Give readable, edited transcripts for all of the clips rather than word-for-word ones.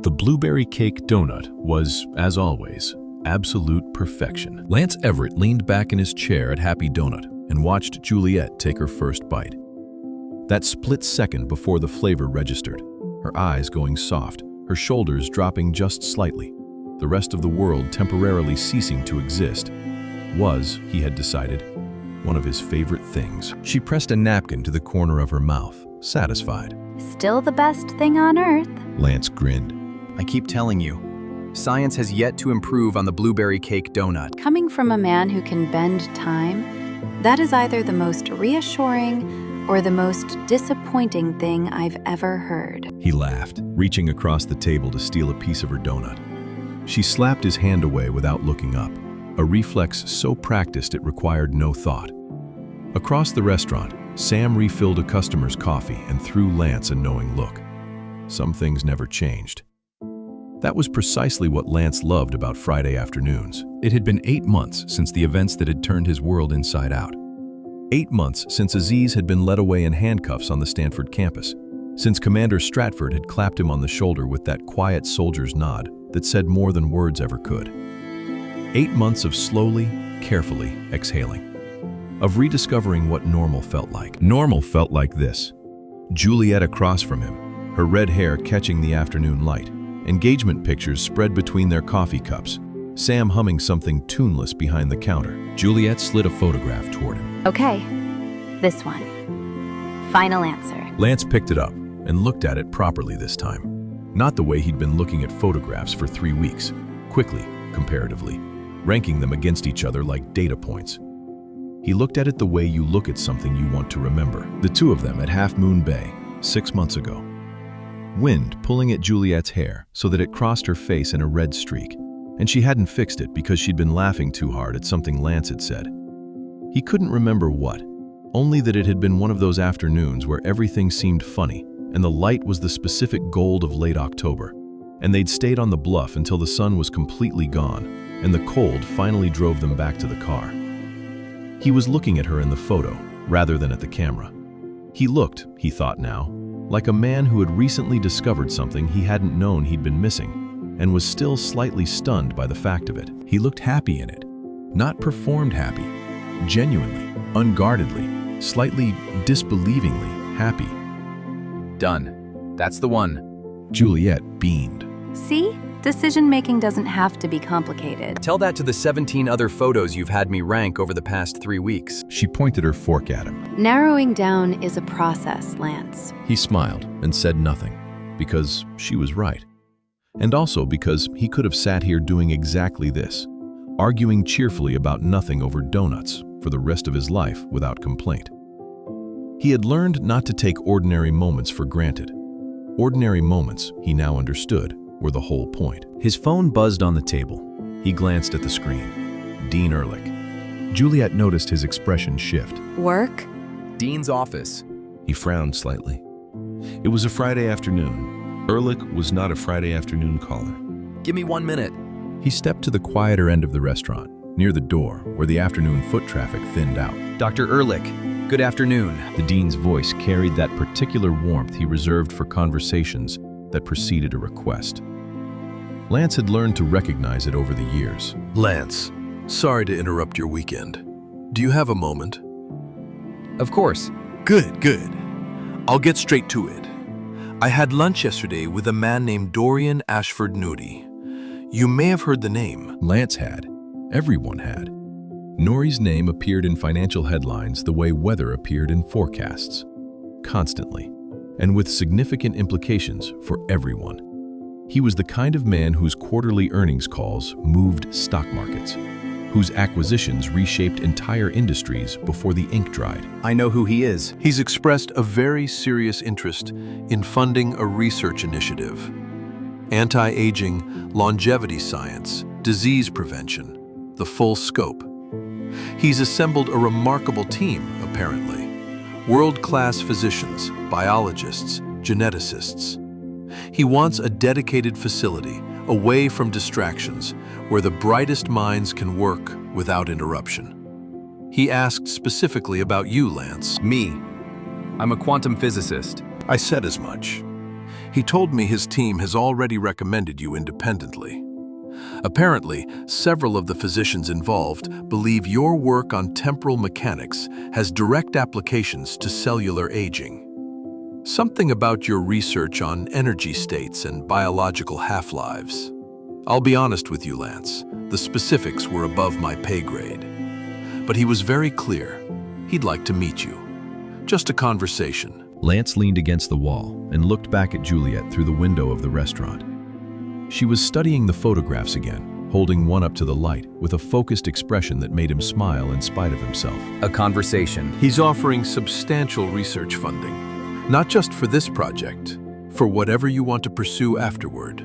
The blueberry cake donut was, as always, absolute perfection. Lance Everett leaned back in his chair at Happy Donut and watched Juliet take her first bite. That split second before the flavor registered, her eyes going soft, her shoulders dropping just slightly, the rest of the world temporarily ceasing to exist, was, he had decided, one of his favorite things. She pressed a napkin to the corner of her mouth, satisfied. Still the best thing on earth. Lance grinned. I keep telling you, science has yet to improve on the blueberry cake donut. Coming from a man who can bend time, that is either the most reassuring or the most disappointing thing I've ever heard. He laughed, reaching across the table to steal a piece of her donut. She slapped his hand away without looking up, a reflex so practiced it required no thought. Across the restaurant, Sam refilled a customer's coffee and threw Lance a knowing look. Some things never changed. That was precisely what Lance loved about Friday afternoons. It had been 8 months since the events that had turned his world inside out. 8 months since Aziz had been led away in handcuffs on the Stanford campus, since Commander Stratford had clapped him on the shoulder with that quiet soldier's nod that said more than words ever could. 8 months of slowly, carefully exhaling, of rediscovering what normal felt like. Normal felt like this. Juliet across from him, her red hair catching the afternoon light, engagement pictures spread between their coffee cups, Sam humming something tuneless behind the counter. Juliet slid a photograph toward him. Okay, this one. Final answer. Lance picked it up and looked at it properly this time. Not the way he'd been looking at photographs for 3 weeks, quickly, comparatively, ranking them against each other like data points. He looked at it the way you look at something you want to remember. The two of them at Half Moon Bay, 6 months ago. Wind pulling at Juliet's hair so that it crossed her face in a red streak, and she hadn't fixed it because she'd been laughing too hard at something Lance had said. He couldn't remember what, only that it had been one of those afternoons where everything seemed funny, and the light was the specific gold of late October, and they'd stayed on the bluff until the sun was completely gone, and the cold finally drove them back to the car. He was looking at her in the photo, rather than at the camera. He looked, he thought now, like a man who had recently discovered something he hadn't known he'd been missing, and was still slightly stunned by the fact of it. He looked happy in it, not performed happy, genuinely, unguardedly, slightly disbelievingly happy. Done. That's the one. Juliet beamed. See? Decision-making doesn't have to be complicated. Tell that to the 17 other photos you've had me rank over the past 3 weeks. She pointed her fork at him. Narrowing down is a process, Lance. He smiled and said nothing, because she was right. And also because he could have sat here doing exactly this, arguing cheerfully about nothing over donuts for the rest of his life without complaint. He had learned not to take ordinary moments for granted. Ordinary moments, he now understood, were the whole point. His phone buzzed on the table. He glanced at the screen. Dean Ehrlich. Juliet noticed his expression shift. Work? Dean's office. He frowned slightly. It was a Friday afternoon. Ehrlich was not a Friday afternoon caller. Give me 1 minute. He stepped to the quieter end of the restaurant, near the door where the afternoon foot traffic thinned out. Dr. Ehrlich, good afternoon. The dean's voice carried that particular warmth he reserved for conversations that preceded a request. Lance had learned to recognize it over the years. Lance, sorry to interrupt your weekend. Do you have a moment? Of course. Good. I'll get straight to it. I had lunch yesterday with a man named Dorian Ashford Nouri. You may have heard the name. Lance had. Everyone had. Nouri's name appeared in financial headlines the way weather appeared in forecasts. Constantly, and with significant implications for everyone. He was the kind of man whose quarterly earnings calls moved stock markets, whose acquisitions reshaped entire industries before the ink dried. I know who he is. He's expressed a very serious interest in funding a research initiative. Anti-aging, longevity science, disease prevention, the full scope. He's assembled a remarkable team, apparently. World-class physicians, biologists, geneticists. He wants a dedicated facility, away from distractions, where the brightest minds can work without interruption. He asked specifically about you, Lance. Me. I'm a quantum physicist. I said as much. He told me his team has already recommended you independently. Apparently, several of the physicians involved believe your work on temporal mechanics has direct applications to cellular aging. Something about your research on energy states and biological half-lives. I'll be honest with you, Lance, the specifics were above my pay grade. But he was very clear. He'd like to meet you. Just a conversation. Lance leaned against the wall and looked back at Juliet through the window of the restaurant. She was studying the photographs again, holding one up to the light with a focused expression that made him smile in spite of himself. A conversation. He's offering substantial research funding, not just for this project, for whatever you want to pursue afterward.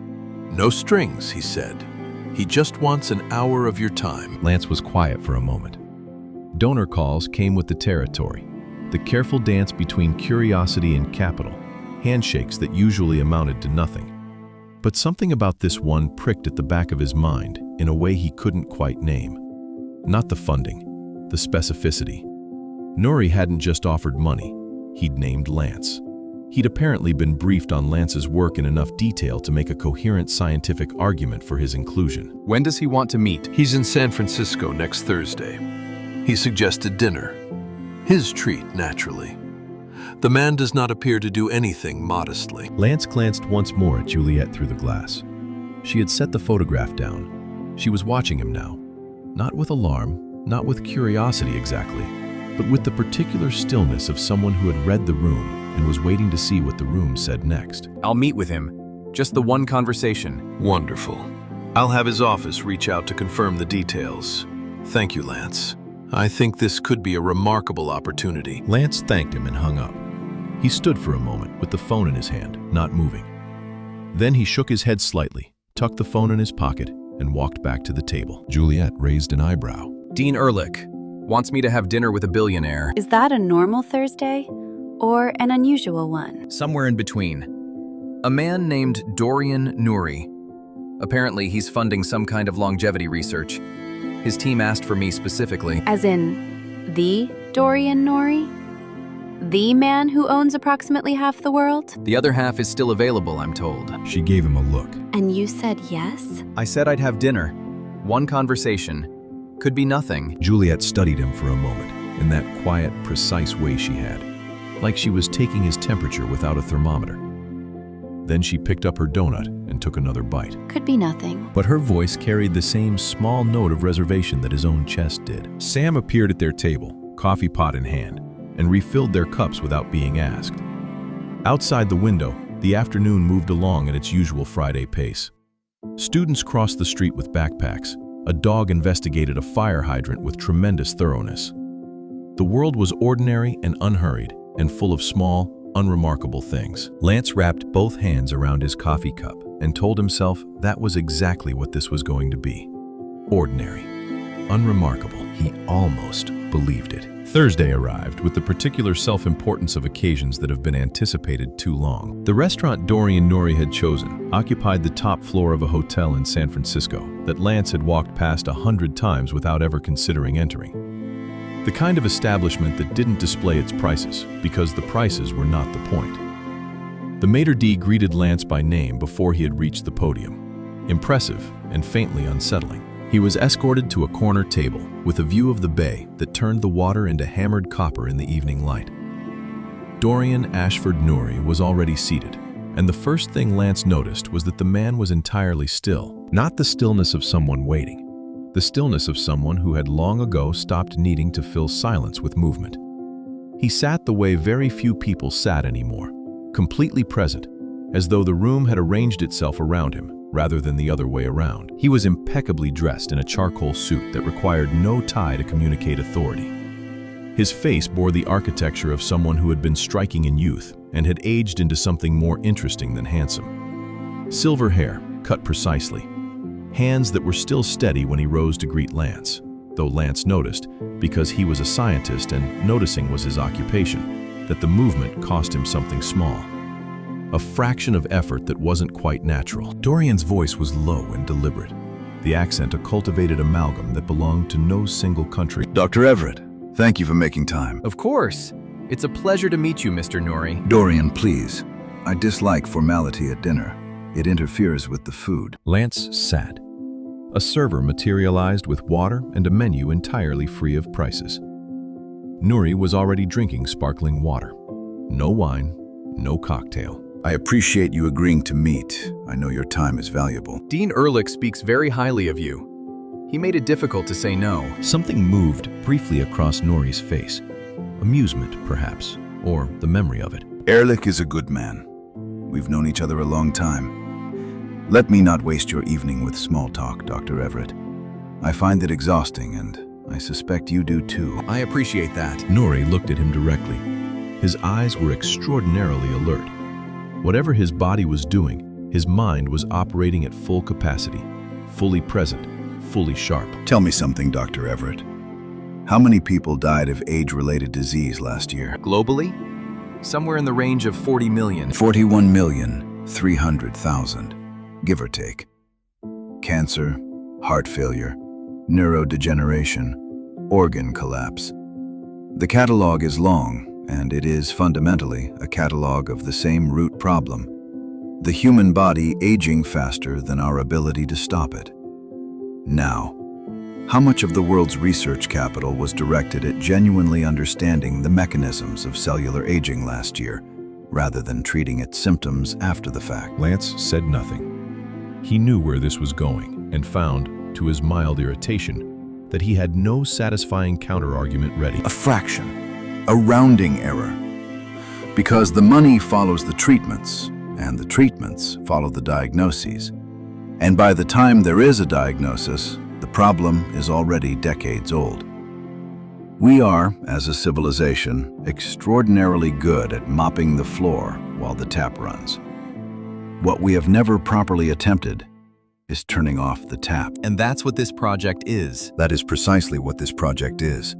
No strings, he said. He just wants an hour of your time. Lance was quiet for a moment. Donor calls came with the territory, the careful dance between curiosity and capital, handshakes that usually amounted to nothing. But something about this one pricked at the back of his mind in a way he couldn't quite name. Not the funding, the specificity. Nouri hadn't just offered money, he'd named Lance. He'd apparently been briefed on Lance's work in enough detail to make a coherent scientific argument for his inclusion. When does he want to meet? He's in San Francisco next Thursday. He suggested dinner. His treat, naturally. The man does not appear to do anything modestly. Lance glanced once more at Juliet through the glass. She had set the photograph down. She was watching him now. Not with alarm, not with curiosity exactly, but with the particular stillness of someone who had read the room and was waiting to see what the room said next. I'll meet with him. Just the one conversation. Wonderful. I'll have his office reach out to confirm the details. Thank you, Lance. I think this could be a remarkable opportunity. Lance thanked him and hung up. He stood for a moment with the phone in his hand, not moving. Then he shook his head slightly, tucked the phone in his pocket, and walked back to the table. Juliet raised an eyebrow. Dean Ehrlich wants me to have dinner with a billionaire. Is that a normal Thursday or an unusual one? Somewhere in between. A man named Dorian Nouri. Apparently, he's funding some kind of longevity research. His team asked for me specifically. As in, the Dorian Nouri? The man who owns approximately half the world? The other half is still available, I'm told. She gave him a look. And you said yes? I said I'd have dinner. One conversation. Could be nothing. Juliet studied him for a moment, in that quiet, precise way she had, like she was taking his temperature without a thermometer. Then she picked up her donut and took another bite. Could be nothing. But her voice carried the same small note of reservation that his own chest did. Sam appeared at their table, coffee pot in hand, and refilled their cups without being asked. Outside the window, the afternoon moved along at its usual Friday pace. Students crossed the street with backpacks. A dog investigated a fire hydrant with tremendous thoroughness. The world was ordinary and unhurried, and full of small, unremarkable things. Lance wrapped both hands around his coffee cup and told himself that was exactly what this was going to be. Ordinary. Unremarkable. He almost believed it. Thursday arrived with the particular self-importance of occasions that have been anticipated too long. The restaurant Dorian Nouri had chosen occupied the top floor of a hotel in San Francisco that Lance had walked past 100 times without ever considering entering. The kind of establishment that didn't display its prices because the prices were not the point. The maitre d' greeted Lance by name before he had reached the podium. Impressive and faintly unsettling. He was escorted to a corner table with a view of the bay that turned the water into hammered copper in the evening light. Dorian Ashford Nouri was already seated, and the first thing Lance noticed was that the man was entirely still. Not the stillness of someone waiting, the stillness of someone who had long ago stopped needing to fill silence with movement. He sat the way very few people sat anymore, completely present, as though the room had arranged itself around him, rather than the other way around. He was impeccably dressed in a charcoal suit that required no tie to communicate authority. His face bore the architecture of someone who had been striking in youth and had aged into something more interesting than handsome. Silver hair, cut precisely. Hands that were still steady when he rose to greet Lance, though Lance noticed, because he was a scientist and noticing was his occupation, that the movement cost him something small. A fraction of effort that wasn't quite natural. Dorian's voice was low and deliberate, the accent a cultivated amalgam that belonged to no single country. Dr. Everett, thank you for making time. Of course. It's a pleasure to meet you, Mr. Nouri. Dorian, please. I dislike formality at dinner. It interferes with the food. Lance sat. A server materialized with water and a menu entirely free of prices. Nouri was already drinking sparkling water. No wine, no cocktail. I appreciate you agreeing to meet. I know your time is valuable. Dean Ehrlich speaks very highly of you. He made it difficult to say no. Something moved briefly across Nouri's face. Amusement, perhaps, or the memory of it. Ehrlich is a good man. We've known each other a long time. Let me not waste your evening with small talk, Dr. Everett. I find it exhausting, and I suspect you do too. I appreciate that. Nouri looked at him directly. His eyes were extraordinarily alert. Whatever his body was doing, his mind was operating at full capacity, fully present, fully sharp. Tell me something, Dr. Everett. How many people died of age-related disease last year? Globally? Somewhere in the range of 40 million. 41,300,000, give or take. Cancer, heart failure, neurodegeneration, organ collapse. The catalog is long, and it is fundamentally a catalog of the same root problem: the human body aging faster than our ability to stop it. Now, how much of the world's research capital was directed at genuinely understanding the mechanisms of cellular aging last year, rather than treating its symptoms after the fact? Lance said nothing. He knew where this was going and found, to his mild irritation, that he had no satisfying counter-argument ready. A fraction, a rounding error. Because the money follows the treatments, and the treatments follow the diagnoses. And by the time there is a diagnosis, the problem is already decades old. We are, as a civilization, extraordinarily good at mopping the floor while the tap runs. What we have never properly attempted is turning off the tap. And that's what this project is. That is precisely what this project is.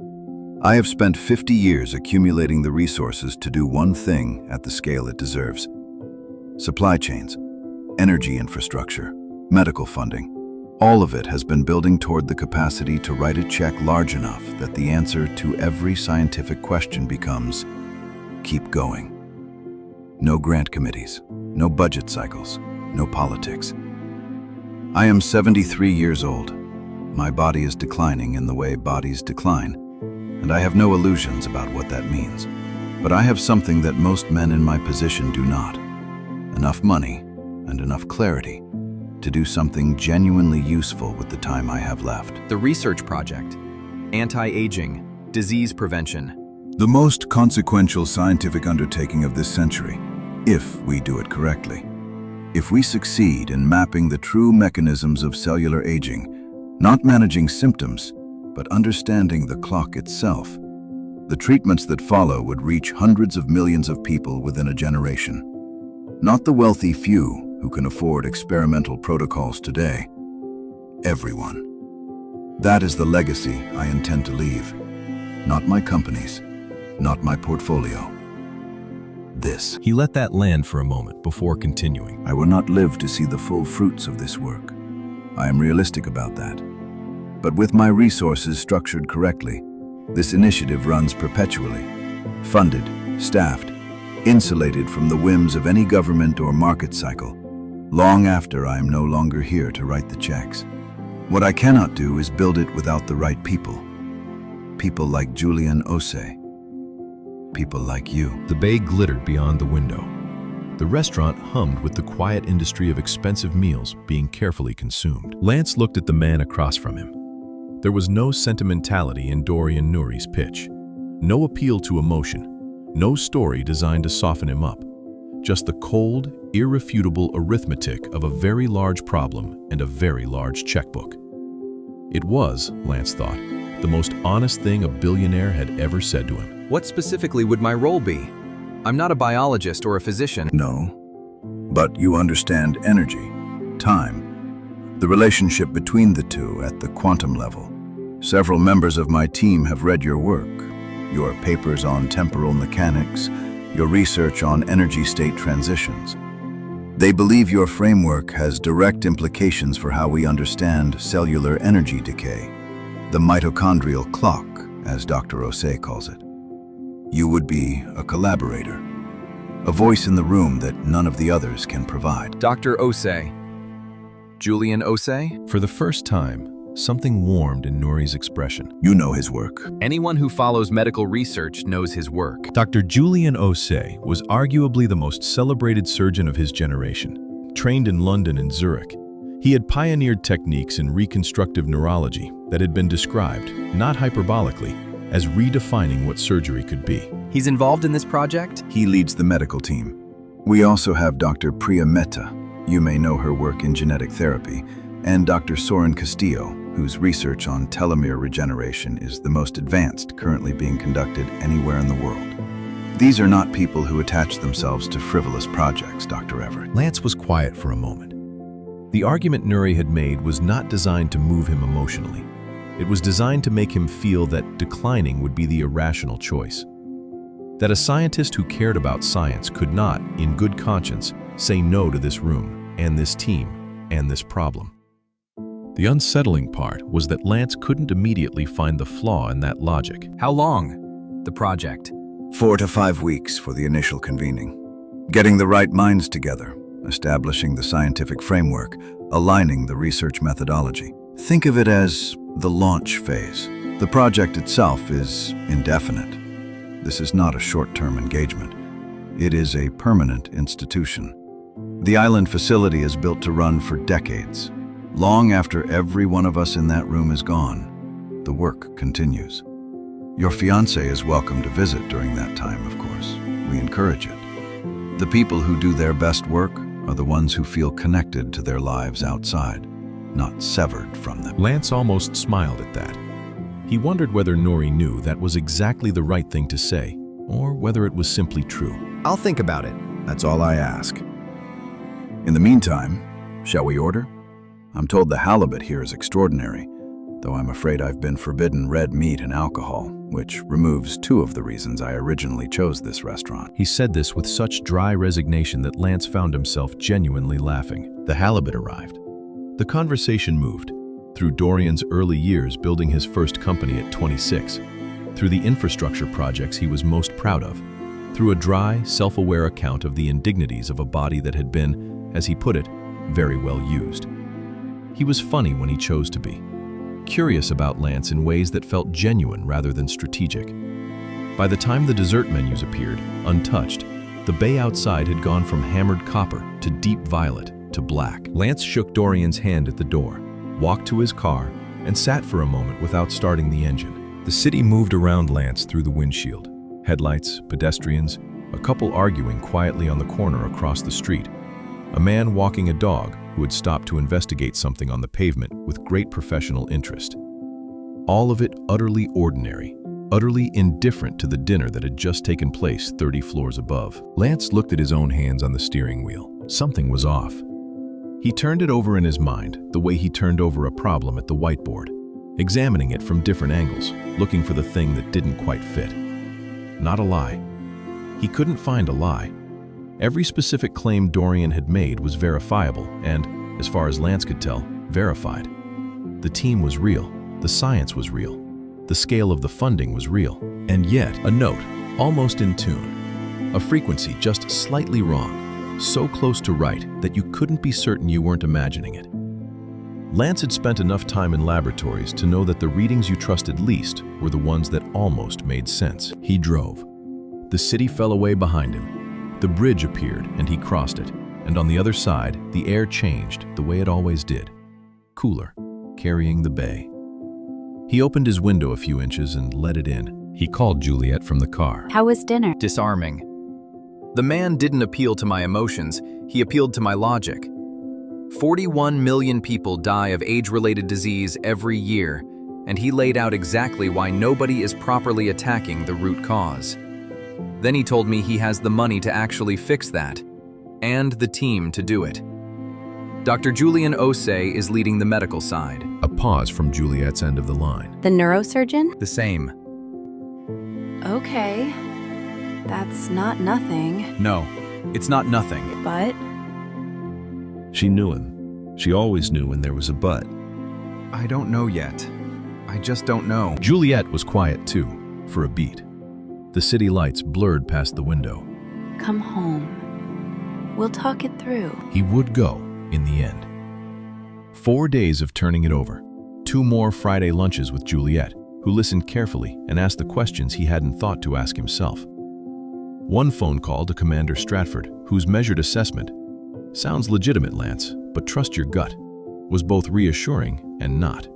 I have spent 50 years accumulating the resources to do one thing at the scale it deserves. Supply chains, energy infrastructure, medical funding. All of it has been building toward the capacity to write a check large enough that the answer to every scientific question becomes, keep going. No grant committees, no budget cycles, no politics. I am 73 years old. My body is declining in the way bodies decline, and I have no illusions about what that means. But I have something that most men in my position do not: enough money and enough clarity to do something genuinely useful with the time I have left. The research project, anti-aging, disease prevention. The most consequential scientific undertaking of this century, if we do it correctly. If we succeed in mapping the true mechanisms of cellular aging, not managing symptoms, but understanding the clock itself, the treatments that follow would reach hundreds of millions of people within a generation. Not the wealthy few who can afford experimental protocols today. Everyone. That is the legacy I intend to leave. Not my companies, not my portfolio. This. He let that land for a moment before continuing. I will not live to see the full fruits of this work. I am realistic about that. But with my resources structured correctly, this initiative runs perpetually, funded, staffed, insulated from the whims of any government or market cycle, long after I am no longer here to write the checks. What I cannot do is build it without the right people. People like Julian Osei. People like you. The bay glittered beyond the window. The restaurant hummed with the quiet industry of expensive meals being carefully consumed. Lance looked at the man across from him. There was no sentimentality in Dorian Nouri's pitch, no appeal to emotion, no story designed to soften him up. Just the cold, irrefutable arithmetic of a very large problem and a very large checkbook. It was, Lance thought, the most honest thing a billionaire had ever said to him. What specifically would my role be? I'm not a biologist or a physician. No, but you understand energy, time, the relationship between the two at the quantum level. Several members of my team have read your work, your papers on temporal mechanics, your research on energy state transitions. They believe your framework has direct implications for how we understand cellular energy decay, the mitochondrial clock, as Dr. Osei calls it. You would be a collaborator. a voice in the room that none of the others can provide. Dr. Osei. Julian Osei? For the first time, something warmed in Nouri's expression. You know his work. Anyone who follows medical research knows his work. Dr. Julian Osei was arguably the most celebrated surgeon of his generation. Trained in London and Zurich, he had pioneered techniques in reconstructive neurology that had been described, not hyperbolically, as redefining what surgery could be. He's involved in this project? He leads the medical team. We also have Dr. Priya Mehta. You may know her work in genetic therapy, and Dr. Soren Castillo, whose research on telomere regeneration is the most advanced currently being conducted anywhere in the world. These are not people who attach themselves to frivolous projects, Dr. Everett. Lance was quiet for a moment. The argument Nouri had made was not designed to move him emotionally. It was designed to make him feel that declining would be the irrational choice. That a scientist who cared about science could not, in good conscience, say no to this room, and this team, and this problem. The unsettling part was that Lance couldn't immediately find the flaw in that logic. How long? The project? 4 to 5 weeks for the initial convening. Getting the right minds together, establishing the scientific framework, aligning the research methodology. Think of it as the launch phase. The project itself is indefinite. This is not a short-term engagement. It is a permanent institution. The island facility is built to run for decades. Long after every one of us in that room is gone, the work continues. Your fiancé is welcome to visit during that time, of course. We encourage it. The people who do their best work are the ones who feel connected to their lives outside, not severed from them. Lance almost smiled at that. He wondered whether Nouri knew that was exactly the right thing to say, or whether it was simply true. I'll think about it. That's all I ask. In the meantime, shall we order? I'm told the halibut here is extraordinary, though I'm afraid I've been forbidden red meat and alcohol, which removes 2 of the reasons I originally chose this restaurant. He said this with such dry resignation that Lance found himself genuinely laughing. The halibut arrived. The conversation moved, through Dorian's early years building his first company at 26, through the infrastructure projects he was most proud of, through a dry, self-aware account of the indignities of a body that had been, as he put it, very well used. He was funny when he chose to be, curious about Lance in ways that felt genuine rather than strategic. By the time the dessert menus appeared, untouched, the bay outside had gone from hammered copper to deep violet to black. Lance shook Dorian's hand at the door, walked to his car, and sat for a moment without starting the engine. The city moved around Lance through the windshield. Headlights, pedestrians, a couple arguing quietly on the corner across the street, a man walking a dog who had stopped to investigate something on the pavement with great professional interest. All of it utterly ordinary, utterly indifferent to the dinner that had just taken place 30 floors above. Lance looked at his own hands on the steering wheel. Something was off. He turned it over in his mind the way he turned over a problem at the whiteboard, examining it from different angles, looking for the thing that didn't quite fit. Not a lie. He couldn't find a lie. Every specific claim Dorian had made was verifiable and, as far as Lance could tell, verified. The team was real. The science was real. The scale of the funding was real. And yet, a note, almost in tune. A frequency just slightly wrong, so close to right that you couldn't be certain you weren't imagining it. Lance had spent enough time in laboratories to know that the readings you trusted least were the ones that almost made sense. He drove. The city fell away behind him. The bridge appeared and he crossed it, and on the other side, the air changed the way it always did. Cooler, carrying the bay. He opened his window a few inches and let it in. He called Juliet from the car. How was dinner? Disarming. The man didn't appeal to my emotions, he appealed to my logic. 41 million people die of age-related disease every year, and he laid out exactly why nobody is properly attacking the root cause. Then he told me he has the money to actually fix that, and the team to do it. Dr. Julian Osei is leading the medical side. A pause from Juliet's end of the line. The neurosurgeon? The same. Okay. That's not nothing, No, it's not nothing. but She knew him. She always knew when there was a but. I don't know yet. I just don't know. Juliet was quiet too, for a beat. The city lights blurred past the window. Come home. We'll talk it through. He would go in the end. 4 days of turning it over. 2 more Friday lunches with Juliet, who listened carefully and asked the questions he hadn't thought to ask himself. 1 phone call to Commander Stratford, whose measured assessment, "Sounds legitimate, Lance, but trust your gut," was both reassuring and not.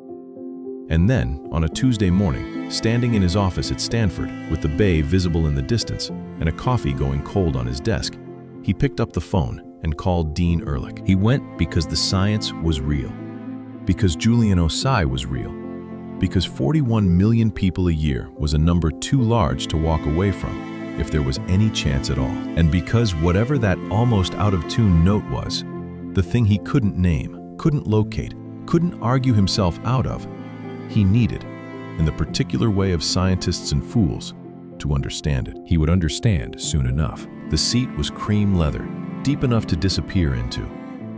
And then, on a Tuesday morning, standing in his office at Stanford, with the bay visible in the distance and a coffee going cold on his desk, he picked up the phone and called Dean Ehrlich. He went because the science was real, because Julian Osai was real, because 41 million people a year was a number too large to walk away from, if there was any chance at all. And because whatever that almost out-of-tune note was, the thing he couldn't name, couldn't locate, couldn't argue himself out of, he needed, in the particular way of scientists and fools, to understand it. He would understand soon enough. The seat was cream leather, deep enough to disappear into,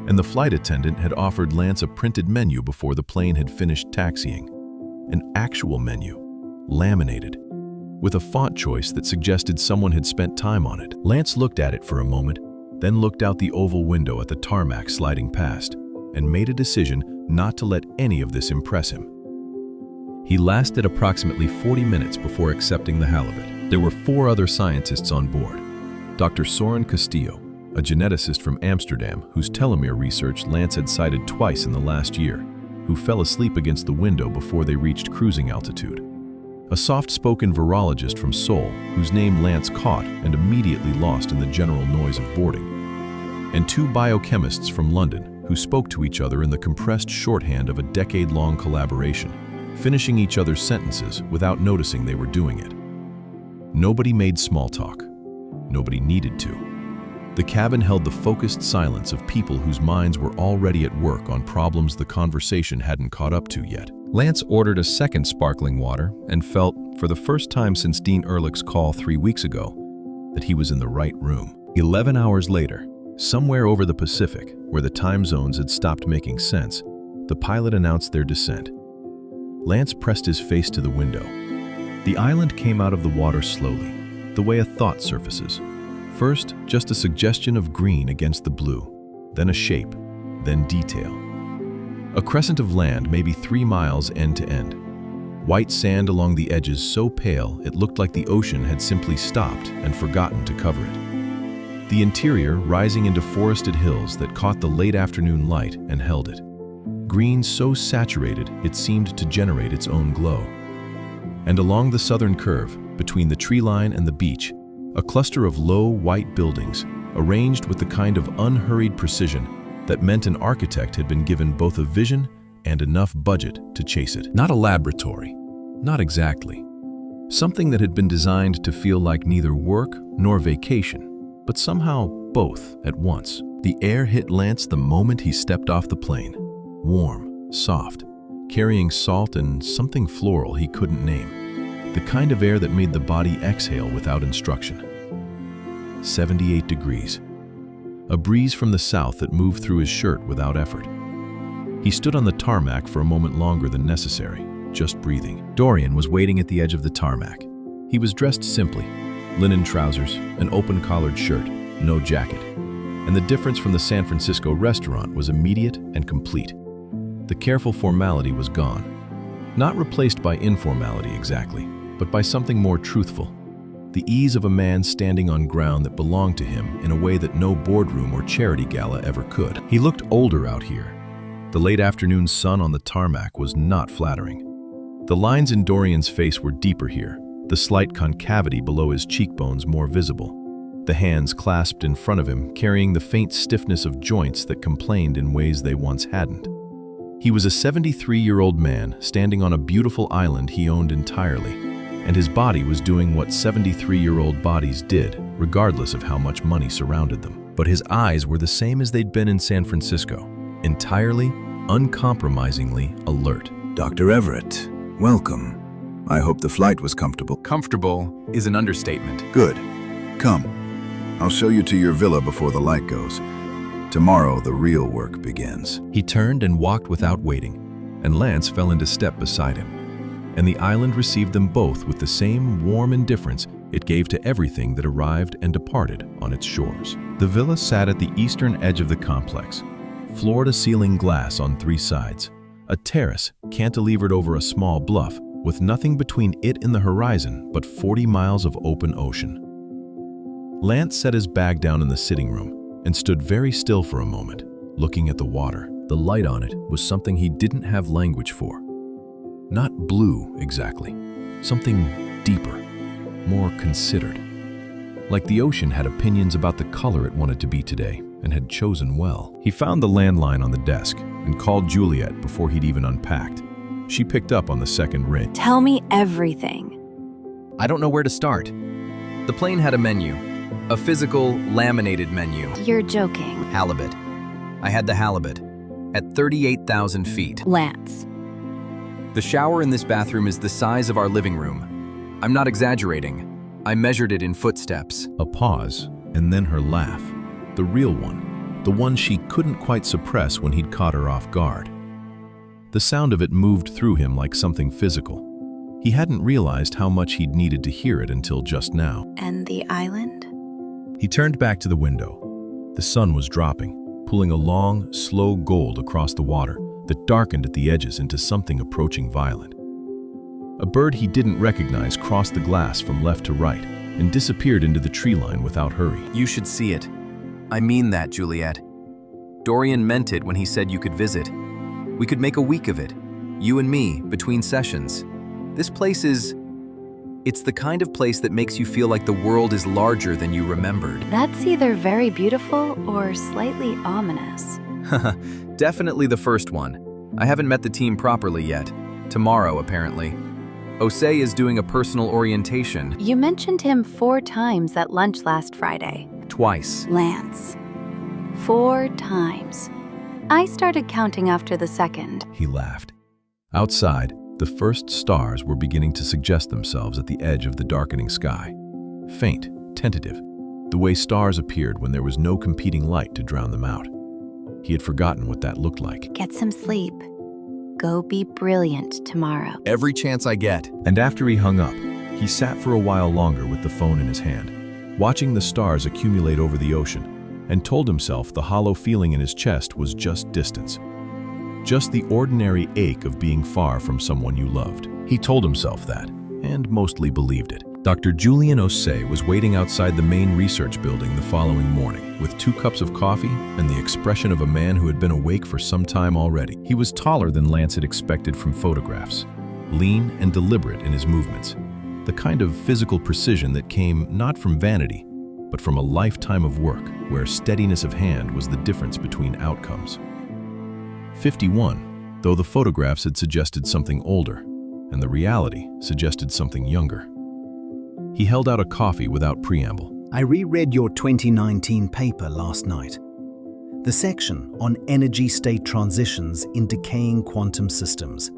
and the flight attendant had offered Lance a printed menu before the plane had finished taxiing. An actual menu, laminated, with a font choice that suggested someone had spent time on it. Lance looked at it for a moment, then looked out the oval window at the tarmac sliding past, and made a decision not to let any of this impress him. He lasted approximately 40 minutes before accepting the halibut. There were 4 other scientists on board. Dr. Soren Castillo, a geneticist from Amsterdam whose telomere research Lance had cited twice in the last year, who fell asleep against the window before they reached cruising altitude. A soft-spoken virologist from Seoul, whose name Lance caught and immediately lost in the general noise of boarding. And 2 biochemists from London, who spoke to each other in the compressed shorthand of a decade-long collaboration, finishing each other's sentences without noticing they were doing it. Nobody made small talk. Nobody needed to. The cabin held the focused silence of people whose minds were already at work on problems the conversation hadn't caught up to yet. Lance ordered a second sparkling water and felt, for the first time since Dean Ehrlich's call 3 weeks ago, that he was in the right room. 11 hours later, somewhere over the Pacific, where the time zones had stopped making sense, the pilot announced their descent. Lance pressed his face to the window. The island came out of the water slowly, the way a thought surfaces. First, just a suggestion of green against the blue, then a shape, then detail. A crescent of land maybe 3 miles end to end. White sand along the edges so pale it looked like the ocean had simply stopped and forgotten to cover it. The interior rising into forested hills that caught the late afternoon light and held it. Green so saturated it seemed to generate its own glow. And along the southern curve, between the tree line and the beach, a cluster of low, white buildings, arranged with the kind of unhurried precision that meant an architect had been given both a vision and enough budget to chase it. Not a laboratory, not exactly. Something that had been designed to feel like neither work nor vacation, but somehow both at once. The air hit Lance the moment he stepped off the plane. Warm, soft, carrying salt and something floral he couldn't name. The kind of air that made the body exhale without instruction. 78 degrees. A breeze from the south that moved through his shirt without effort. He stood on the tarmac for a moment longer than necessary, just breathing. Dorian was waiting at the edge of the tarmac. He was dressed simply. Linen trousers, an open-collared shirt, no jacket. And the difference from the San Francisco restaurant was immediate and complete. The careful formality was gone. Not replaced by informality exactly, but by something more truthful. The ease of a man standing on ground that belonged to him in a way that no boardroom or charity gala ever could. He looked older out here. The late afternoon sun on the tarmac was not flattering. The lines in Dorian's face were deeper here, the slight concavity below his cheekbones more visible. The hands clasped in front of him carrying the faint stiffness of joints that complained in ways they once hadn't. He was a 73-year-old man standing on a beautiful island he owned entirely, and his body was doing what 73-year-old bodies did, regardless of how much money surrounded them. But his eyes were the same as they'd been in San Francisco, entirely, uncompromisingly alert. Dr. Everett, welcome. I hope the flight was comfortable. Comfortable is an understatement. Good. Come. I'll show you to your villa before the light goes. Tomorrow, the real work begins. He turned and walked without waiting, and Lance fell into step beside him. And the island received them both with the same warm indifference it gave to everything that arrived and departed on its shores. The villa sat at the eastern edge of the complex, floor-to-ceiling glass on 3 sides, a terrace cantilevered over a small bluff with nothing between it and the horizon but 40 miles of open ocean. Lance set his bag down in the sitting room and stood very still for a moment, looking at the water. The light on it was something he didn't have language for. Not blue, exactly. Something deeper, more considered. Like the ocean had opinions about the color it wanted to be today and had chosen well. He found the landline on the desk and called Juliet before he'd even unpacked. She picked up on the second ring. Tell me everything. I don't know where to start. The plane had a menu, a physical, laminated menu. You're joking. Halibut. I had the halibut at 38,000 feet. Lance. The shower in this bathroom is the size of our living room. I'm not exaggerating. I measured it in footsteps. A pause, and then her laugh. The real one. The one she couldn't quite suppress when he'd caught her off guard. The sound of it moved through him like something physical. He hadn't realized how much he'd needed to hear it until just now. And the island? He turned back to the window. The sun was dropping, pulling a long, slow gold across the water that darkened at the edges into something approaching violent. A bird he didn't recognize crossed the glass from left to right and disappeared into the tree line without hurry. You should see it. I mean that, Juliet. Dorian meant it when he said you could visit. We could make a week of it, you and me, between sessions. This place it's the kind of place that makes you feel like the world is larger than you remembered. That's either very beautiful or slightly ominous. Definitely the first one. I haven't met the team properly yet. Tomorrow, apparently. Osei is doing a personal orientation. You mentioned him 4 times at lunch last Friday. Twice. Lance. 4 times. I started counting after the second. He laughed. Outside, the first stars were beginning to suggest themselves at the edge of the darkening sky. Faint, tentative, the way stars appeared when there was no competing light to drown them out. He had forgotten what that looked like. Get some sleep. Go be brilliant tomorrow. Every chance I get. And after he hung up, he sat for a while longer with the phone in his hand, watching the stars accumulate over the ocean, and told himself the hollow feeling in his chest was just distance. Just the ordinary ache of being far from someone you loved. He told himself that, and mostly believed it. Dr. Julian Osei was waiting outside the main research building the following morning with 2 cups of coffee and the expression of a man who had been awake for some time already. He was taller than Lance had expected from photographs, lean and deliberate in his movements, the kind of physical precision that came not from vanity, but from a lifetime of work where steadiness of hand was the difference between outcomes. 51, though the photographs had suggested something older, and the reality suggested something younger. He held out a coffee without preamble. I reread your 2019 paper last night. The section on energy state transitions in decaying quantum systems.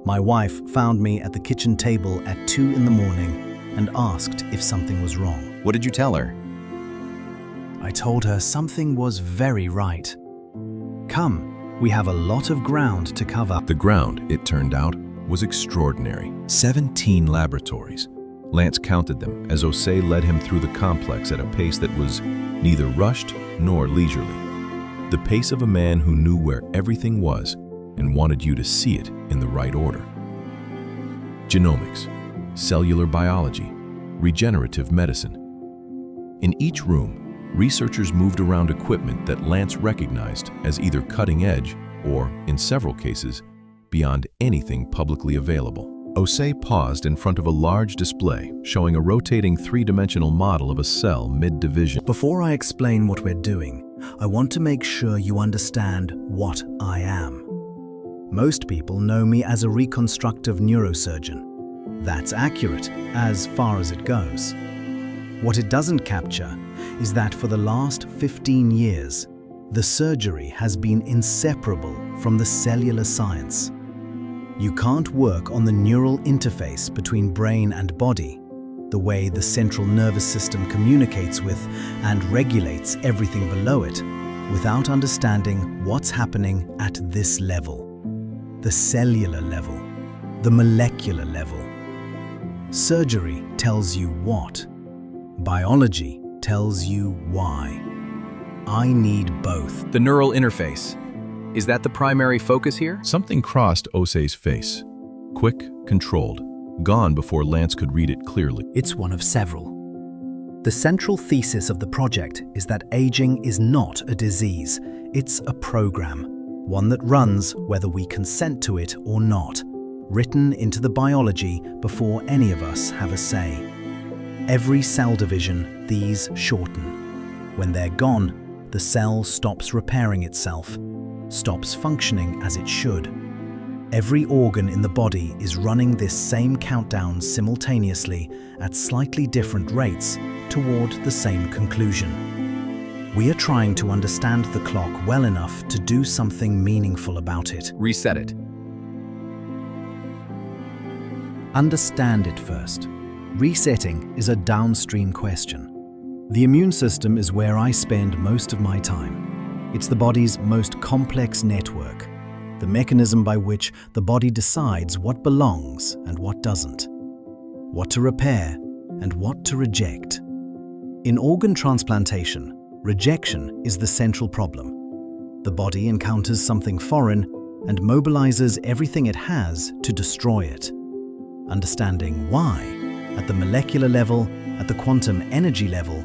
My wife found me at the kitchen table at 2 in the morning and asked if something was wrong. What did you tell her? I told her something was very right. Come, we have a lot of ground to cover. The ground, it turned out, was extraordinary. 17 laboratories. Lance counted them as Osei led him through the complex at a pace that was neither rushed nor leisurely. The pace of a man who knew where everything was and wanted you to see it in the right order. Genomics, cellular biology, regenerative medicine. In each room, researchers moved around equipment that Lance recognized as either cutting edge or, in several cases, beyond anything publicly available. Osei paused in front of a large display showing a rotating 3-dimensional model of a cell mid-division. Before I explain what we're doing, I want to make sure you understand what I am. Most people know me as a reconstructive neurosurgeon. That's accurate as far as it goes. What it doesn't capture is that for the last 15 years, the surgery has been inseparable from the cellular science. You can't work on the neural interface between brain and body, the way the central nervous system communicates with and regulates everything below it, without understanding what's happening at this level. The cellular level, the molecular level. Surgery tells you what. Biology tells you why. I need both. The neural interface. Is that the primary focus here? Something crossed Osei's face. Quick, controlled, gone before Lance could read it clearly. It's one of several. The central thesis of the project is that aging is not a disease, it's a program, one that runs whether we consent to it or not, written into the biology before any of us have a say. Every cell division, these shorten. When they're gone, the cell stops repairing itself, stops functioning as it should. Every organ in the body is running this same countdown simultaneously at slightly different rates toward the same conclusion. We are trying to understand the clock well enough to do something meaningful about it. Reset it. Understand it first. Resetting is a downstream question. The immune system is where I spend most of my time. It's the body's most complex network, the mechanism by which the body decides what belongs and what doesn't, what to repair and what to reject. In organ transplantation, rejection is the central problem. The body encounters something foreign and mobilizes everything it has to destroy it. Understanding why, at the molecular level, at the quantum energy level,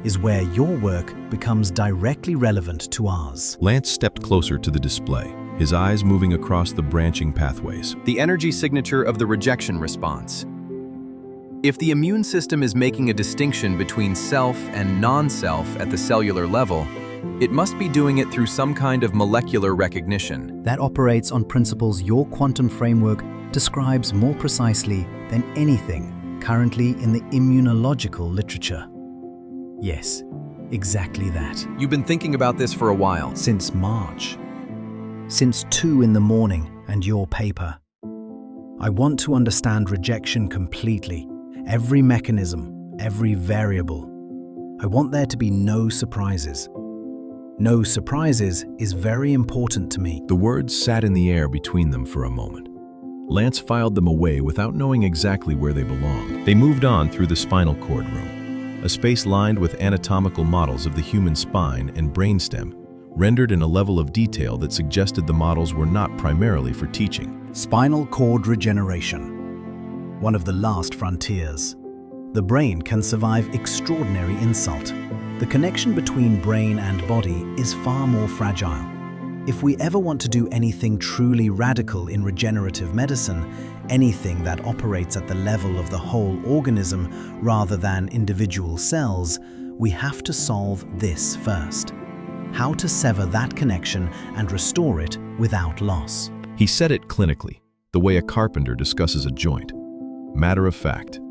is where your work becomes directly relevant to ours. Lance stepped closer to the display, his eyes moving across the branching pathways. The energy signature of the rejection response. If the immune system is making a distinction between self and non-self at the cellular level, it must be doing it through some kind of molecular recognition. That operates on principles your quantum framework describes more precisely than anything currently in the immunological literature. Yes, exactly that. You've been thinking about this for a while. Since March. Since 2 in the morning and your paper. I want to understand rejection completely. Every mechanism, every variable. I want there to be no surprises. No surprises is very important to me. The words sat in the air between them for a moment. Lance filed them away without knowing exactly where they belonged. They moved on through the spinal cord room, a space lined with anatomical models of the human spine and brainstem, rendered in a level of detail that suggested the models were not primarily for teaching. Spinal cord regeneration. One of the last frontiers. The brain can survive extraordinary insult. The connection between brain and body is far more fragile. If we ever want to do anything truly radical in regenerative medicine, anything that operates at the level of the whole organism rather than individual cells, we have to solve this first. How to sever that connection and restore it without loss. He said it clinically, the way a carpenter discusses a joint. Matter of fact.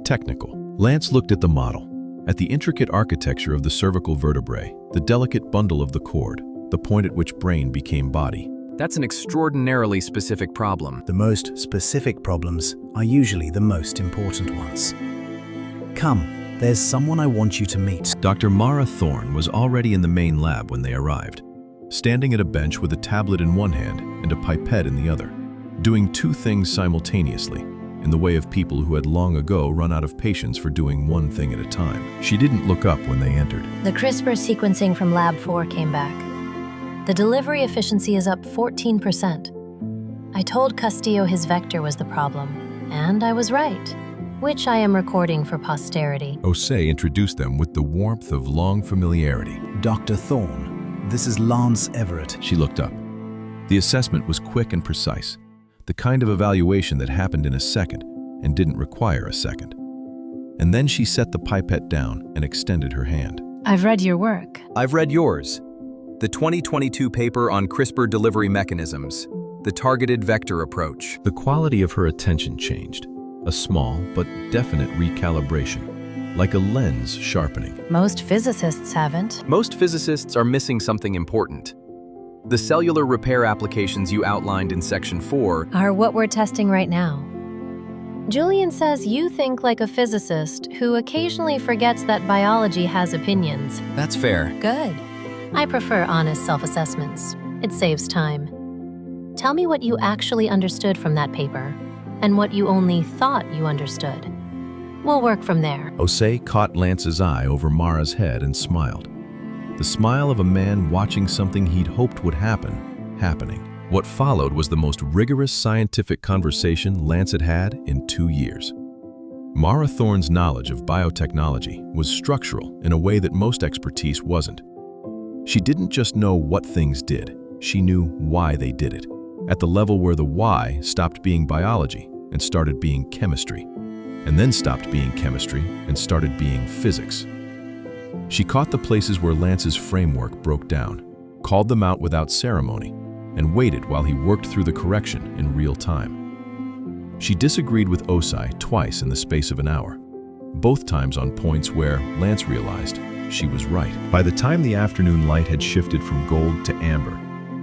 Technical. Lance looked at the model, at the intricate architecture of the cervical vertebrae, the delicate bundle of the cord, the point at which brain became body. That's an extraordinarily specific problem. The most specific problems are usually the most important ones. Come, there's someone I want you to meet. Dr. Mara Thorne was already in the main lab when they arrived, standing at a bench with a tablet in one hand and a pipette in the other, doing 2 things simultaneously, in the way of people who had long ago run out of patience for doing one thing at a time. She didn't look up when they entered. The CRISPR sequencing from Lab 4 came back. The delivery efficiency is up 14%. I told Castillo his vector was the problem, and I was right, which I am recording for posterity. Osei introduced them with the warmth of long familiarity. Dr. Thorne, this is Lance Everett. She looked up. The assessment was quick and precise, the kind of evaluation that happened in a second and didn't require a second. And then she set the pipette down and extended her hand. I've read your work. I've read yours. The 2022 paper on CRISPR delivery mechanisms, the targeted vector approach. The quality of her attention changed, a small but definite recalibration, like a lens sharpening. Most physicists haven't. Most physicists are missing something important. The cellular repair applications you outlined in Section 4 are what we're testing right now. Julian says you think like a physicist who occasionally forgets that biology has opinions. That's fair. Good. I prefer honest self-assessments. It saves time. Tell me what you actually understood from that paper. and what you only thought you understood. We'll work from there. Osei caught Lance's eye over Mara's head and smiled. The smile of a man watching something he'd hoped would happen, happening. What followed was the most rigorous scientific conversation Lance had had in 2 years. Mara Thorne's knowledge of biotechnology was structural in a way that most expertise wasn't. She didn't just know what things did, she knew why they did it, at the level where the why stopped being biology and started being chemistry, and then stopped being chemistry and started being physics. She caught the places where Lance's framework broke down, called them out without ceremony, and waited while he worked through the correction in real time. She disagreed with Osei twice in the space of an hour, both times on points where Lance realized she was right. By the time the afternoon light had shifted from gold to amber,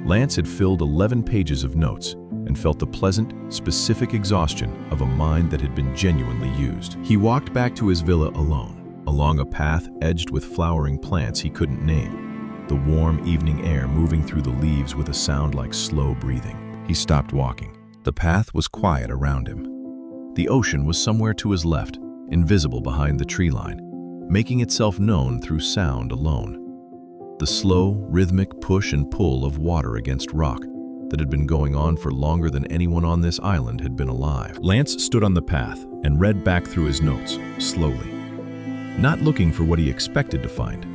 Lance had filled 11 pages of notes and felt the pleasant, specific exhaustion of a mind that had been genuinely used. He walked back to his villa alone, along a path edged with flowering plants he couldn't name, the warm evening air moving through the leaves with a sound like slow breathing. He stopped walking. The path was quiet around him. The ocean was somewhere to his left, invisible behind the tree line, making itself known through sound alone. The slow, rhythmic push and pull of water against rock that had been going on for longer than anyone on this island had been alive. Lance stood on the path and read back through his notes, slowly. Not looking for what he expected to find,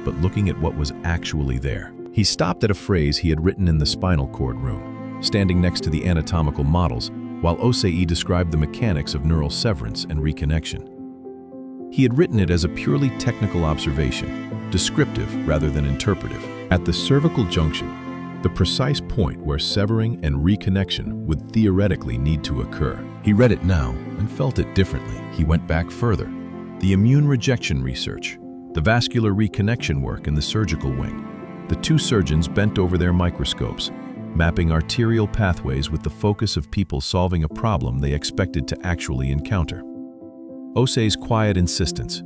but looking at what was actually there. He stopped at a phrase he had written in the spinal cord room, standing next to the anatomical models, while Osei described the mechanics of neural severance and reconnection. He had written it as a purely technical observation, descriptive rather than interpretive. At the cervical junction, the precise point where severing and reconnection would theoretically need to occur. He read it now and felt it differently. He went back further. The immune rejection research, the vascular reconnection work in the surgical wing. The two surgeons bent over their microscopes, mapping arterial pathways with the focus of people solving a problem they expected to actually encounter. Osei's quiet insistence,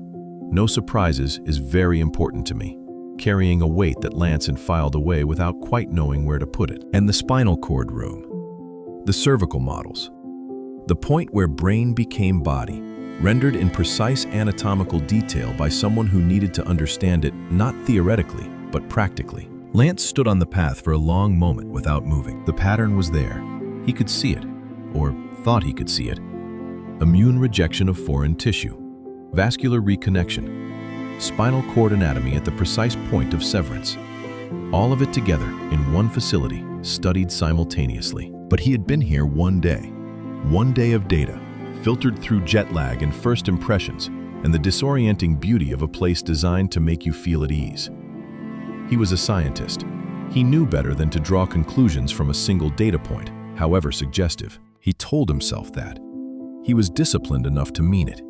"No surprises," is very important to me, carrying a weight that Lance had filed away without quite knowing where to put it. And the spinal cord room, the cervical models, the point where brain became body, rendered in precise anatomical detail by someone who needed to understand it not theoretically, but practically. Lance stood on the path for a long moment without moving. The pattern was there. He could see it, or thought he could see it. Immune rejection of foreign tissue, vascular reconnection, spinal cord anatomy at the precise point of severance. All of it together in one facility, studied simultaneously. But he had been here one day of data, filtered through jet lag and first impressions, and the disorienting beauty of a place designed to make you feel at ease. He was a scientist. He knew better than to draw conclusions from a single data point, however suggestive. He told himself that. He was disciplined enough to mean it,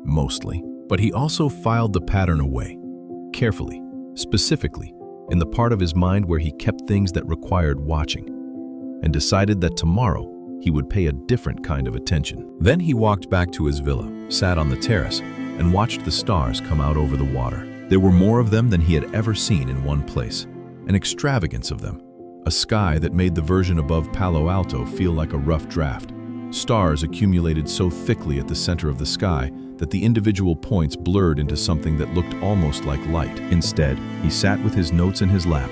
mostly, but he also filed the pattern away, carefully, specifically, in the part of his mind where he kept things that required watching, and decided that tomorrow he would pay a different kind of attention. Then he walked back to his villa, sat on the terrace, and watched the stars come out over the water. There were more of them than he had ever seen in one place, an extravagance of them, a sky that made the version above Palo Alto feel like a rough draft. Stars accumulated so thickly at the center of the sky that the individual points blurred into something that looked almost like light. Instead, he sat with his notes in his lap,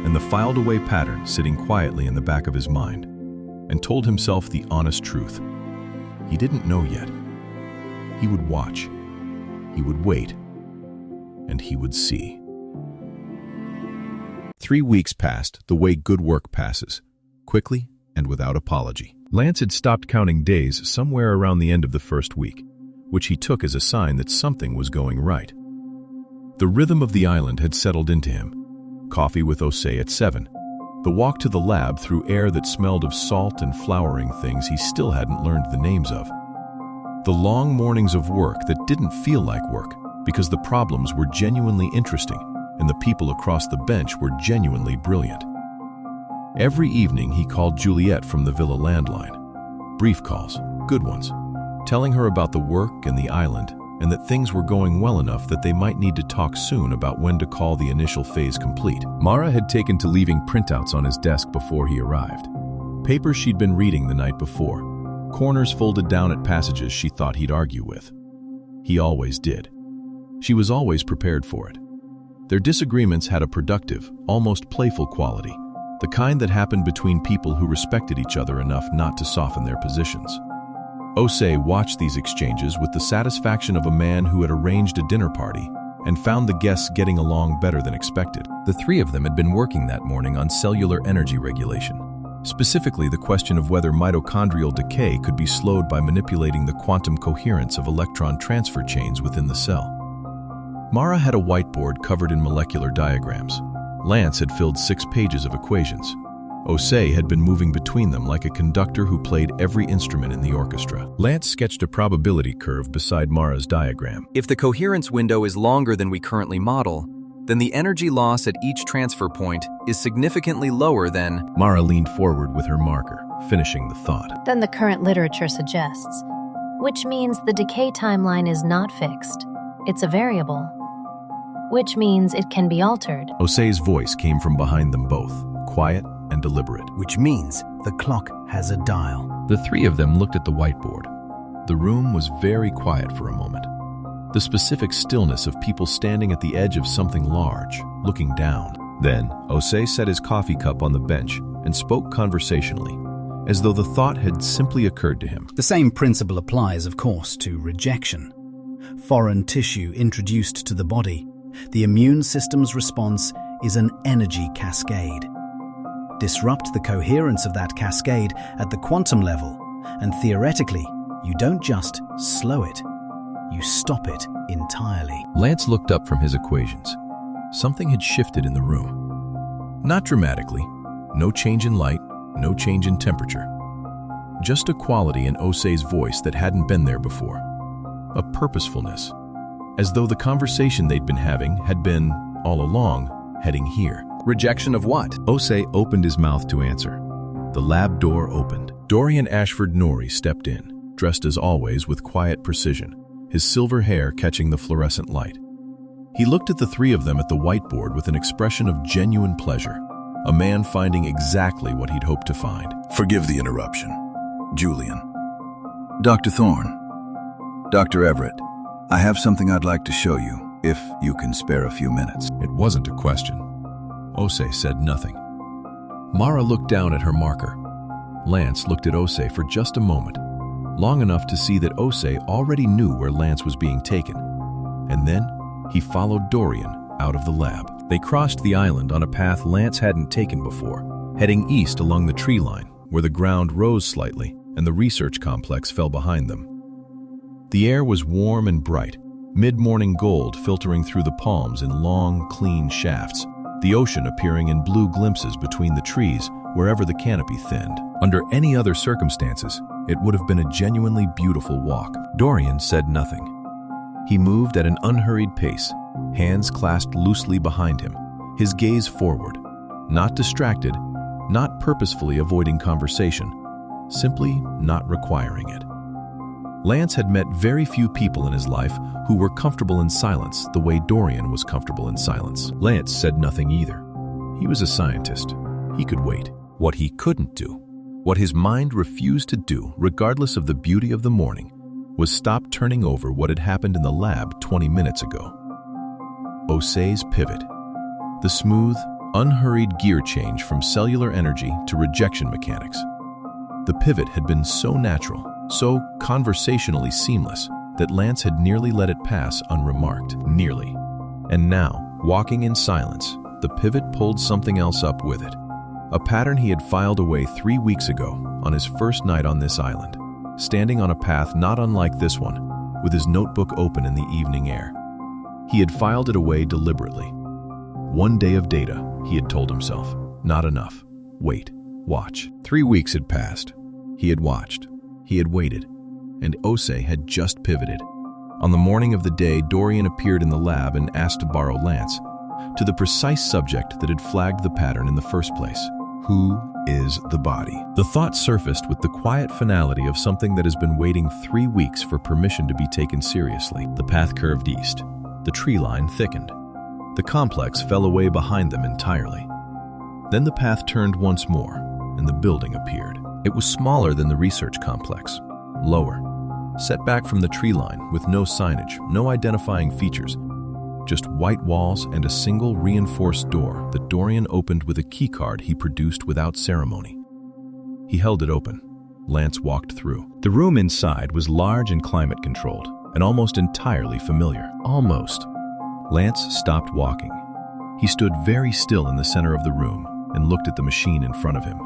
and the filed-away pattern sitting quietly in the back of his mind, and told himself the honest truth. He didn't know yet. He would watch, he would wait, and he would see. 3 weeks passed the way good work passes, quickly and without apology. Lance had stopped counting days somewhere around the end of the first week, which he took as a sign that something was going right. The rhythm of the island had settled into him. Coffee with Osei at 7. The walk to the lab through air that smelled of salt and flowering things he still hadn't learned the names of. The long mornings of work that didn't feel like work because the problems were genuinely interesting and the people across the bench were genuinely brilliant. Every evening he called Juliet from the villa landline. Brief calls, good ones, telling her about the work and the island and that things were going well enough that they might need to talk soon about when to call the initial phase complete. Mara had taken to leaving printouts on his desk before he arrived. Papers she'd been reading the night before. corners folded down at passages she thought he'd argue with. He always did. She was always prepared for it. Their disagreements had a productive, almost playful quality, the kind that happened between people who respected each other enough not to soften their positions. Osei watched these exchanges with the satisfaction of a man who had arranged a dinner party and found the guests getting along better than expected. The three of them had been working that morning on cellular energy regulation, specifically the question of whether mitochondrial decay could be slowed by manipulating the quantum coherence of electron transfer chains within the cell. Mara had a whiteboard covered in molecular diagrams. Lance had filled 6 pages of equations. Osei had been moving between them like a conductor who played every instrument in the orchestra. Lance sketched a probability curve beside Mara's diagram. If the coherence window is longer than we currently model, then the energy loss at each transfer point is significantly lower than... Mara leaned forward with her marker, finishing the thought. Than the current literature suggests, which means the decay timeline is not fixed. It's a variable, which means it can be altered. Osei's voice came from behind them both, quiet and deliberate. Which means the clock has a dial. The three of them looked at the whiteboard. The room was very quiet for a moment. The specific stillness of people standing at the edge of something large, looking down. Then, Osei set his coffee cup on the bench and spoke conversationally, as though the thought had simply occurred to him. The same principle applies, of course, to rejection. Foreign tissue introduced to the body, the immune system's response is an energy cascade. Disrupt the coherence of that cascade at the quantum level, and theoretically, you don't just slow it, you stop it entirely. Lance looked up from his equations. Something had shifted in the room. Not dramatically, no change in light, no change in temperature. Just a quality in Osei's voice that hadn't been there before. A purposefulness, as though the conversation they'd been having had been, all along, heading here. Rejection of what? Osei opened his mouth to answer. The lab door opened. Dorian Ashford Nouri stepped in, dressed as always with quiet precision, his silver hair catching the fluorescent light. He looked at the three of them at the whiteboard with an expression of genuine pleasure, a man finding exactly what he'd hoped to find. Forgive the interruption. Julian. Dr. Thorne. Dr. Everett, I have something I'd like to show you, if you can spare a few minutes. It wasn't a question. Osei said nothing. Mara looked down at her marker. Lance looked at Osei for just a moment, long enough to see that Osei already knew where Lance was being taken. And then he followed Dorian out of the lab. They crossed the island on a path Lance hadn't taken before, heading east along the tree line, where the ground rose slightly and the research complex fell behind them. The air was warm and bright, mid-morning gold filtering through the palms in long, clean shafts, the ocean appearing in blue glimpses between the trees wherever the canopy thinned. Under any other circumstances, it would have been a genuinely beautiful walk. Dorian said nothing. He moved at an unhurried pace, hands clasped loosely behind him, his gaze forward, not distracted, not purposefully avoiding conversation, simply not requiring it. Lance had met very few people in his life who were comfortable in silence the way Dorian was comfortable in silence. Lance said nothing either. He was a scientist. He could wait. What he couldn't do, what his mind refused to do, regardless of the beauty of the morning, was stop turning over what had happened in the lab 20 minutes ago. Osei's pivot. The smooth, unhurried gear change from cellular energy to rejection mechanics. The pivot had been so natural, so conversationally seamless, that Lance had nearly let it pass unremarked. Nearly. And now, walking in silence, the pivot pulled something else up with it. A pattern he had filed away 3 weeks ago on his first night on this island, standing on a path not unlike this one, with his notebook open in the evening air. He had filed it away deliberately. 1 day of data, he had told himself. Not enough. Wait. Watch. 3 weeks had passed. He had watched. He had waited. And Osei had just pivoted. On the morning of the day, Dorian appeared in the lab and asked to borrow Lance, to the precise subject that had flagged the pattern in the first place. Who is the body? The thought surfaced with the quiet finality of something that has been waiting 3 weeks for permission to be taken seriously. The path curved east. The tree line thickened. The complex fell away behind them entirely. Then the path turned once more, and the building appeared. It was smaller than the research complex, lower, set back from the tree line with no signage, no identifying features, just white walls and a single reinforced door that Dorian opened with a keycard he produced without ceremony. He held it open. Lance walked through. The room inside was large and climate-controlled, and almost entirely familiar. Almost. Lance stopped walking. He stood very still in the center of the room and looked at the machine in front of him,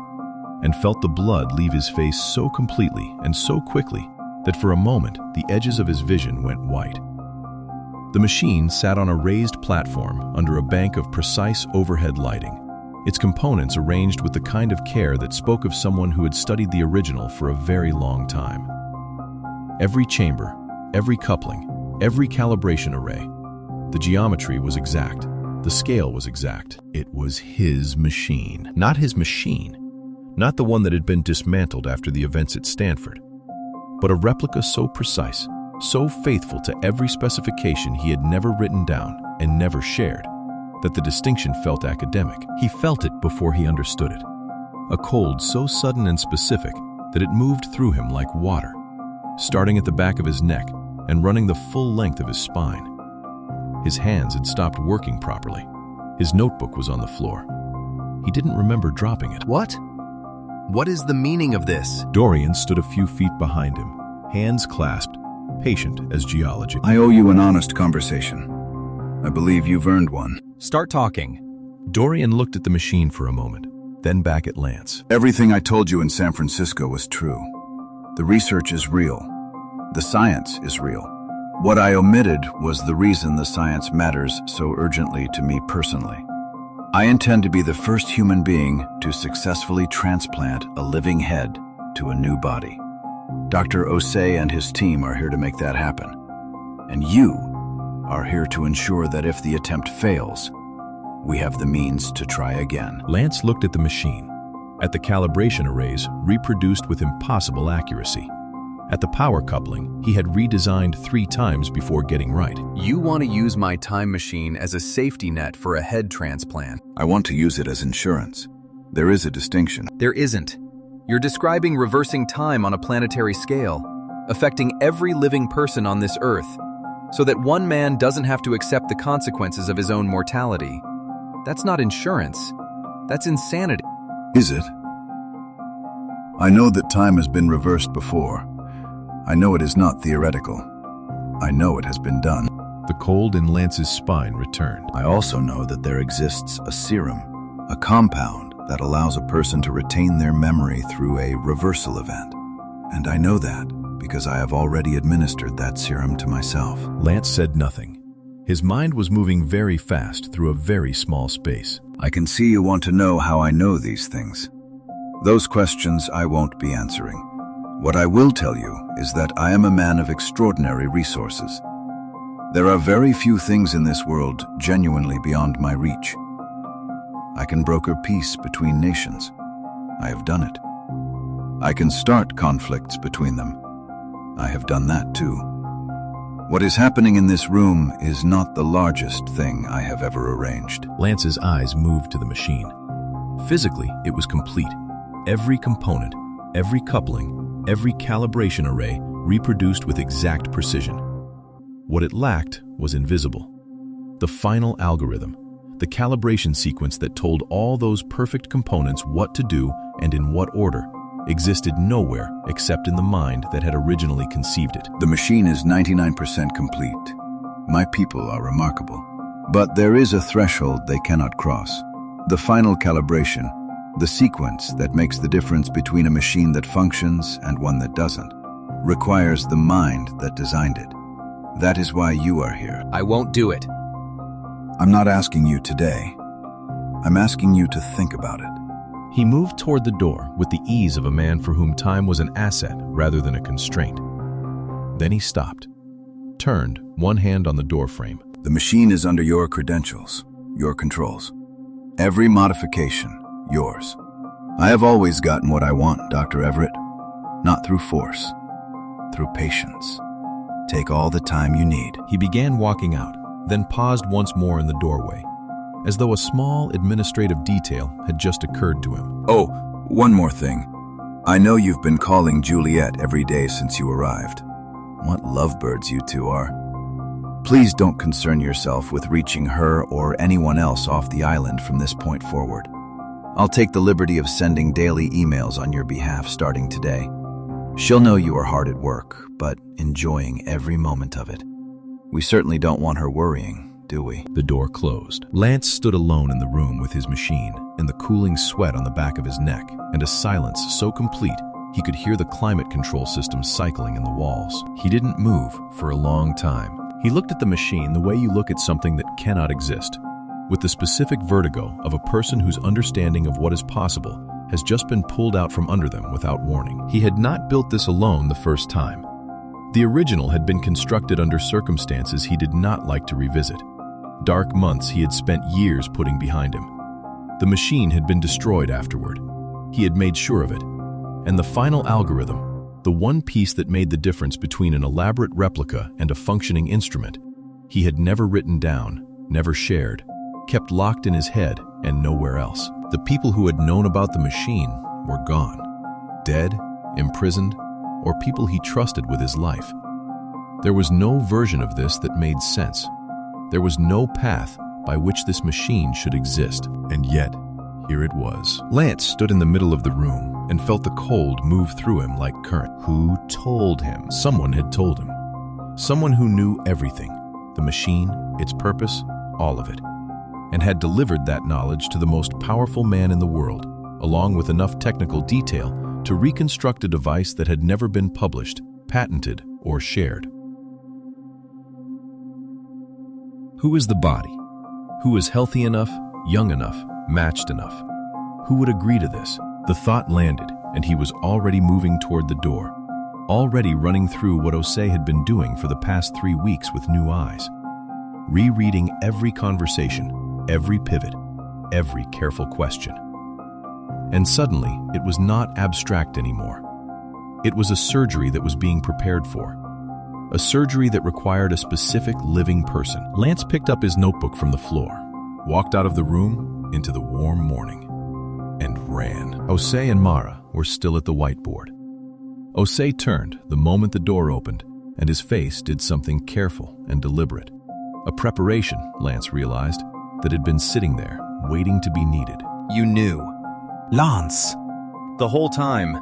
and felt the blood leave his face so completely and so quickly that for a moment the edges of his vision went white. The machine sat on a raised platform under a bank of precise overhead lighting, its components arranged with the kind of care that spoke of someone who had studied the original for a very long time. Every chamber, every coupling, every calibration array, the geometry was exact, the scale was exact. It was his machine, not his machine, not the one that had been dismantled after the events at Stanford, but a replica so precise, so faithful to every specification he had never written down and never shared, that the distinction felt academic. He felt it before he understood it. A cold so sudden and specific that it moved through him like water, starting at the back of his neck and running the full length of his spine. His hands had stopped working properly. His notebook was on the floor. He didn't remember dropping it. What? What is the meaning of this? Dorian stood a few feet behind him, hands clasped, patient as geology. I owe you an honest conversation. I believe you've earned one. Start talking. Dorian looked at the machine for a moment, then back at Lance. Everything I told you in San Francisco was true. The research is real. The science is real. What I omitted was the reason the science matters so urgently to me personally. I intend to be the first human being to successfully transplant a living head to a new body. Dr. Osei and his team are here to make that happen. And you are here to ensure that if the attempt fails, we have the means to try again. Lance looked at the machine, at the calibration arrays reproduced with impossible accuracy, at the power coupling he had redesigned 3 times before getting right. You want to use my time machine as a safety net for a head transplant. I want to use it as insurance. There is a distinction. There isn't. You're describing reversing time on a planetary scale, affecting every living person on this Earth, so that one man doesn't have to accept the consequences of his own mortality. That's not insurance. That's insanity. Is it? I know that time has been reversed before. I know it is not theoretical. I know it has been done. The cold in Lance's spine returned. I also know that there exists a serum, a compound that allows a person to retain their memory through a reversal event. And I know that because I have already administered that serum to myself. Lance said nothing. His mind was moving very fast through a very small space. I can see you want to know how I know these things. Those questions I won't be answering. What I will tell you is that I am a man of extraordinary resources. There are very few things in this world genuinely beyond my reach. I can broker peace between nations. I have done it. I can start conflicts between them. I have done that too. What is happening in this room is not the largest thing I have ever arranged. Lance's eyes moved to the machine. Physically, it was complete. Every component, every coupling, every calibration array reproduced with exact precision. What it lacked was invisible. The final algorithm, the calibration sequence that told all those perfect components what to do and in what order, existed nowhere except in the mind that had originally conceived it. The machine is 99% complete. My people are remarkable. But there is a threshold they cannot cross. The final calibration, the sequence that makes the difference between a machine that functions and one that doesn't, requires the mind that designed it. That is why you are here. I won't do it. I'm not asking you today. I'm asking you to think about it. He moved toward the door with the ease of a man for whom time was an asset rather than a constraint. Then he stopped, turned, one hand on the door frame. The machine is under your credentials, your controls. Every modification, yours. I have always gotten what I want, Dr. Everett. Not through force, through patience. Take all the time you need. He began walking out, then paused once more in the doorway, as though a small administrative detail had just occurred to him. Oh, one more thing. I know you've been calling Juliet every day since you arrived. What lovebirds you two are. Please don't concern yourself with reaching her or anyone else off the island from this point forward. I'll take the liberty of sending daily emails on your behalf starting today. She'll know you are hard at work, but enjoying every moment of it. We certainly don't want her worrying, do we? The door closed. Lance stood alone in the room with his machine and the cooling sweat on the back of his neck, and a silence so complete he could hear the climate control system cycling in the walls. He didn't move for a long time. He looked at the machine the way you look at something that cannot exist, with the specific vertigo of a person whose understanding of what is possible has just been pulled out from under them without warning. He had not built this alone the first time. The original had been constructed under circumstances he did not like to revisit. Dark months he had spent years putting behind him. The machine had been destroyed afterward. He had made sure of it. And the final algorithm, the one piece that made the difference between an elaborate replica and a functioning instrument, he had never written down, never shared, kept locked in his head and nowhere else. The people who had known about the machine were gone, dead, imprisoned, or people he trusted with his life. There was no version of this that made sense. There was no path by which this machine should exist, and yet, here it was. Lance stood in the middle of the room and felt the cold move through him like current. Who told him? Someone had told him. Someone who knew everything, the machine, its purpose, all of it, and had delivered that knowledge to the most powerful man in the world, along with enough technical detail to reconstruct a device that had never been published, patented, or shared. Who is the body? Who is healthy enough, young enough, matched enough? Who would agree to this? The thought landed, and he was already moving toward the door, already running through what Osei had been doing for the past 3 weeks with new eyes, rereading every conversation, every pivot, every careful question. And suddenly, it was not abstract anymore. It was a surgery that was being prepared for. A surgery that required a specific living person. Lance picked up his notebook from the floor, walked out of the room into the warm morning, and ran. Osei and Mara were still at the whiteboard. Osei turned the moment the door opened, and his face did something careful and deliberate. A preparation, Lance realized, that had been sitting there, waiting to be needed. You knew. Lance! The whole time.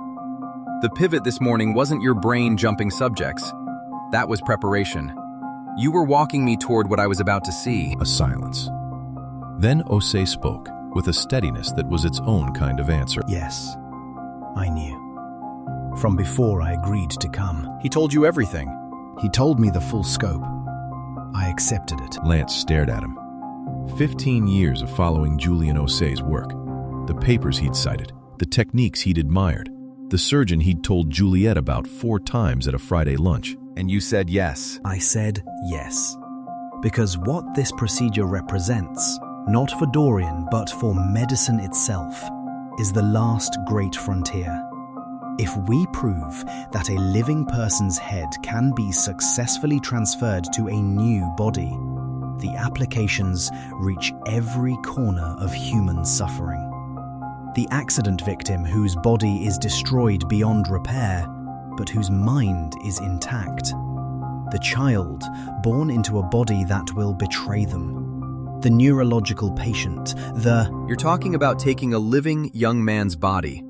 The pivot this morning wasn't your brain jumping subjects. That was preparation. You were walking me toward what I was about to see. A silence. Then Osei spoke, with a steadiness that was its own kind of answer. Yes, I knew. From before I agreed to come. He told you everything. He told me the full scope. I accepted it. Lance stared at him. 15 years of following Julian Osei's work. The papers he'd cited, the techniques he'd admired, the surgeon he'd told Juliet about 4 times at a Friday lunch. And you said yes. I said yes. Because what this procedure represents, not for Dorian but for medicine itself, is the last great frontier. If we prove that a living person's head can be successfully transferred to a new body, the applications reach every corner of human suffering. The accident victim whose body is destroyed beyond repair, but whose mind is intact. The child born into a body that will betray them. The neurological patient, You're talking about taking a living young man's body.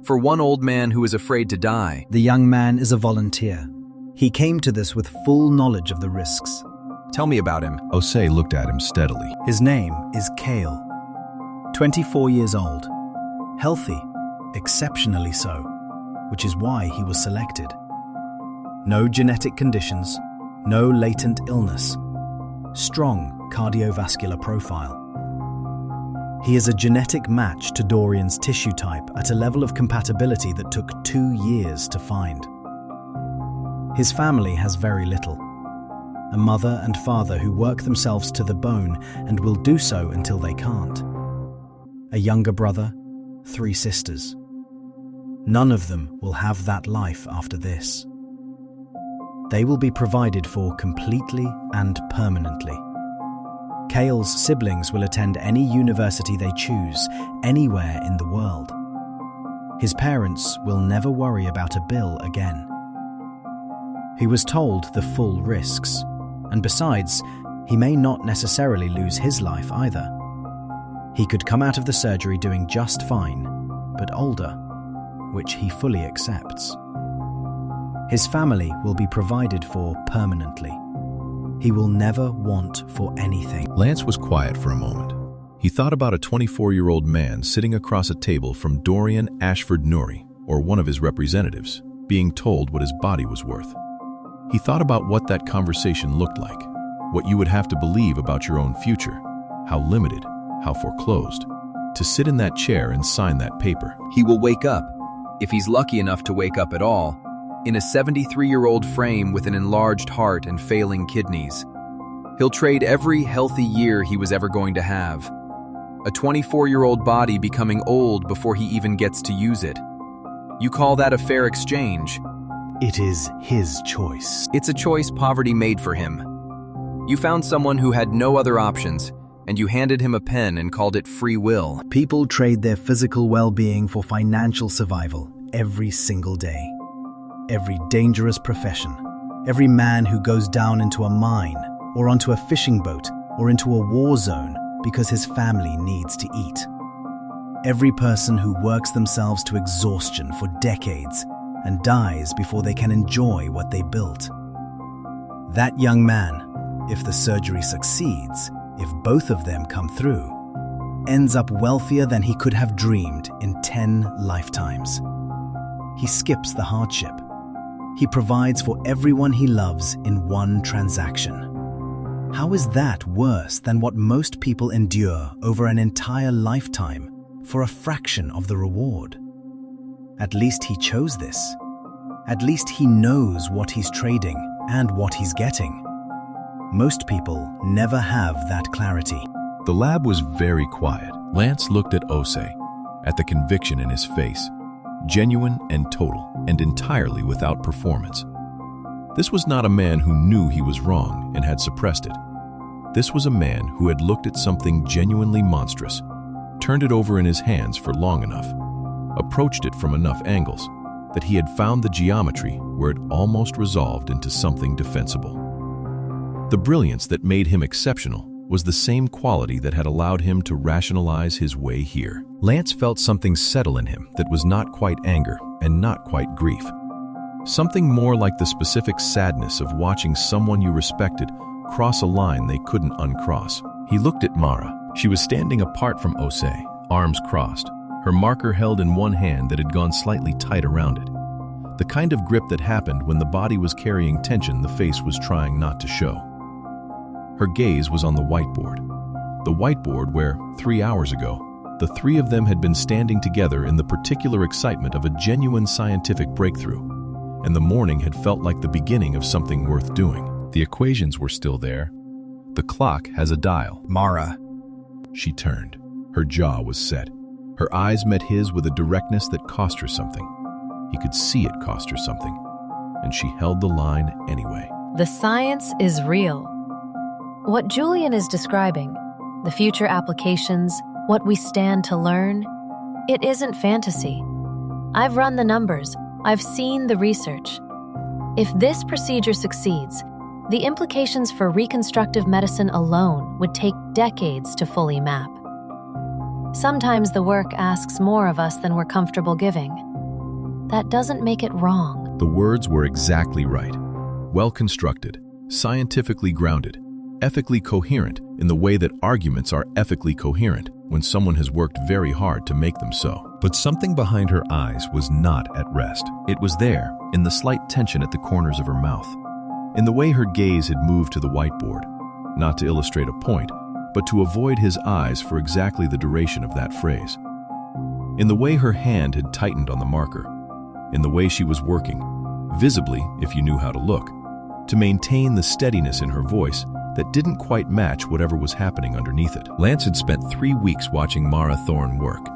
For one old man who is afraid to die. The young man is a volunteer. He came to this with full knowledge of the risks. Tell me about him. Osei looked at him steadily. His name is Kale. 24 years old. Healthy, exceptionally so, which is why he was selected. No genetic conditions, no latent illness. Strong cardiovascular profile. He is a genetic match to Dorian's tissue type at a level of compatibility that took 2 years to find. His family has very little. A mother and father who work themselves to the bone and will do so until they can't. A younger brother, 3 sisters. None of them will have that life after this. They will be provided for completely and permanently. Kale's siblings will attend any university they choose, anywhere in the world. His parents will never worry about a bill again. He was told the full risks, and besides, he may not necessarily lose his life either. He could come out of the surgery doing just fine, but older, which he fully accepts. His family will be provided for permanently. He will never want for anything. Lance was quiet for a moment. He thought about a 24-year-old man sitting across a table from Dorian Ashford Nouri, or one of his representatives, being told what his body was worth. He thought about what that conversation looked like, what you would have to believe about your own future, how limited, how foreclosed, to sit in that chair and sign that paper. He will wake up, if he's lucky enough to wake up at all, in a 73-year-old frame with an enlarged heart and failing kidneys. He'll trade every healthy year he was ever going to have. A 24-year-old body becoming old before he even gets to use it. You call that a fair exchange? It is his choice. It's a choice poverty made for him. You found someone who had no other options, and you handed him a pen and called it free will. People trade their physical well-being for financial survival every single day. Every dangerous profession, every man who goes down into a mine, or onto a fishing boat, or into a war zone because his family needs to eat. Every person who works themselves to exhaustion for decades and dies before they can enjoy what they built. That young man, if the surgery succeeds, if both of them come through, ends up wealthier than he could have dreamed in 10 lifetimes. He skips the hardship. He provides for everyone he loves in one transaction. How is that worse than what most people endure over an entire lifetime for a fraction of the reward? At least he chose this. At least he knows what he's trading and what he's getting. Most people never have that clarity. The lab was very quiet. Lance looked at Osei, at the conviction in his face, genuine and total, and entirely without performance. This was not a man who knew he was wrong and had suppressed it. This was a man who had looked at something genuinely monstrous, turned it over in his hands for long enough, approached it from enough angles, that he had found the geometry where it almost resolved into something defensible. The brilliance that made him exceptional was the same quality that had allowed him to rationalize his way here. Lance felt something settle in him that was not quite anger and not quite grief. Something more like the specific sadness of watching someone you respected cross a line they couldn't uncross. He looked at Mara. She was standing apart from Osei, arms crossed, her marker held in one hand that had gone slightly tight around it. The kind of grip that happened when the body was carrying tension the face was trying not to show. Her gaze was on the whiteboard. The whiteboard where, 3 hours ago, the three of them had been standing together in the particular excitement of a genuine scientific breakthrough, and the morning had felt like the beginning of something worth doing. The equations were still there. The clock has a dial. Mara. She turned. Her jaw was set. Her eyes met his with a directness that cost her something. He could see it cost her something, and she held the line anyway. The science is real. What Julian is describing, the future applications, what we stand to learn, it isn't fantasy. I've run the numbers. I've seen the research. If this procedure succeeds, the implications for reconstructive medicine alone would take decades to fully map. Sometimes the work asks more of us than we're comfortable giving. That doesn't make it wrong. The words were exactly right. Well-constructed, scientifically grounded, ethically coherent in the way that arguments are ethically coherent when someone has worked very hard to make them so. But something behind her eyes was not at rest. It was there, in the slight tension at the corners of her mouth, in the way her gaze had moved to the whiteboard, not to illustrate a point, but to avoid his eyes for exactly the duration of that phrase. In the way her hand had tightened on the marker, in the way she was working, visibly, if you knew how to look, to maintain the steadiness in her voice that didn't quite match whatever was happening underneath it. Lance had spent 3 weeks watching Mara Thorne work.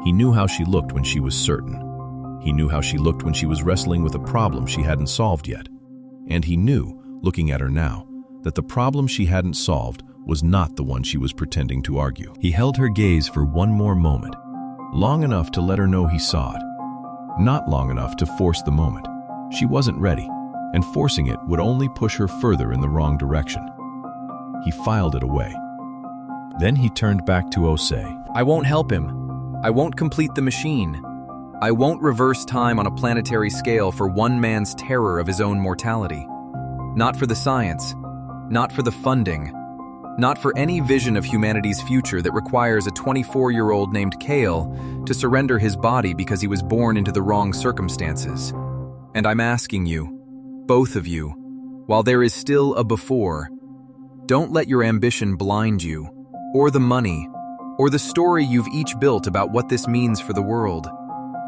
He knew how she looked when she was certain. He knew how she looked when she was wrestling with a problem she hadn't solved yet. And he knew, looking at her now, that the problem she hadn't solved was not the one she was pretending to argue. He held her gaze for one more moment, Long enough to let her know he saw it. Not long enough to force the moment. She wasn't ready, and forcing it would only push her further in the wrong direction. He filed it away. Then he turned back to Osei. I won't help him. I won't complete the machine. I won't reverse time on a planetary scale for one man's terror of his own mortality. Not for the science. Not for the funding. Not for any vision of humanity's future that requires a 24-year-old named Kale to surrender his body because he was born into the wrong circumstances. And I'm asking you, both of you, while there is still a before, don't let your ambition blind you, or the money, or the story you've each built about what this means for the world.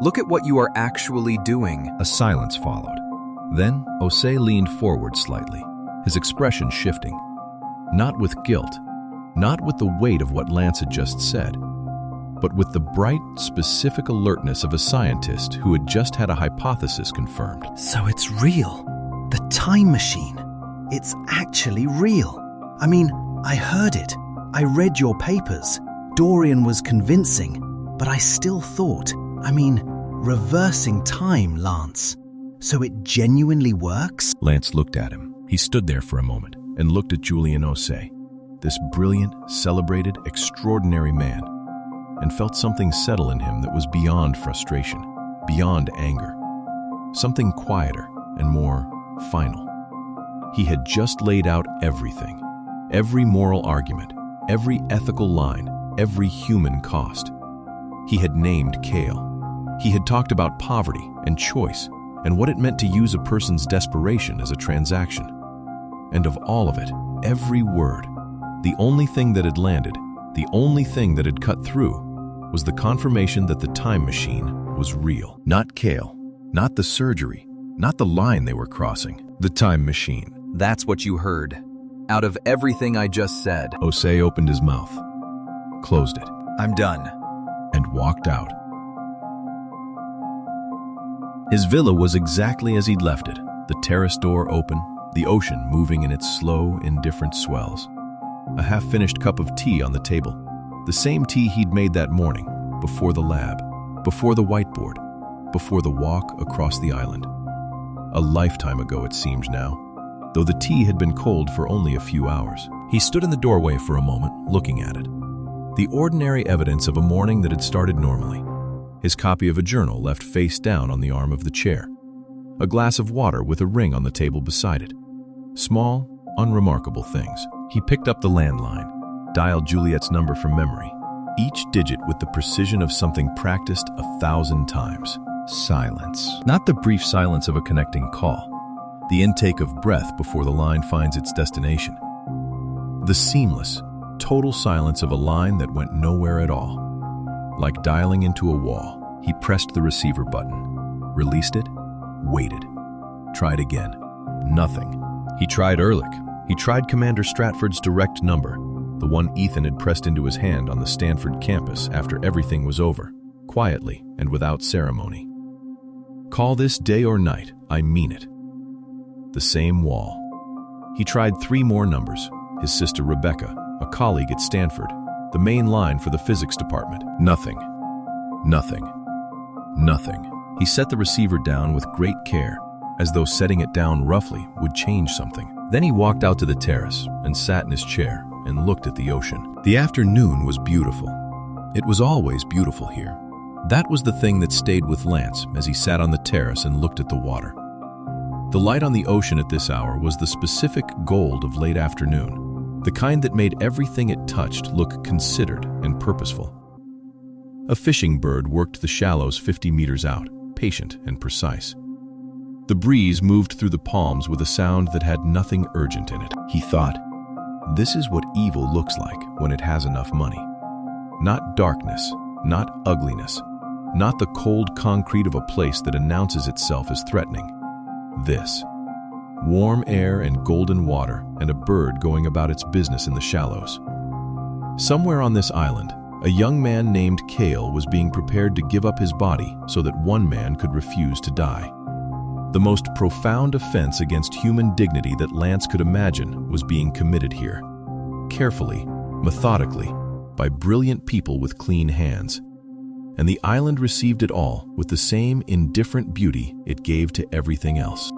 Look at what you are actually doing. A silence followed. Then Osei leaned forward slightly, his expression shifting. Not with guilt, not with the weight of what Lance had just said, but with the bright, specific alertness of a scientist who had just had a hypothesis confirmed. So it's real. The time machine. It's actually real. I mean, I heard it. I read your papers. Dorian was convincing, but I still thought, reversing time, Lance. So it genuinely works? Lance looked at him. He stood there for a moment and looked at Julian Osei, this brilliant, celebrated, extraordinary man, and felt something settle in him that was beyond frustration, beyond anger, something quieter and more final. He had just laid out everything, every moral argument, every ethical line, every human cost. He had named Kale. He had talked about poverty and choice and what it meant to use a person's desperation as a transaction. And of all of it, every word, the only thing that had landed, the only thing that had cut through, was the confirmation that the time machine was real. Not Kale, not the surgery, not the line they were crossing. The time machine. That's what you heard. Out of everything I just said. Osei opened his mouth, closed it. I'm done. And walked out. His villa was exactly as he'd left it, the terrace door open, the ocean moving in its slow, indifferent swells. A half-finished cup of tea on the table, the same tea he'd made that morning, before the lab, before the whiteboard, before the walk across the island. A lifetime ago it seemed now, though the tea had been cold for only a few hours. He stood in the doorway for a moment, looking at it. The ordinary evidence of a morning that had started normally. His copy of a journal left face down on the arm of the chair. A glass of water with a ring on the table beside it. Small, unremarkable things. He picked up the landline, dialed Juliet's number from memory, each digit with the precision of something practiced 1,000 times. Silence. Not the brief silence of a connecting call. The intake of breath before the line finds its destination. The seamless, total silence of a line that went nowhere at all. Like dialing into a wall, he pressed the receiver button, released it, waited. Tried again. Nothing. He tried Ehrlich. He tried Commander Stratford's direct number, the one Ethan had pressed into his hand on the Stanford campus after everything was over, quietly and without ceremony. Call this day or night, I mean it. The same wall. He tried 3 more numbers, his sister Rebecca, a colleague at Stanford, the main line for the physics department. Nothing. Nothing. Nothing. He set the receiver down with great care, as though setting it down roughly would change something. Then he walked out to the terrace and sat in his chair and looked at the ocean. The afternoon was beautiful. It was always beautiful here. That was the thing that stayed with Lance as he sat on the terrace and looked at the water. The light on the ocean at this hour was the specific gold of late afternoon, the kind that made everything it touched look considered and purposeful. A fishing bird worked the shallows 50 meters out, patient and precise. The breeze moved through the palms with a sound that had nothing urgent in it. He thought, this is what evil looks like when it has enough money. Not darkness, not ugliness, not the cold concrete of a place that announces itself as threatening. This. Warm air and golden water and a bird going about its business in the shallows. Somewhere on this island, a young man named Kale was being prepared to give up his body so that one man could refuse to die. The most profound offense against human dignity that Lance could imagine was being committed here. Carefully, methodically, by brilliant people with clean hands. and the island received it all with the same indifferent beauty it gave to everything else.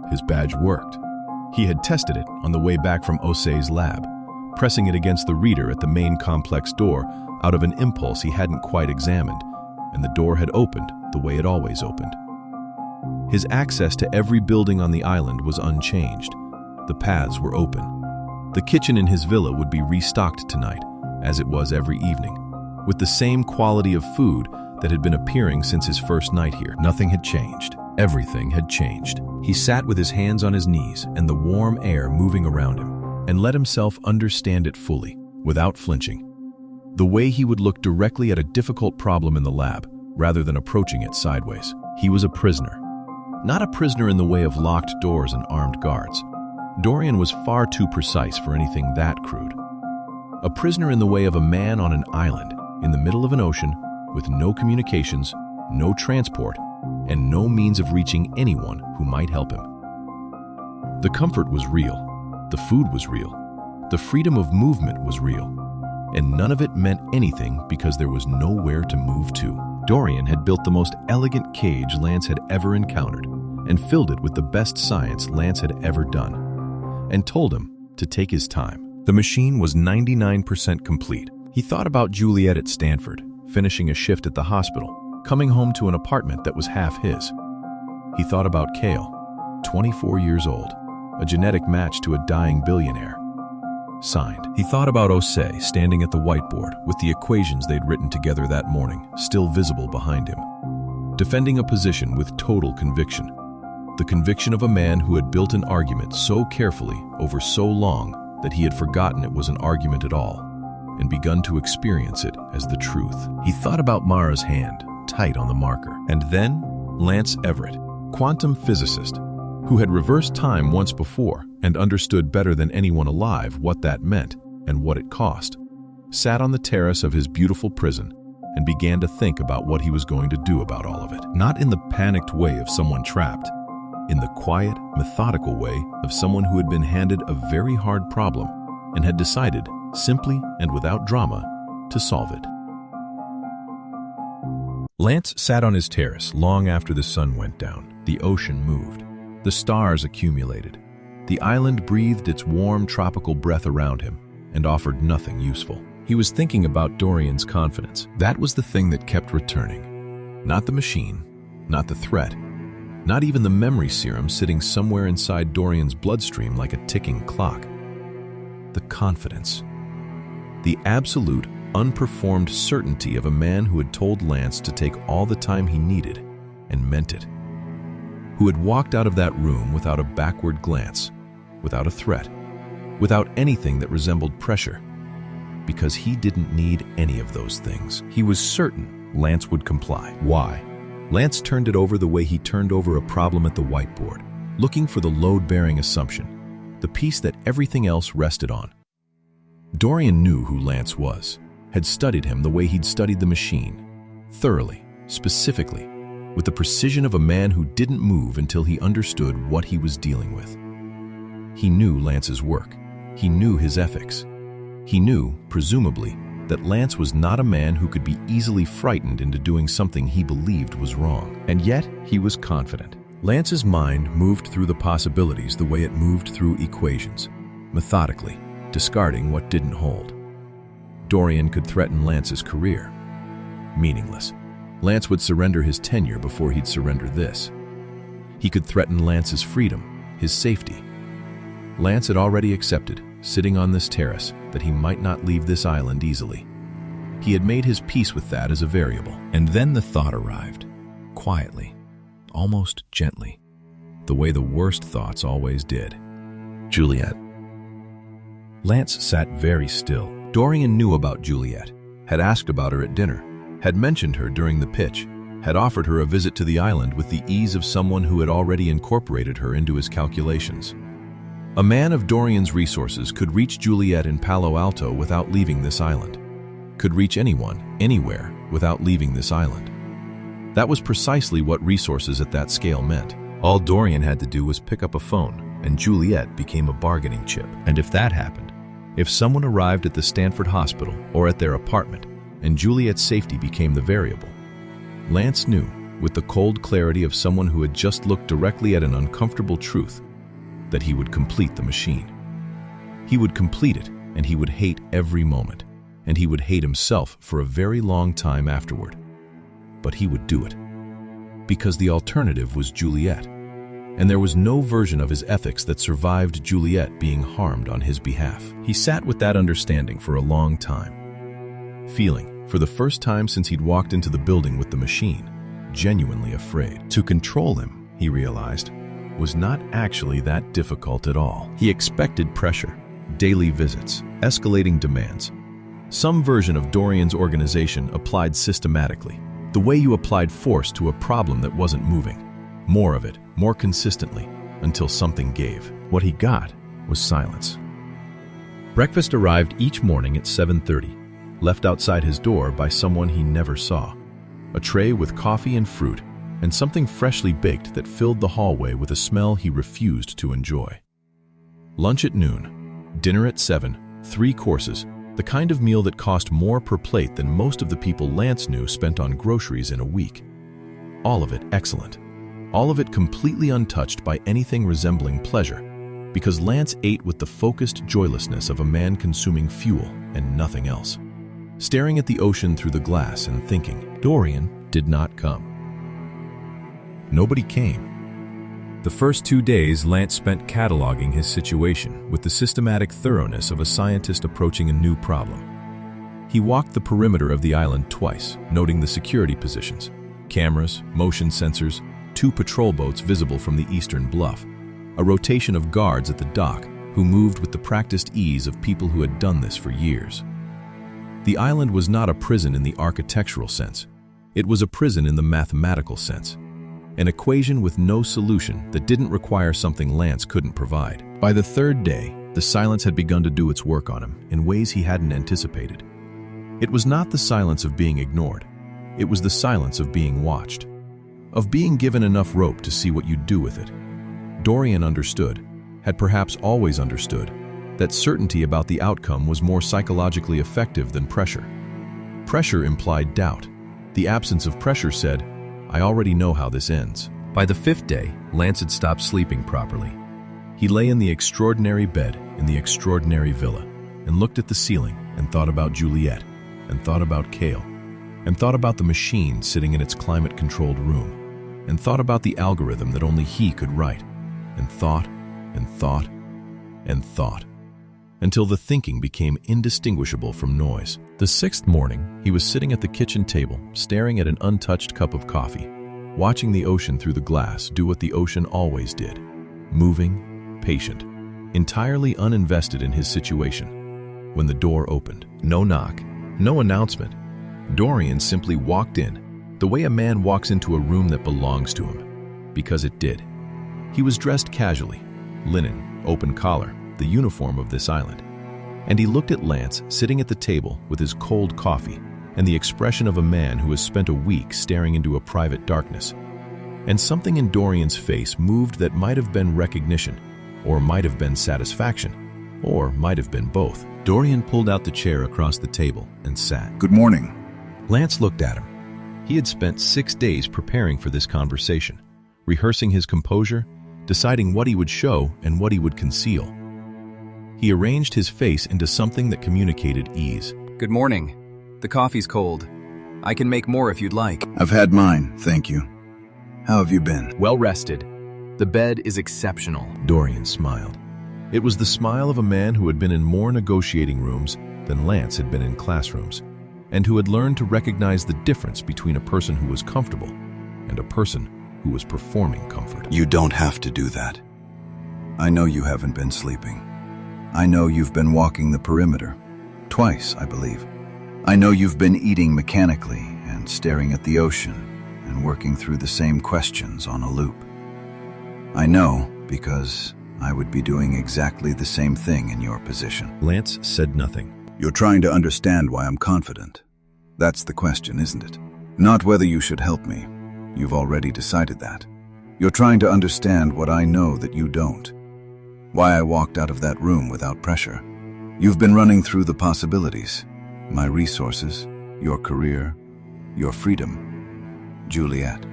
His badge worked. He had tested it on the way back from Osei's lab, pressing it against the reader at the main complex door out of an impulse he hadn't quite examined, and the door had opened the way it always opened. His access to every building on the island was unchanged. The paths were open. The kitchen in his villa would be restocked tonight, as it was every evening, with the same quality of food that had been appearing since his first night here. Nothing had changed. Everything had changed. He sat with his hands on his knees and the warm air moving around him, and let himself understand it fully, without flinching. The way he would look directly at a difficult problem in the lab, rather than approaching it sideways. He was a prisoner. Not a prisoner in the way of locked doors and armed guards. Dorian was far too precise for anything that crude. A prisoner in the way of a man on an island, in the middle of an ocean, with no communications, no transport, and no means of reaching anyone who might help him. The comfort was real, the food was real, the freedom of movement was real, and none of it meant anything because there was nowhere to move to. Dorian had built the most elegant cage Lance had ever encountered, and filled it with the best science Lance had ever done, and told him to take his time. The machine was 99% complete. He thought about Juliet at Stanford, finishing a shift at the hospital, coming home to an apartment that was half his. He thought about Cale, 24 years old, a genetic match to a dying billionaire. Signed. He thought about Osei standing at the whiteboard with the equations they'd written together that morning still visible behind him, defending a position with total conviction. The conviction of a man who had built an argument so carefully over so long that he had forgotten it was an argument at all, and begun to experience it as the truth. He thought about Mara's hand, tight on the marker. And then Lance Everett, quantum physicist, who had reversed time once before and understood better than anyone alive what that meant and what it cost, sat on the terrace of his beautiful prison and began to think about what he was going to do about all of it. Not in the panicked way of someone trapped, in the quiet, methodical way of someone who had been handed a very hard problem and had decided, simply and without drama, to solve it. Lance sat on his terrace long after the sun went down. The ocean moved. The stars accumulated. The island breathed its warm tropical breath around him and offered nothing useful. He was thinking about Dorian's confidence. That was the thing that kept returning. Not the machine, not the threat, not even the memory serum sitting somewhere inside Dorian's bloodstream like a ticking clock. The confidence. The absolute, unperformed certainty of a man who had told Lance to take all the time he needed and meant it. Who had walked out of that room without a backward glance, without a threat, without anything that resembled pressure, because he didn't need any of those things. He was certain Lance would comply. Why? Lance turned it over the way he turned over a problem at the whiteboard, looking for the load-bearing assumption, the piece that everything else rested on. Dorian knew who Lance was, had studied him the way he'd studied the machine, thoroughly, specifically, with the precision of a man who didn't move until he understood what he was dealing with. He knew Lance's work. He knew his ethics. He knew, presumably, that Lance was not a man who could be easily frightened into doing something he believed was wrong. And yet, he was confident. Lance's mind moved through the possibilities the way it moved through equations, methodically, discarding what didn't hold. Dorian could threaten Lance's career. Meaningless. Lance would surrender his tenure before he'd surrender this. He could threaten Lance's freedom, his safety. Lance had already accepted, sitting on this terrace, that he might not leave this island easily. He had made his peace with that as a variable. And then the thought arrived, quietly, almost gently, the way the worst thoughts always did. Juliet. Lance sat very still. Dorian knew about Juliet, had asked about her at dinner, had mentioned her during the pitch, had offered her a visit to the island with the ease of someone who had already incorporated her into his calculations. A man of Dorian's resources could reach Juliet in Palo Alto without leaving this island, could reach anyone, anywhere, without leaving this island. That was precisely what resources at that scale meant. All Dorian had to do was pick up a phone, and Juliet became a bargaining chip. And if that happened, if someone arrived at the Stanford hospital or at their apartment and Juliet's safety became the variable. Lance knew, with the cold clarity of someone who had just looked directly at an uncomfortable truth, that he would complete the machine. He would complete it, and he would hate every moment, and he would hate himself for a very long time afterward. But he would do it. Because the alternative was Juliet, and there was no version of his ethics that survived Juliet being harmed on his behalf. He sat with that understanding for a long time, feeling, for the first time since he'd walked into the building with the machine, genuinely afraid. To control him, he realized, was not actually that difficult at all. He expected pressure, daily visits, escalating demands. Some version of Dorian's organization applied systematically, the way you applied force to a problem that wasn't moving. More of it, more consistently, until something gave. What he got was silence. Breakfast arrived each morning at 7:30, left outside his door by someone he never saw. A tray with coffee and fruit, and something freshly baked that filled the hallway with a smell he refused to enjoy. Lunch at noon, dinner at 7, 3 courses, the kind of meal that cost more per plate than most of the people Lance knew spent on groceries in a week. All of it excellent. All of it completely untouched by anything resembling pleasure, because Lance ate with the focused joylessness of a man consuming fuel and nothing else, staring at the ocean through the glass and thinking. Dorian did not come. Nobody came. The first 2 days Lance spent cataloging his situation with the systematic thoroughness of a scientist approaching a new problem. He walked the perimeter of the island twice, noting the security positions, cameras, motion sensors, 2 patrol boats visible from the eastern bluff, a rotation of guards at the dock who moved with the practiced ease of people who had done this for years. The island was not a prison in the architectural sense. It was a prison in the mathematical sense. An equation with no solution that didn't require something Lance couldn't provide. By the 3rd day, the silence had begun to do its work on him in ways he hadn't anticipated. It was not the silence of being ignored. It was the silence of being watched, of being given enough rope to see what you'd do with it. Dorian understood, had perhaps always understood, that certainty about the outcome was more psychologically effective than pressure. Pressure implied doubt. The absence of pressure said, I already know how this ends. By the 5th day, Lance had stopped sleeping properly. He lay in the extraordinary bed in the extraordinary villa and looked at the ceiling and thought about Juliet and thought about Kale and thought about the machine sitting in its climate-controlled room and thought about the algorithm that only he could write and thought and thought and thought until the thinking became indistinguishable from noise. The 6th morning, he was sitting at the kitchen table, staring at an untouched cup of coffee, watching the ocean through the glass do what the ocean always did, moving, patient, entirely uninvested in his situation, when the door opened. No knock, no announcement. Dorian simply walked in, the way a man walks into a room that belongs to him, because it did. He was dressed casually, linen, open collar, the uniform of this island. And he looked at Lance sitting at the table with his cold coffee and the expression of a man who has spent a week staring into a private darkness. And something in Dorian's face moved that might have been recognition, or might have been satisfaction, or might have been both. Dorian pulled out the chair across the table and sat. Good morning. Lance looked at him. He had spent 6 days preparing for this conversation, rehearsing his composure, deciding what he would show and what he would conceal. He arranged his face into something that communicated ease. Good morning. The coffee's cold. I can make more if you'd like. I've had mine, thank you. How have you been? Well rested. The bed is exceptional. Dorian smiled. It was the smile of a man who had been in more negotiating rooms than Lance had been in classrooms, and who had learned to recognize the difference between a person who was comfortable and a person who was performing comfort. You don't have to do that. I know you haven't been sleeping. I know you've been walking the perimeter. Twice, I believe. I know you've been eating mechanically and staring at the ocean and working through the same questions on a loop. I know because I would be doing exactly the same thing in your position. Lance said nothing. You're trying to understand why I'm confident. That's the question, isn't it? Not whether you should help me. You've already decided that. You're trying to understand what I know that you don't. Why I walked out of that room without pressure. You've been running through the possibilities, my resources, your career, your freedom. Juliet.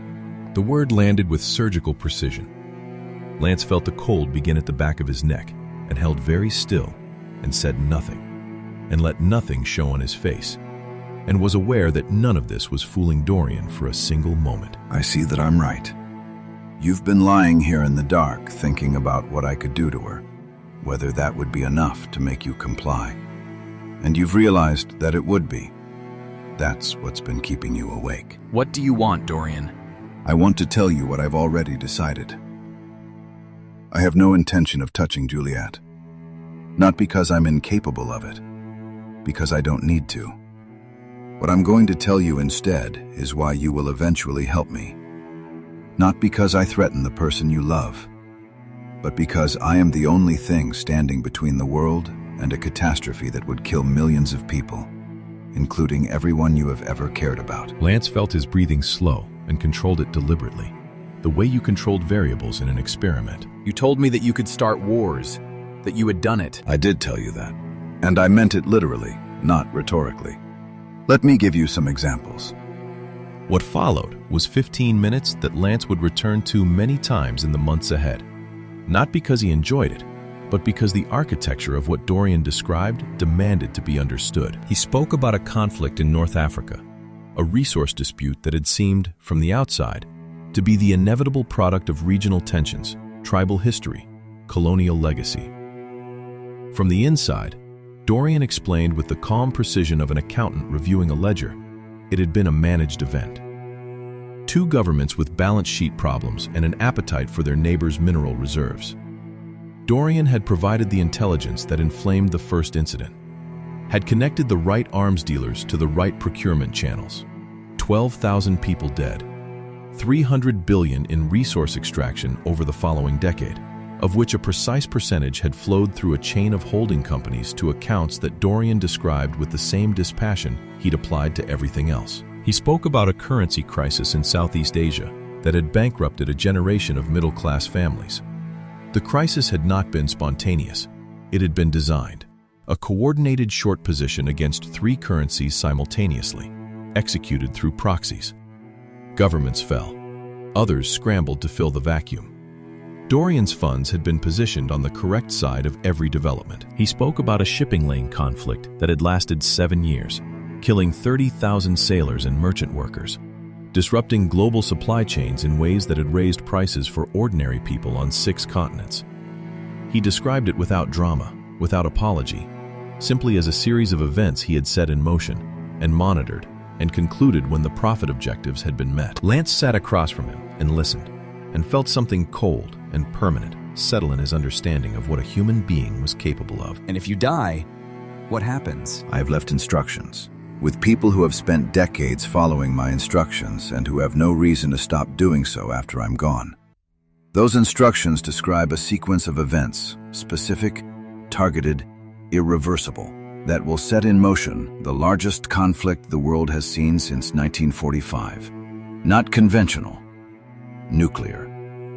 The word landed with surgical precision. Lance felt the cold begin at the back of his neck and held very still and said nothing, and let nothing show on his face, and was aware that none of this was fooling Dorian for a single moment. I see that I'm right. You've been lying here in the dark thinking about what I could do to her, whether that would be enough to make you comply. And you've realized that it would be. That's what's been keeping you awake. What do you want, Dorian? I want to tell you what I've already decided. I have no intention of touching Juliet. Not because I'm incapable of it, because I don't need to. What I'm going to tell you instead is why you will eventually help me. Not because I threaten the person you love, but because I am the only thing standing between the world and a catastrophe that would kill millions of people, including everyone you have ever cared about. Lance felt his breathing slow and controlled it deliberately, the way you controlled variables in an experiment. You told me that you could start wars, that you had done it. I did tell you that, and I meant it literally, not rhetorically. Let me give you some examples. What followed was 15 minutes that Lance would return to many times in the months ahead, not because he enjoyed it, but because the architecture of what Dorian described demanded to be understood. He spoke about a conflict in North Africa, a resource dispute that had seemed, from the outside, to be the inevitable product of regional tensions, tribal history, colonial legacy. From the inside, Dorian explained with the calm precision of an accountant reviewing a ledger, it had been a managed event. Two governments with balance sheet problems and an appetite for their neighbors' mineral reserves. Dorian had provided the intelligence that inflamed the first incident, had connected the right arms dealers to the right procurement channels. 12,000 people dead, $300 billion in resource extraction over the following decade, of which a precise percentage had flowed through a chain of holding companies to accounts that Dorian described with the same dispassion he'd applied to everything else. He spoke about a currency crisis in Southeast Asia that had bankrupted a generation of middle-class families. The crisis had not been spontaneous. It had been designed, a coordinated short position against three currencies simultaneously, executed through proxies. Governments fell. Others scrambled to fill the vacuum. Dorian's funds had been positioned on the correct side of every development. He spoke about a shipping lane conflict that had lasted 7 years, killing 30,000 sailors and merchant workers, disrupting global supply chains in ways that had raised prices for ordinary people on 6 continents. He described it without drama, without apology, simply as a series of events he had set in motion and monitored and concluded when the profit objectives had been met. Lance sat across from him and listened, and felt something cold and permanent settle in his understanding of what a human being was capable of. And if you die, what happens? I have left instructions, with people who have spent decades following my instructions and who have no reason to stop doing so after I'm gone. Those instructions describe a sequence of events, specific, targeted, irreversible, that will set in motion the largest conflict the world has seen since 1945. Not conventional. Nuclear.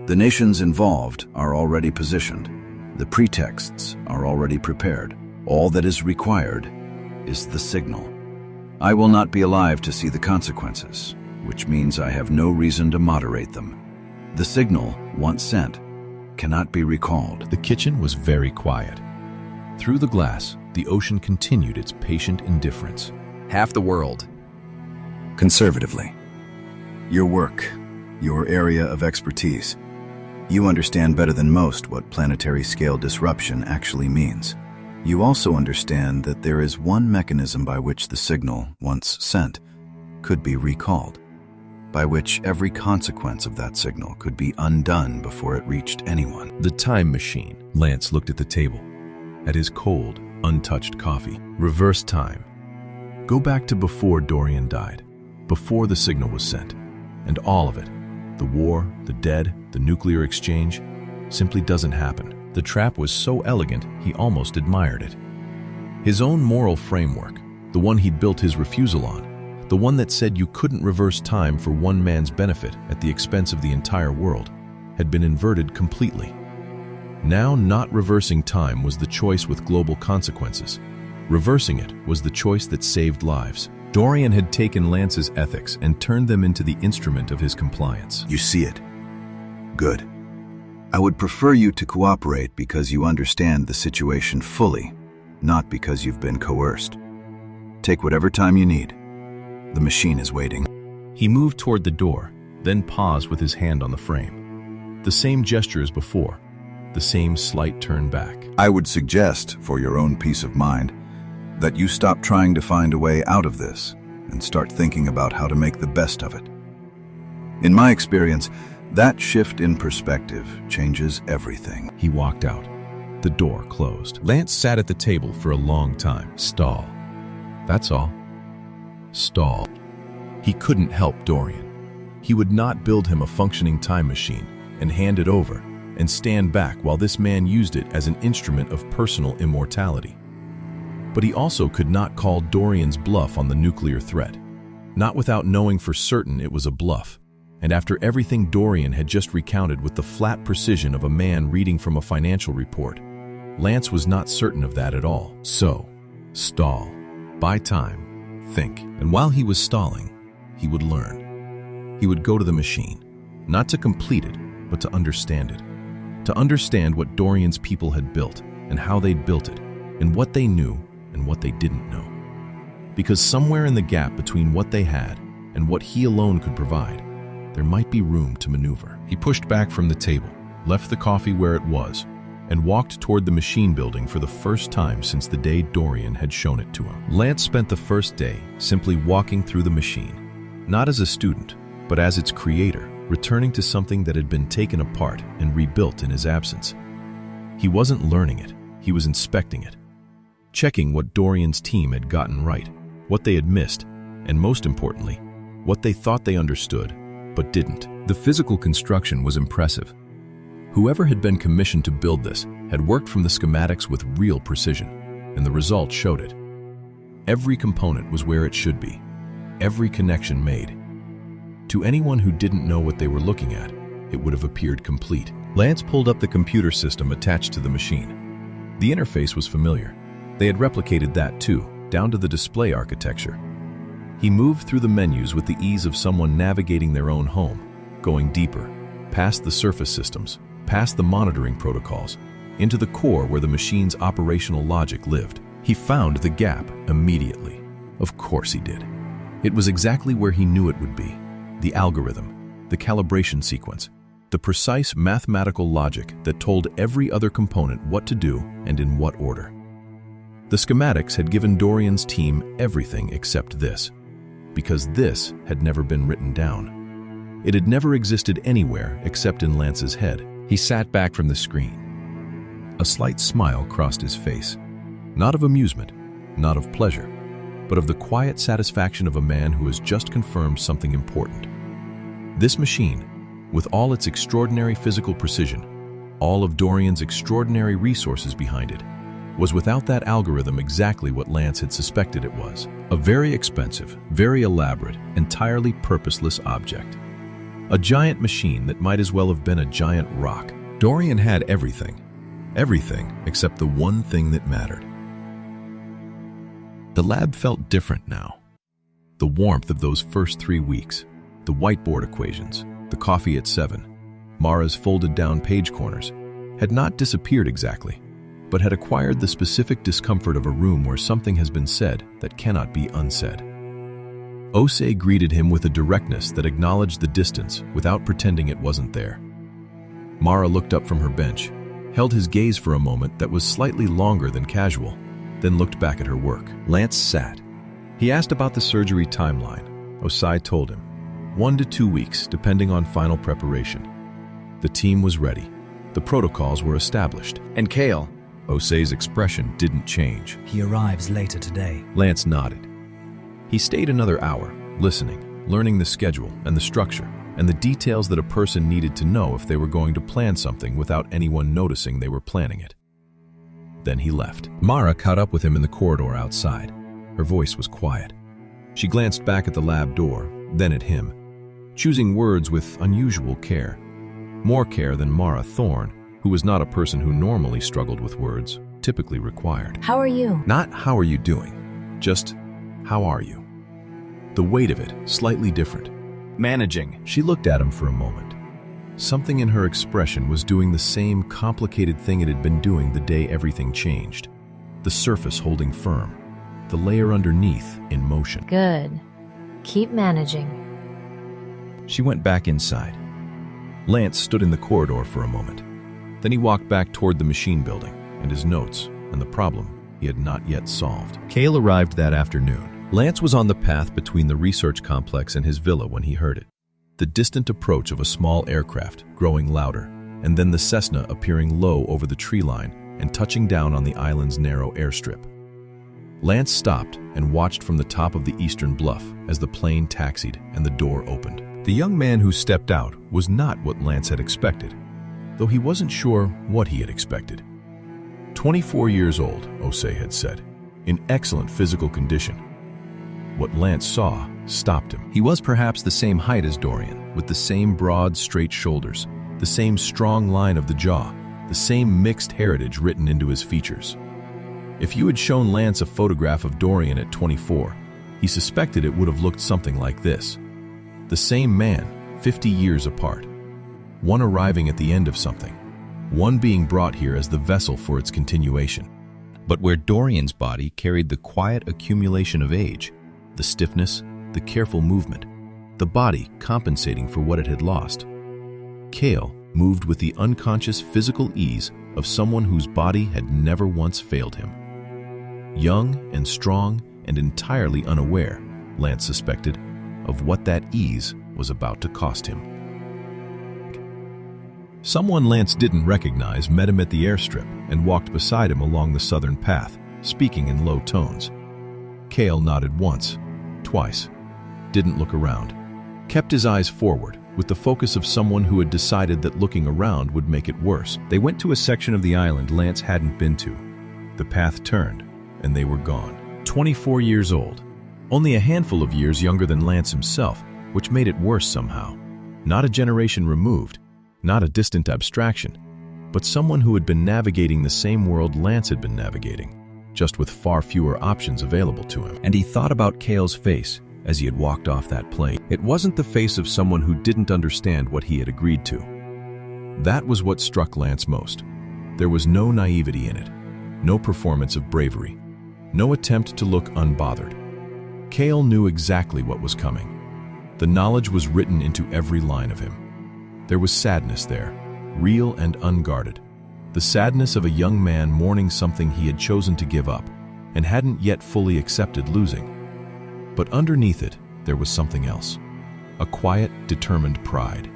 The nations involved are already positioned. The pretexts are already prepared. All that is required is the signal. I will not be alive to see the consequences, which means I have no reason to moderate them. The signal, once sent, cannot be recalled. The kitchen was very quiet. Through the glass, the ocean continued its patient indifference. Half the world. Conservatively. Your work, your area of expertise. You understand better than most what planetary-scale disruption actually means. You also understand that there is one mechanism by which the signal, once sent, could be recalled, by which every consequence of that signal could be undone before it reached anyone. The time machine. Lance looked at the table, at his cold, untouched coffee. Reverse time. Go back to before Dorian died, before the signal was sent, and all of it, the war, the dead, the nuclear exchange, simply doesn't happen. The trap was so elegant, he almost admired it. His own moral framework, the one he'd built his refusal on, the one that said you couldn't reverse time for one man's benefit at the expense of the entire world, had been inverted completely. Now, not reversing time was the choice with global consequences. Reversing it was the choice that saved lives. Dorian had taken Lance's ethics and turned them into the instrument of his compliance. You see it. Good. I would prefer you to cooperate because you understand the situation fully, not because you've been coerced. Take whatever time you need. The machine is waiting. He moved toward the door, then paused with his hand on the frame. The same gesture as before, the same slight turn back. I would suggest, for your own peace of mind, that you stop trying to find a way out of this and start thinking about how to make the best of it. In my experience, that shift in perspective changes everything. He walked out. The door closed. Lance sat at the table for a long time. Stall. That's all. Stall. He couldn't help Dorian. He would not build him a functioning time machine and hand it over and stand back while this man used it as an instrument of personal immortality. But he also could not call Dorian's bluff on the nuclear threat, not without knowing for certain it was a bluff, and after everything Dorian had just recounted with the flat precision of a man reading from a financial report. Lance was not certain of that at all. So, stall. Buy time. Think. And while he was stalling, he would learn. He would go to the machine, not to complete it, but to understand it. To understand what Dorian's people had built and how they'd built it, and what they knew and what they didn't know. Because somewhere in the gap between what they had and what he alone could provide, there might be room to maneuver. He pushed back from the table, left the coffee where it was, and walked toward the machine building for the first time since the day Dorian had shown it to him. Lance spent the first day simply walking through the machine, not as a student, but as its creator, returning to something that had been taken apart and rebuilt in his absence. He wasn't learning it, he was inspecting it, checking what Dorian's team had gotten right, what they had missed, and most importantly, what they thought they understood, but didn't. The physical construction was impressive. Whoever had been commissioned to build this had worked from the schematics with real precision, and the results showed it. Every component was where it should be, every connection made. To anyone who didn't know what they were looking at, it would have appeared complete. Lance pulled up the computer system attached to the machine. The interface was familiar. They had replicated that too, down to the display architecture. He moved through the menus with the ease of someone navigating their own home, going deeper, past the surface systems, past the monitoring protocols, into the core where the machine's operational logic lived. He found the gap immediately. Of course he did. It was exactly where he knew it would be. The algorithm, the calibration sequence, the precise mathematical logic that told every other component what to do and in what order. The schematics had given Dorian's team everything except this, because this had never been written down. It had never existed anywhere except in Lance's head. He sat back from the screen. A slight smile crossed his face, not of amusement, not of pleasure, but of the quiet satisfaction of a man who has just confirmed something important. This machine, with all its extraordinary physical precision, all of Dorian's extraordinary resources behind it, was without that algorithm exactly what Lance had suspected it was. A very expensive, very elaborate, entirely purposeless object. A giant machine that might as well have been a giant rock. Dorian had everything except the one thing that mattered. The lab felt different now. The warmth of those first 3 weeks, the whiteboard equations, the coffee at 7, Mara's folded down page corners, had not disappeared exactly, but had acquired the specific discomfort of a room where something has been said that cannot be unsaid. Osei greeted him with a directness that acknowledged the distance without pretending it wasn't there. Mara looked up from her bench, held his gaze for a moment that was slightly longer than casual, then looked back at her work. Lance sat. He asked about the surgery timeline. Osei told him, 1 to 2 weeks, depending on final preparation. The team was ready. The protocols were established. And Kale? Osei's expression didn't change. He arrives later today. Lance nodded. He stayed another hour, listening, learning the schedule and the structure, and the details that a person needed to know if they were going to plan something without anyone noticing they were planning it. Then he left. Mara caught up with him in the corridor outside. Her voice was quiet. She glanced back at the lab door, then at him, choosing words with unusual care. More care than Mara Thorne, who was not a person who normally struggled with words, typically required. How are you? Not how are you doing, just how are you? The weight of it, slightly different. Managing. She looked at him for a moment. Something in her expression was doing the same complicated thing it had been doing the day everything changed. The surface holding firm, the layer underneath in motion. Good. Keep managing. She went back inside. Lance stood in the corridor for a moment. Then he walked back toward the machine building and his notes and the problem he had not yet solved. Cale arrived that afternoon. Lance was on the path between the research complex and his villa when he heard it. The distant approach of a small aircraft growing louder, and then the Cessna appearing low over the tree line and touching down on the island's narrow airstrip. Lance stopped and watched from the top of the eastern bluff as the plane taxied and the door opened. The young man who stepped out was not what Lance had expected, though he wasn't sure what he had expected. 24 years old, Osei had said, in excellent physical condition. What Lance saw stopped him. He was perhaps the same height as Dorian, with the same broad, straight shoulders, the same strong line of the jaw, the same mixed heritage written into his features. If you had shown Lance a photograph of Dorian at 24, he suspected it would have looked something like this. The same man, 50 years apart. One arriving at the end of something, one being brought here as the vessel for its continuation. But where Dorian's body carried the quiet accumulation of age, the stiffness, the careful movement, the body compensating for what it had lost, Cale moved with the unconscious physical ease of someone whose body had never once failed him. Young and strong and entirely unaware, Lance suspected, of what that ease was about to cost him. Someone Lance didn't recognize met him at the airstrip and walked beside him along the southern path, speaking in low tones. Cale nodded once, twice, didn't look around, kept his eyes forward with the focus of someone who had decided that looking around would make it worse. They went to a section of the island Lance hadn't been to. The path turned, and they were gone. 24 years old, only a handful of years younger than Lance himself, which made it worse somehow. Not a generation removed, not a distant abstraction, but someone who had been navigating the same world Lance had been navigating, just with far fewer options available to him. And he thought about Cale's face as he had walked off that plane. It wasn't the face of someone who didn't understand what he had agreed to. That was what struck Lance most. There was no naivety in it, no performance of bravery, no attempt to look unbothered. Cale knew exactly what was coming. The knowledge was written into every line of him. There was sadness there, real and unguarded. The sadness of a young man mourning something he had chosen to give up and hadn't yet fully accepted losing. But underneath it, there was something else. A quiet, determined pride.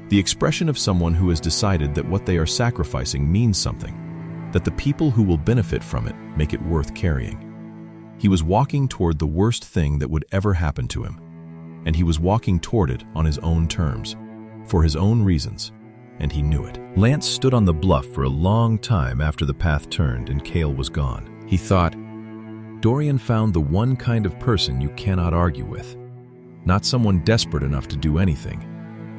The expression of someone who has decided that what they are sacrificing means something, that the people who will benefit from it make it worth carrying. He was walking toward the worst thing that would ever happen to him, and he was walking toward it on his own terms, for his own reasons, and he knew it. Lance stood on the bluff for a long time after the path turned and Cale was gone. He thought, Dorian found the one kind of person you cannot argue with. Not someone desperate enough to do anything.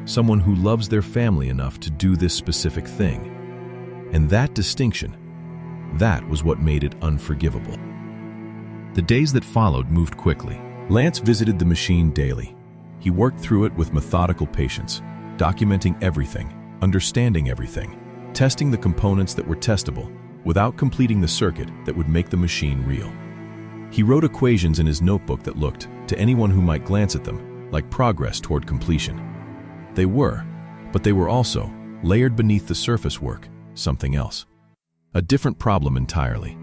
Someone who loves their family enough to do this specific thing. And that distinction, that was what made it unforgivable. The days that followed moved quickly. Lance visited the machine daily. He worked through it with methodical patience, documenting everything, understanding everything, testing the components that were testable, without completing the circuit that would make the machine real. He wrote equations in his notebook that looked, to anyone who might glance at them, like progress toward completion. They were, but they were also, layered beneath the surface work, something else. A different problem entirely.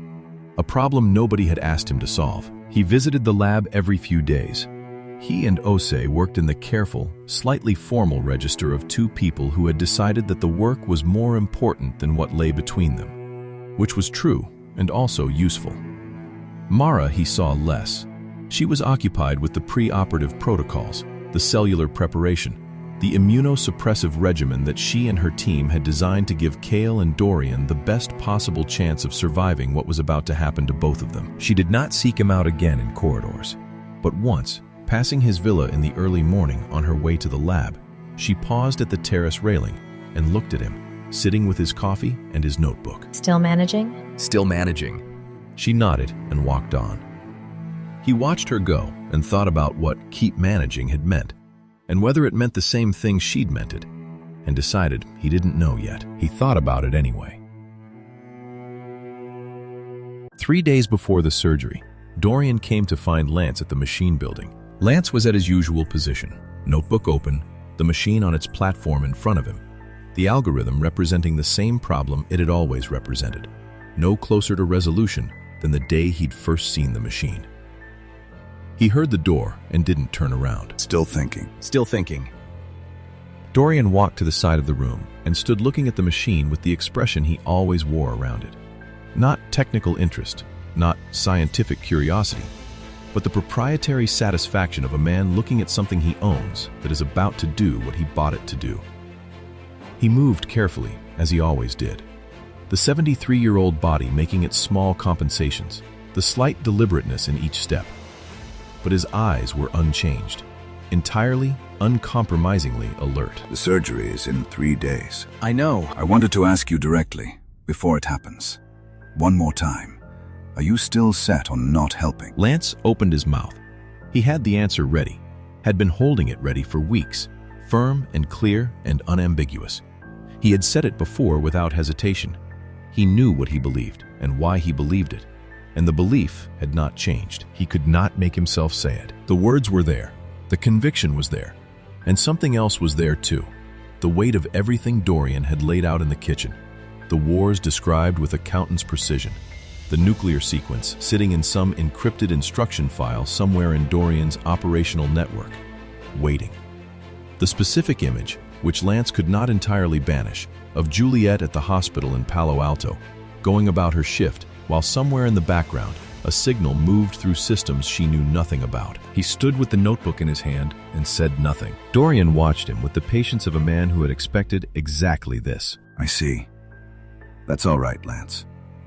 A problem nobody had asked him to solve. He visited the lab every few days. He and Osei worked in the careful, slightly formal register of two people who had decided that the work was more important than what lay between them, which was true and also useful. Mara he saw less. She was occupied with the pre-operative protocols, the cellular preparation, the immunosuppressive regimen that she and her team had designed to give Cale and Dorian the best possible chance of surviving what was about to happen to both of them. She did not seek him out again in corridors, but once, passing his villa in the early morning on her way to the lab, she paused at the terrace railing and looked at him, sitting with his coffee and his notebook. Still managing? Still managing. She nodded and walked on. He watched her go and thought about what keep managing had meant, and whether it meant the same thing she'd meant it, and decided he didn't know yet. He thought about it anyway. 3 days before the surgery, Dorian came to find Lance at the machine building. Lance was at his usual position, notebook open, the machine on its platform in front of him, the algorithm representing the same problem it had always represented, no closer to resolution than the day he'd first seen the machine. He heard the door and didn't turn around. Still thinking. Still thinking. Dorian walked to the side of the room and stood looking at the machine with the expression he always wore around it. Not technical interest, not scientific curiosity, but the proprietary satisfaction of a man looking at something he owns that is about to do what he bought it to do. He moved carefully, as he always did, the 73-year-old body making its small compensations, the slight deliberateness in each step. But his eyes were unchanged, entirely, uncompromisingly alert. The surgery is in 3 days. I know. I wanted to ask you directly, before it happens. One more time. Are you still set on not helping? Lance opened his mouth. He had the answer ready, had been holding it ready for weeks, firm and clear and unambiguous. He had said it before without hesitation. He knew what he believed and why he believed it, and the belief had not changed. He could not make himself say it. The words were there, the conviction was there, and something else was there too. The weight of everything Dorian had laid out in the kitchen, the wars described with accountant's precision, the nuclear sequence sitting in some encrypted instruction file somewhere in Dorian's operational network, waiting. The specific image, which Lance could not entirely banish, of Juliet at the hospital in Palo Alto, going about her shift, while somewhere in the background, a signal moved through systems she knew nothing about. He stood with the notebook in his hand and said nothing. Dorian watched him with the patience of a man who had expected exactly this. I see. That's all right, Lance.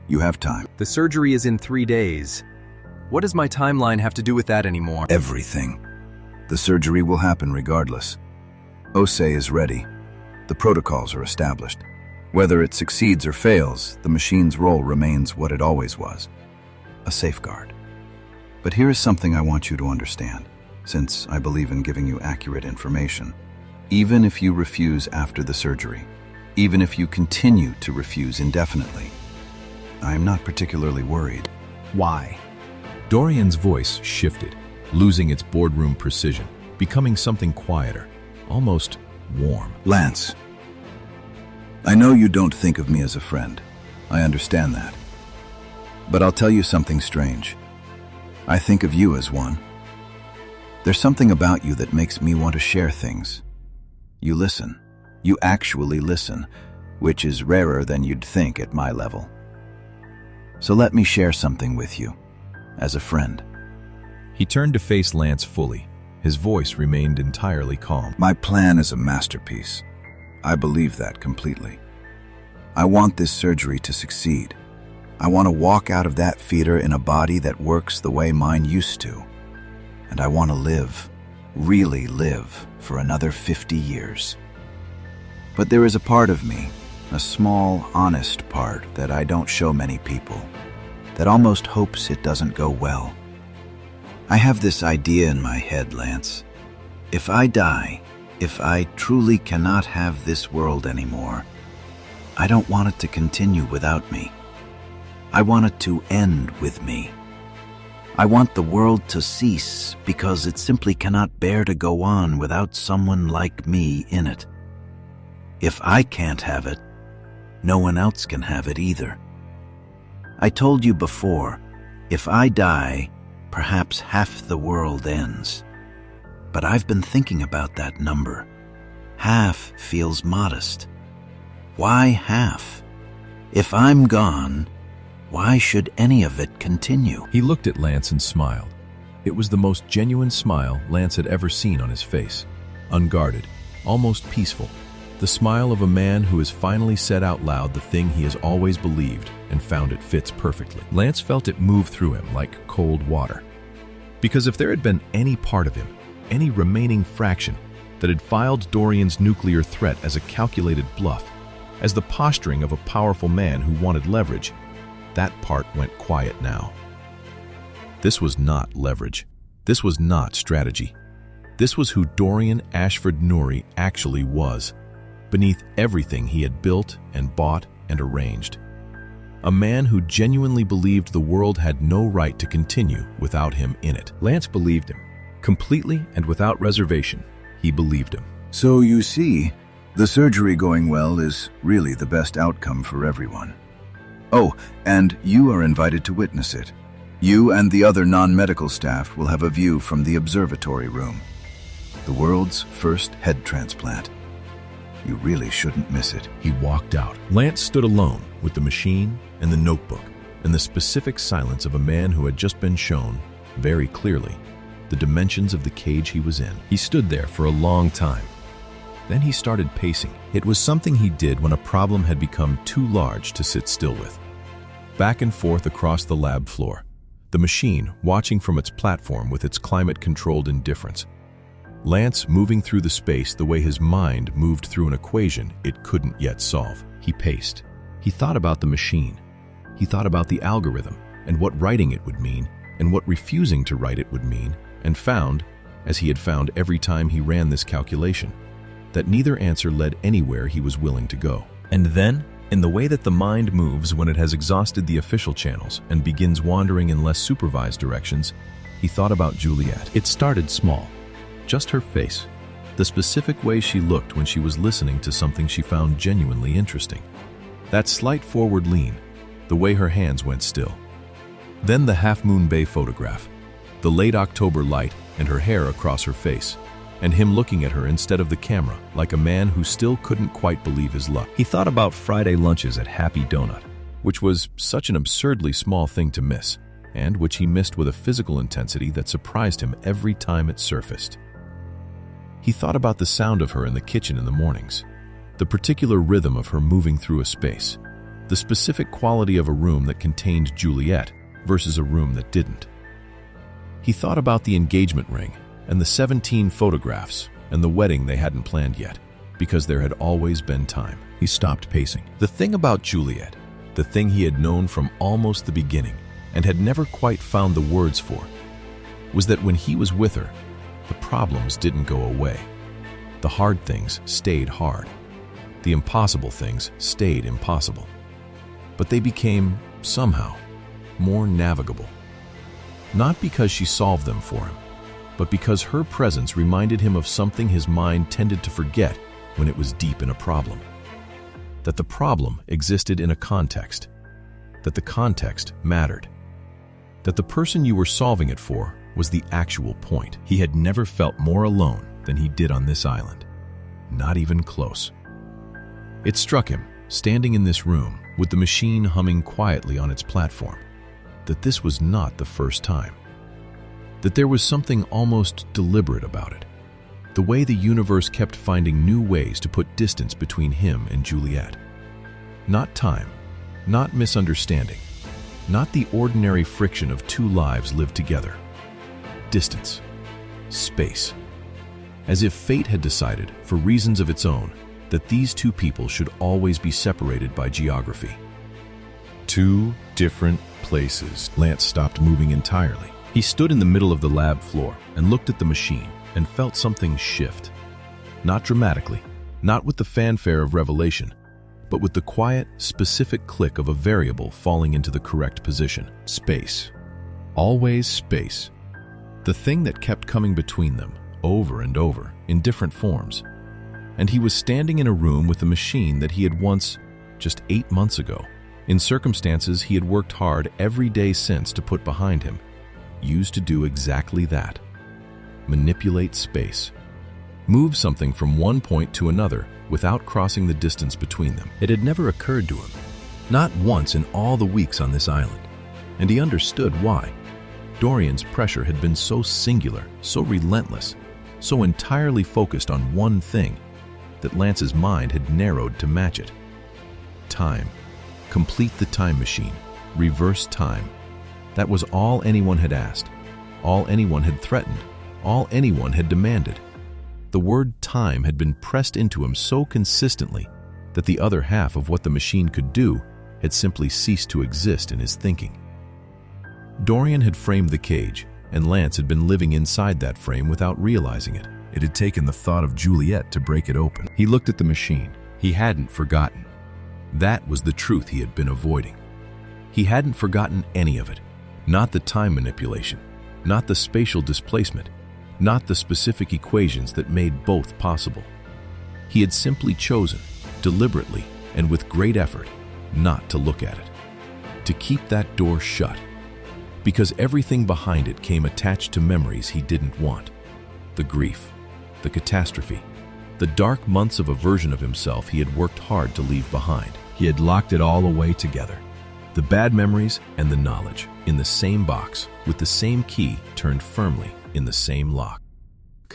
You have time. The surgery is in 3 days. What does my timeline have to do with that anymore? Everything. The surgery will happen regardless. OSE is ready. The protocols are established. Whether it succeeds or fails, the machine's role remains what it always was. A safeguard. But here is something I want you to understand, since I believe in giving you accurate information. Even if you refuse after the surgery, even if you continue to refuse indefinitely, I am not particularly worried. Why? Dorian's voice shifted, losing its boardroom precision, becoming something quieter, almost warm. Lance, I know you don't think of me as a friend. I understand that. But I'll tell you something strange. I think of you as one. There's something about you that makes me want to share things. You listen. You actually listen, which is rarer than you'd think at my level. So let me share something with you, as a friend. He turned to face Lance fully. His voice remained entirely calm. My plan is a masterpiece. I believe that completely. I want this surgery to succeed. I want to walk out of that theater in a body that works the way mine used to. And I want to live, really live, for another 50 years. But there is a part of me, a small, honest part that I don't show many people, that almost hopes it doesn't go well. I have this idea in my head, Lance. If I die, if I truly cannot have this world anymore, I don't want it to continue without me. I want it to end with me. I want the world to cease because it simply cannot bear to go on without someone like me in it. If I can't have it, no one else can have it either. I told you before, if I die, perhaps half the world ends. But I've been thinking about that number. Half feels modest. Why half? If I'm gone, why should any of it continue? He looked at Lance and smiled. It was the most genuine smile Lance had ever seen on his face. Unguarded, almost peaceful. The smile of a man who has finally said out loud the thing he has always believed and found it fits perfectly. Lance felt it move through him like cold water. Because if there had been any part of him, any remaining fraction, that had filed Dorian's nuclear threat as a calculated bluff, as the posturing of a powerful man who wanted leverage, that part went quiet now. This was not leverage. This was not strategy. This was who Dorian Ashford Nouri actually was, beneath everything he had built and bought and arranged. A man who genuinely believed the world had no right to continue without him in it. Lance believed him. Completely and without reservation, he believed him. So you see, the surgery going well is really the best outcome for everyone. Oh, and you are invited to witness it. You and the other non-medical staff will have a view from the observatory room. The world's first head transplant. You really shouldn't miss it. He walked out. Lance stood alone with the machine and the notebook and the specific silence of a man who had just been shown, very clearly, the dimensions of the cage he was in. He stood there for a long time. Then he started pacing. It was something he did when a problem had become too large to sit still with. Back and forth across the lab floor, the machine watching from its platform with its climate-controlled indifference. Lance moving through the space the way his mind moved through an equation it couldn't yet solve. He paced. He thought about the machine. He thought about the algorithm and what writing it would mean and what refusing to write it would mean, and found, as he had found every time he ran this calculation, that neither answer led anywhere he was willing to go. And then, in the way that the mind moves when it has exhausted the official channels and begins wandering in less supervised directions, he thought about Juliet. It started small. Just her face, the specific way she looked when she was listening to something she found genuinely interesting. That slight forward lean, the way her hands went still. Then the Half Moon Bay photograph, the late October light and her hair across her face, and him looking at her instead of the camera like a man who still couldn't quite believe his luck. He thought about Friday lunches at Happy Donut, which was such an absurdly small thing to miss, and which he missed with a physical intensity that surprised him every time it surfaced. He thought about the sound of her in the kitchen in the mornings, the particular rhythm of her moving through a space, the specific quality of a room that contained Juliet versus a room that didn't. He thought about the engagement ring and the 17 photographs and the wedding they hadn't planned yet, because there had always been time. He stopped pacing. The thing about Juliet, the thing he had known from almost the beginning and had never quite found the words for, was that when he was with her, the problems didn't go away. The hard things stayed hard. The impossible things stayed impossible. But they became, somehow, more navigable. Not because she solved them for him, but because her presence reminded him of something his mind tended to forget when it was deep in a problem. That the problem existed in a context. That the context mattered. That the person you were solving it for was the actual point. He had never felt more alone than he did on this island. Not even close. It struck him, standing in this room, with the machine humming quietly on its platform, that this was not the first time. That there was something almost deliberate about it. The way the universe kept finding new ways to put distance between him and Juliet. Not time, not misunderstanding, not the ordinary friction of two lives lived together. Distance. Space. As if fate had decided, for reasons of its own, that these two people should always be separated by geography. Two different places. Lance stopped moving entirely. He stood in the middle of the lab floor and looked at the machine and felt something shift. Not dramatically, not with the fanfare of revelation, but with the quiet, specific click of a variable falling into the correct position. Space. Always space. The thing that kept coming between them, over and over, in different forms. And he was standing in a room with a machine that he had once, just 8 months ago, in circumstances he had worked hard every day since to put behind him, used to do exactly that. Manipulate space. Move something from one point to another without crossing the distance between them. It had never occurred to him, not once in all the weeks on this island, and he understood why. Dorian's pressure had been so singular, so relentless, so entirely focused on one thing, that Lance's mind had narrowed to match it. Time. Complete the time machine. Reverse time. That was all anyone had asked, all anyone had threatened, all anyone had demanded. The word time had been pressed into him so consistently that the other half of what the machine could do had simply ceased to exist in his thinking. Dorian had framed the cage, and Lance had been living inside that frame without realizing it. It had taken the thought of Juliet to break it open. He looked at the machine. He hadn't forgotten. That was the truth he had been avoiding. He hadn't forgotten any of it. Not the time manipulation, not the spatial displacement, not the specific equations that made both possible. He had simply chosen, deliberately and with great effort, not to look at it, to keep that door shut, because everything behind it came attached to memories he didn't want. The grief, the catastrophe, the dark months of a version of himself he had worked hard to leave behind. He had locked it all away together. The bad memories and the knowledge in the same box, with the same key turned firmly in the same lock.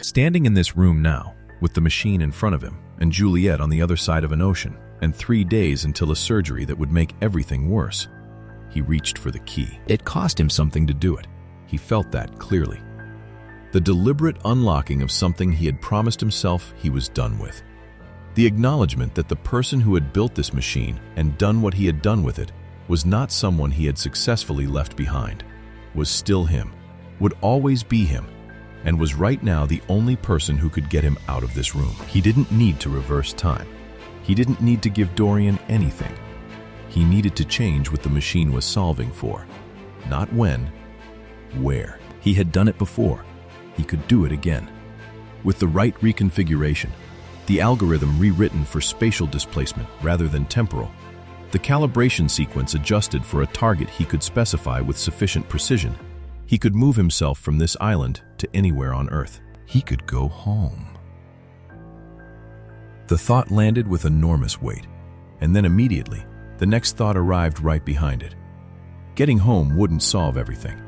Standing in this room now, with the machine in front of him and Juliet on the other side of an ocean, and 3 days until a surgery that would make everything worse, he reached for the key. It cost him something to do it. He felt that clearly. The deliberate unlocking of something he had promised himself he was done with. The acknowledgement that the person who had built this machine and done what he had done with it was not someone he had successfully left behind, was still him, would always be him, and was right now the only person who could get him out of this room. He didn't need to reverse time. He didn't need to give Dorian anything. He needed to change what the machine was solving for. Not when, where. He had done it before. He could do it again. With the right reconfiguration, the algorithm rewritten for spatial displacement rather than temporal, the calibration sequence adjusted for a target he could specify with sufficient precision, he could move himself from this island to anywhere on Earth. He could go home. The thought landed with enormous weight, and then immediately, the next thought arrived right behind it. Getting home wouldn't solve everything.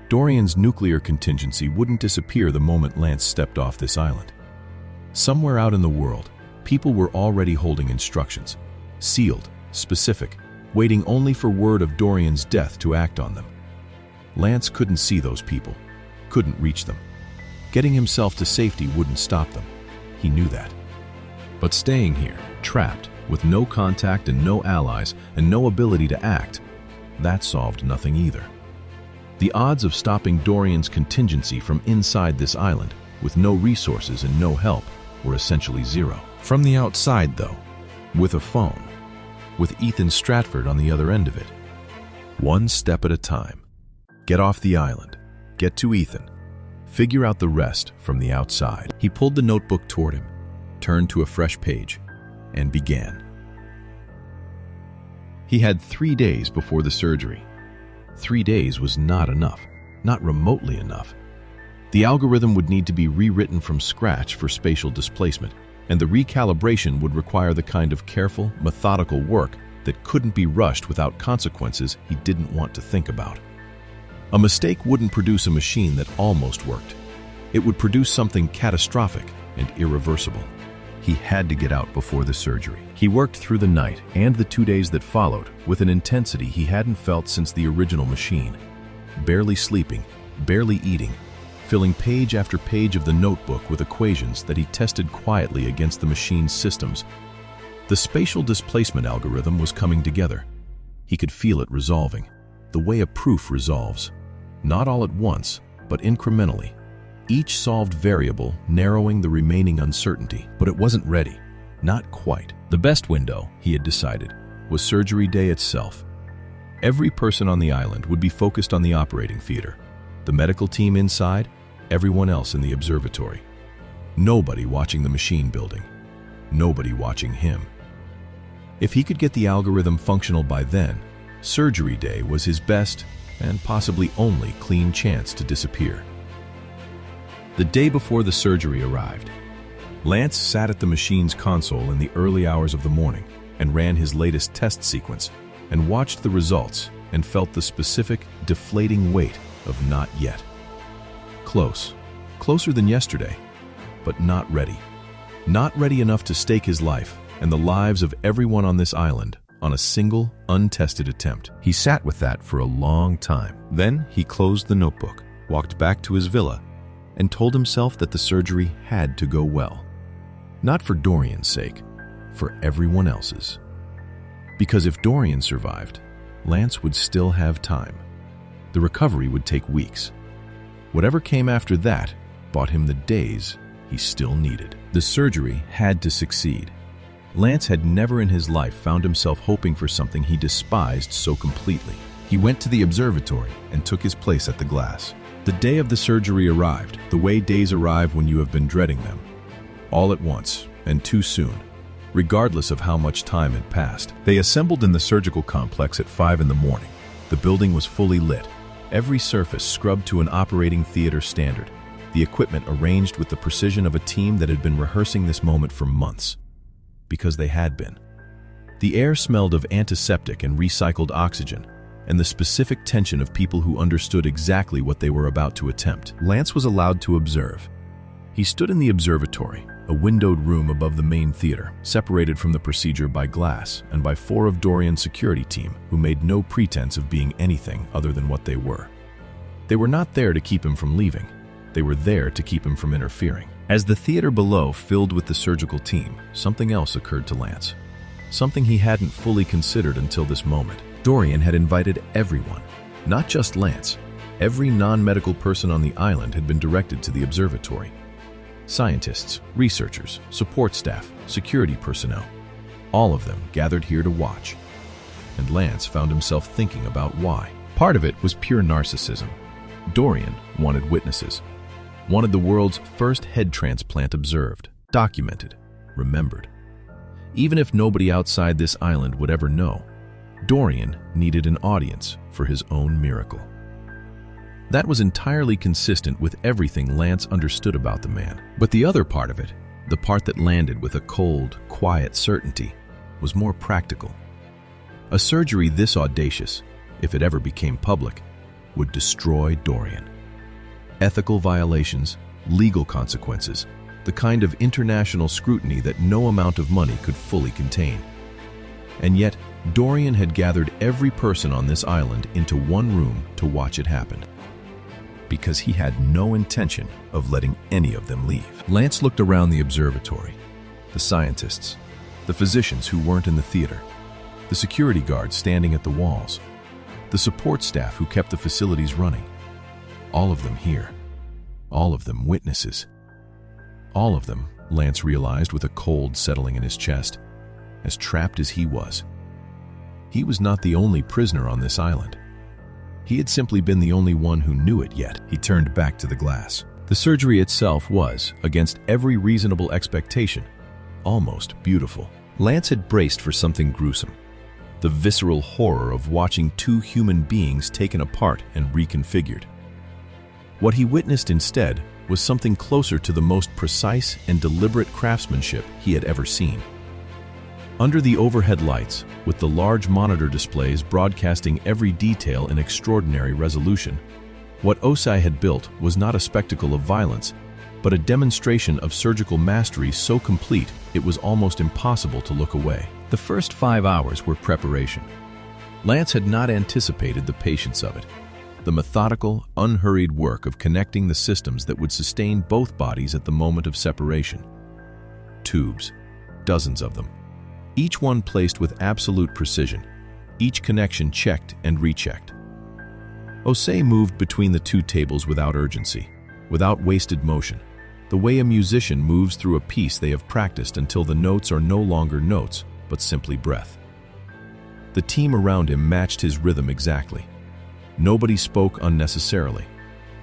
Dorian's nuclear contingency wouldn't disappear the moment Lance stepped off this island. Somewhere out in the world, people were already holding instructions, sealed, specific, waiting only for word of Dorian's death to act on them. Lance couldn't see those people, couldn't reach them. Getting himself to safety wouldn't stop them. He knew that. But staying here, trapped, with no contact and no allies and no ability to act, that solved nothing either. The odds of stopping Dorian's contingency from inside this island, with no resources and no help, were essentially zero. From the outside, though, with a phone, with Ethan Stratford on the other end of it. One step at a time. Get off the island, get to Ethan, figure out the rest from the outside. He pulled the notebook toward him, turned to a fresh page, and began. He had 3 days before the surgery. 3 days was not enough, not remotely enough. The algorithm would need to be rewritten from scratch for spatial displacement, and the recalibration would require the kind of careful, methodical work that couldn't be rushed without consequences he didn't want to think about. A mistake wouldn't produce a machine that almost worked. It would produce something catastrophic and irreversible. He had to get out before the surgery. He worked through the night and the 2 days that followed with an intensity he hadn't felt since the original machine. Barely sleeping, barely eating, filling page after page of the notebook with equations that he tested quietly against the machine's systems. The spatial displacement algorithm was coming together. He could feel it resolving, the way a proof resolves. Not all at once, but incrementally. Each solved variable narrowing the remaining uncertainty, but it wasn't ready. Not quite. The best window, he had decided, was surgery day itself. Every person on the island would be focused on the operating theater. The medical team inside, everyone else in the observatory. Nobody watching the machine building. Nobody watching him. If he could get the algorithm functional by then, surgery day was his best and possibly only clean chance to disappear. The day before the surgery arrived, Lance sat at the machine's console in the early hours of the morning and ran his latest test sequence and watched the results and felt the specific, deflating weight of not yet. Close, closer than yesterday, but not ready. Not ready enough to stake his life and the lives of everyone on this island on a single, untested attempt. He sat with that for a long time. Then he closed the notebook, walked back to his villa, and told himself that the surgery had to go well. Not for Dorian's sake, for everyone else's. Because if Dorian survived, Lance would still have time. The recovery would take weeks. Whatever came after that bought him the days he still needed. The surgery had to succeed. Lance had never in his life found himself hoping for something he despised so completely. He went to the observatory and took his place at the glass. The day of the surgery arrived, the way days arrive when you have been dreading them. All at once, and too soon, regardless of how much time had passed. They assembled in the surgical complex at 5 in the morning. The building was fully lit, every surface scrubbed to an operating theater standard, the equipment arranged with the precision of a team that had been rehearsing this moment for months. Because they had been. The air smelled of antiseptic and recycled oxygen, and the specific tension of people who understood exactly what they were about to attempt. Lance was allowed to observe. He stood in the observatory, a windowed room above the main theater, separated from the procedure by glass and by 4 of Dorian's security team who made no pretense of being anything other than what they were. They were not there to keep him from leaving. They were there to keep him from interfering. As the theater below filled with the surgical team, something else occurred to Lance. Something he hadn't fully considered until this moment. Dorian had invited everyone, not just Lance. Every non-medical person on the island had been directed to the observatory. Scientists, researchers, support staff, security personnel, all of them gathered here to watch. And Lance found himself thinking about why. Part of it was pure narcissism. Dorian wanted witnesses. Wanted the world's first head transplant observed, documented, remembered. Even if nobody outside this island would ever know, Dorian needed an audience for his own miracle. That was entirely consistent with everything Lance understood about the man. But the other part of it, the part that landed with a cold, quiet certainty, was more practical. A surgery this audacious, if it ever became public, would destroy Dorian. Ethical violations, legal consequences, the kind of international scrutiny that no amount of money could fully contain. And yet, Dorian had gathered every person on this island into one room to watch it happen. Because he had no intention of letting any of them leave. Lance looked around the observatory. The scientists, the physicians who weren't in the theater, the security guards standing at the walls, the support staff who kept the facilities running. All of them here. All of them witnesses. All of them, Lance realized with a cold settling in his chest, as trapped as he was. He was not the only prisoner on this island. He had simply been the only one who knew it yet. He turned back to the glass. The surgery itself was, against every reasonable expectation, almost beautiful. Lance had braced for something gruesome. The visceral horror of watching 2 human beings taken apart and reconfigured. What he witnessed instead was something closer to the most precise and deliberate craftsmanship he had ever seen. Under the overhead lights, with the large monitor displays broadcasting every detail in extraordinary resolution, what Osai had built was not a spectacle of violence, but a demonstration of surgical mastery so complete it was almost impossible to look away. The first 5 hours were preparation. Lance had not anticipated the patience of it. The methodical, unhurried work of connecting the systems that would sustain both bodies at the moment of separation. Tubes, dozens of them. Each one placed with absolute precision, each connection checked and rechecked. Osei moved between the 2 tables without urgency, without wasted motion, the way a musician moves through a piece they have practiced until the notes are no longer notes, but simply breath. The team around him matched his rhythm exactly. Nobody spoke unnecessarily.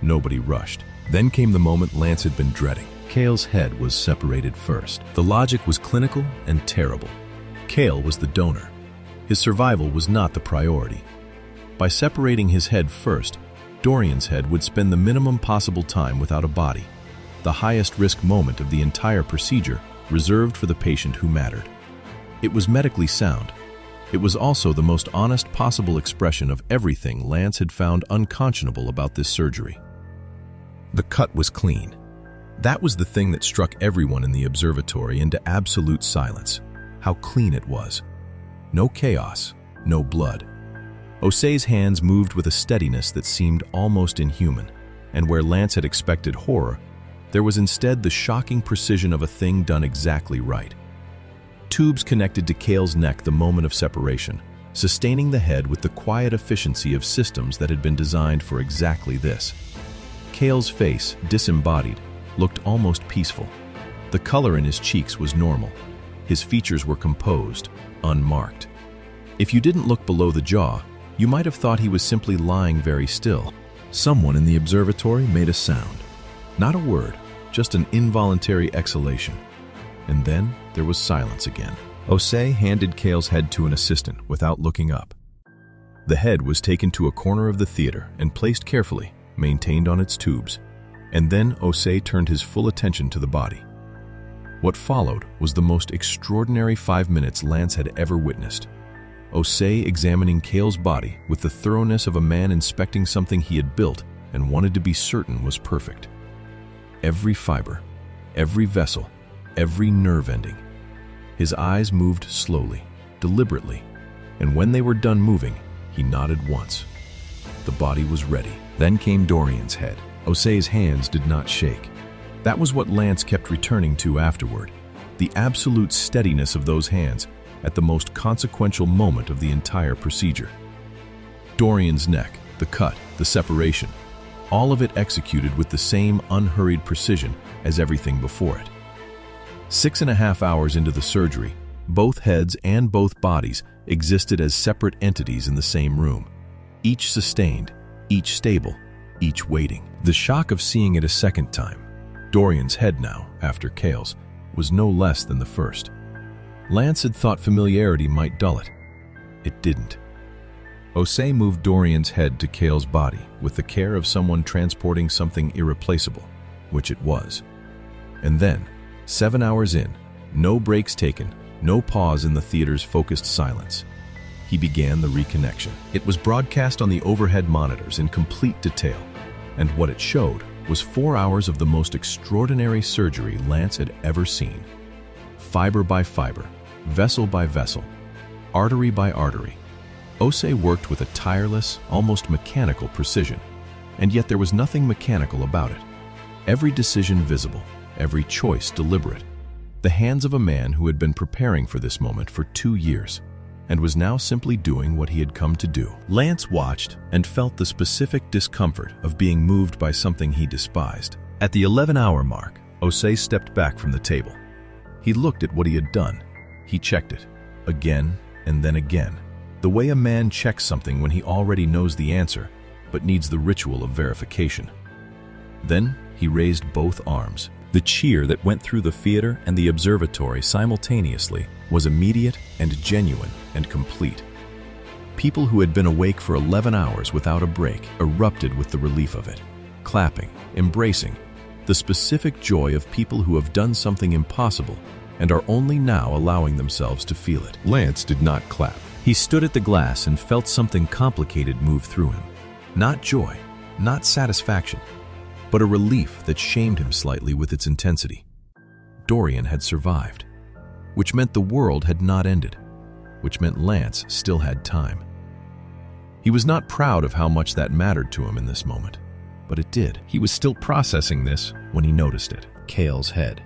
Nobody rushed. Then came the moment Lance had been dreading. Cale's head was separated first. The logic was clinical and terrible. Cale was the donor. His survival was not the priority. By separating his head first, Dorian's head would spend the minimum possible time without a body, the highest risk moment of the entire procedure reserved for the patient who mattered. It was medically sound. It was also the most honest possible expression of everything Lance had found unconscionable about this surgery. The cut was clean. That was the thing that struck everyone in the observatory into absolute silence. How clean it was. No chaos, no blood. Osei's hands moved with a steadiness that seemed almost inhuman, and where Lance had expected horror, there was instead the shocking precision of a thing done exactly right. Tubes connected to Cale's neck the moment of separation, sustaining the head with the quiet efficiency of systems that had been designed for exactly this. Cale's face, disembodied, looked almost peaceful. The color in his cheeks was normal. His features were composed, unmarked. If you didn't look below the jaw, you might have thought he was simply lying very still. Someone in the observatory made a sound. Not a word, just an involuntary exhalation. And then there was silence again. Osei handed Cale's head to an assistant without looking up. The head was taken to a corner of the theater and placed carefully, maintained on its tubes. And then Osei turned his full attention to the body. What followed was the most extraordinary 5 minutes Lance had ever witnessed. Osei examining Cale's body with the thoroughness of a man inspecting something he had built and wanted to be certain was perfect. Every fiber, every vessel, every nerve ending. His eyes moved slowly, deliberately, and when they were done moving, he nodded once. The body was ready. Then came Dorian's head. Osei's hands did not shake. That was what Lance kept returning to afterward, the absolute steadiness of those hands at the most consequential moment of the entire procedure. Dorian's neck, the cut, the separation, all of it executed with the same unhurried precision as everything before it. 6.5 hours into the surgery, both heads and both bodies existed as separate entities in the same room, each sustained, each stable, each waiting. The shock of seeing it a second time, Dorian's head now, after Cale's, was no less than the first. Lance had thought familiarity might dull it. It didn't. Osei moved Dorian's head to Cale's body with the care of someone transporting something irreplaceable, which it was. And then, 7 hours in, no breaks taken, no pause in the theater's focused silence, he began the reconnection. It was broadcast on the overhead monitors in complete detail, and what it showed was 4 hours of the most extraordinary surgery Lance had ever seen. Fiber by fiber, vessel by vessel, artery by artery. Osei worked with a tireless, almost mechanical precision, and yet there was nothing mechanical about it. Every decision visible, every choice deliberate. The hands of a man who had been preparing for this moment for 2 years, and was now simply doing what he had come to do. Lance watched and felt the specific discomfort of being moved by something he despised. At the 11-hour mark, Osei stepped back from the table. He looked at what he had done. He checked it, again and then again, the way a man checks something when he already knows the answer, but needs the ritual of verification. Then he raised both arms. The cheer that went through the theater and the observatory simultaneously was immediate and genuine and complete. People who had been awake for 11 hours without a break erupted with the relief of it, clapping, embracing, the specific joy of people who have done something impossible and are only now allowing themselves to feel it. Lance did not clap. He stood at the glass and felt something complicated move through him. Not joy, not satisfaction, but a relief that shamed him slightly with its intensity. Dorian had survived, which meant the world had not ended, which meant Lance still had time. He was not proud of how much that mattered to him in this moment, but it did. He was still processing this when he noticed it. Cale's head,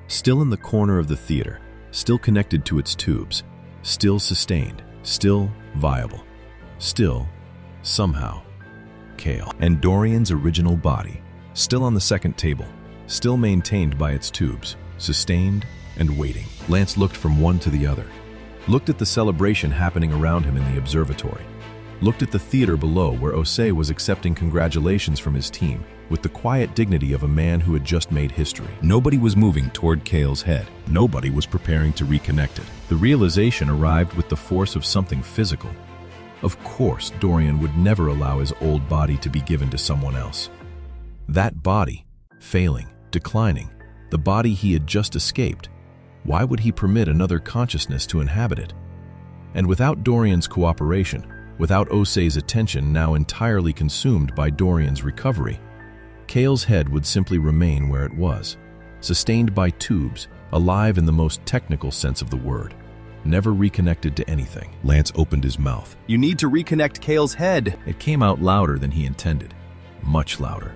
still in the corner of the theater, still connected to its tubes, still sustained, still viable, still, somehow, Cale. And Dorian's original body, still on the second table, still maintained by its tubes, sustained and waiting. Lance looked from one to the other, looked at the celebration happening around him in the observatory, looked at the theater below where Osei was accepting congratulations from his team with the quiet dignity of a man who had just made history. Nobody was moving toward Cale's head. Nobody was preparing to reconnect it. The realization arrived with the force of something physical. Of course, Dorian would never allow his old body to be given to someone else. That body, failing, declining, the body he had just escaped, why would he permit another consciousness to inhabit it? And without Dorian's cooperation, without Osei's attention now entirely consumed by Dorian's recovery, Cale's head would simply remain where it was, sustained by tubes, alive in the most technical sense of the word, never reconnected to anything. Lance opened his mouth. You need to reconnect Cale's head. It came out louder than he intended, much louder.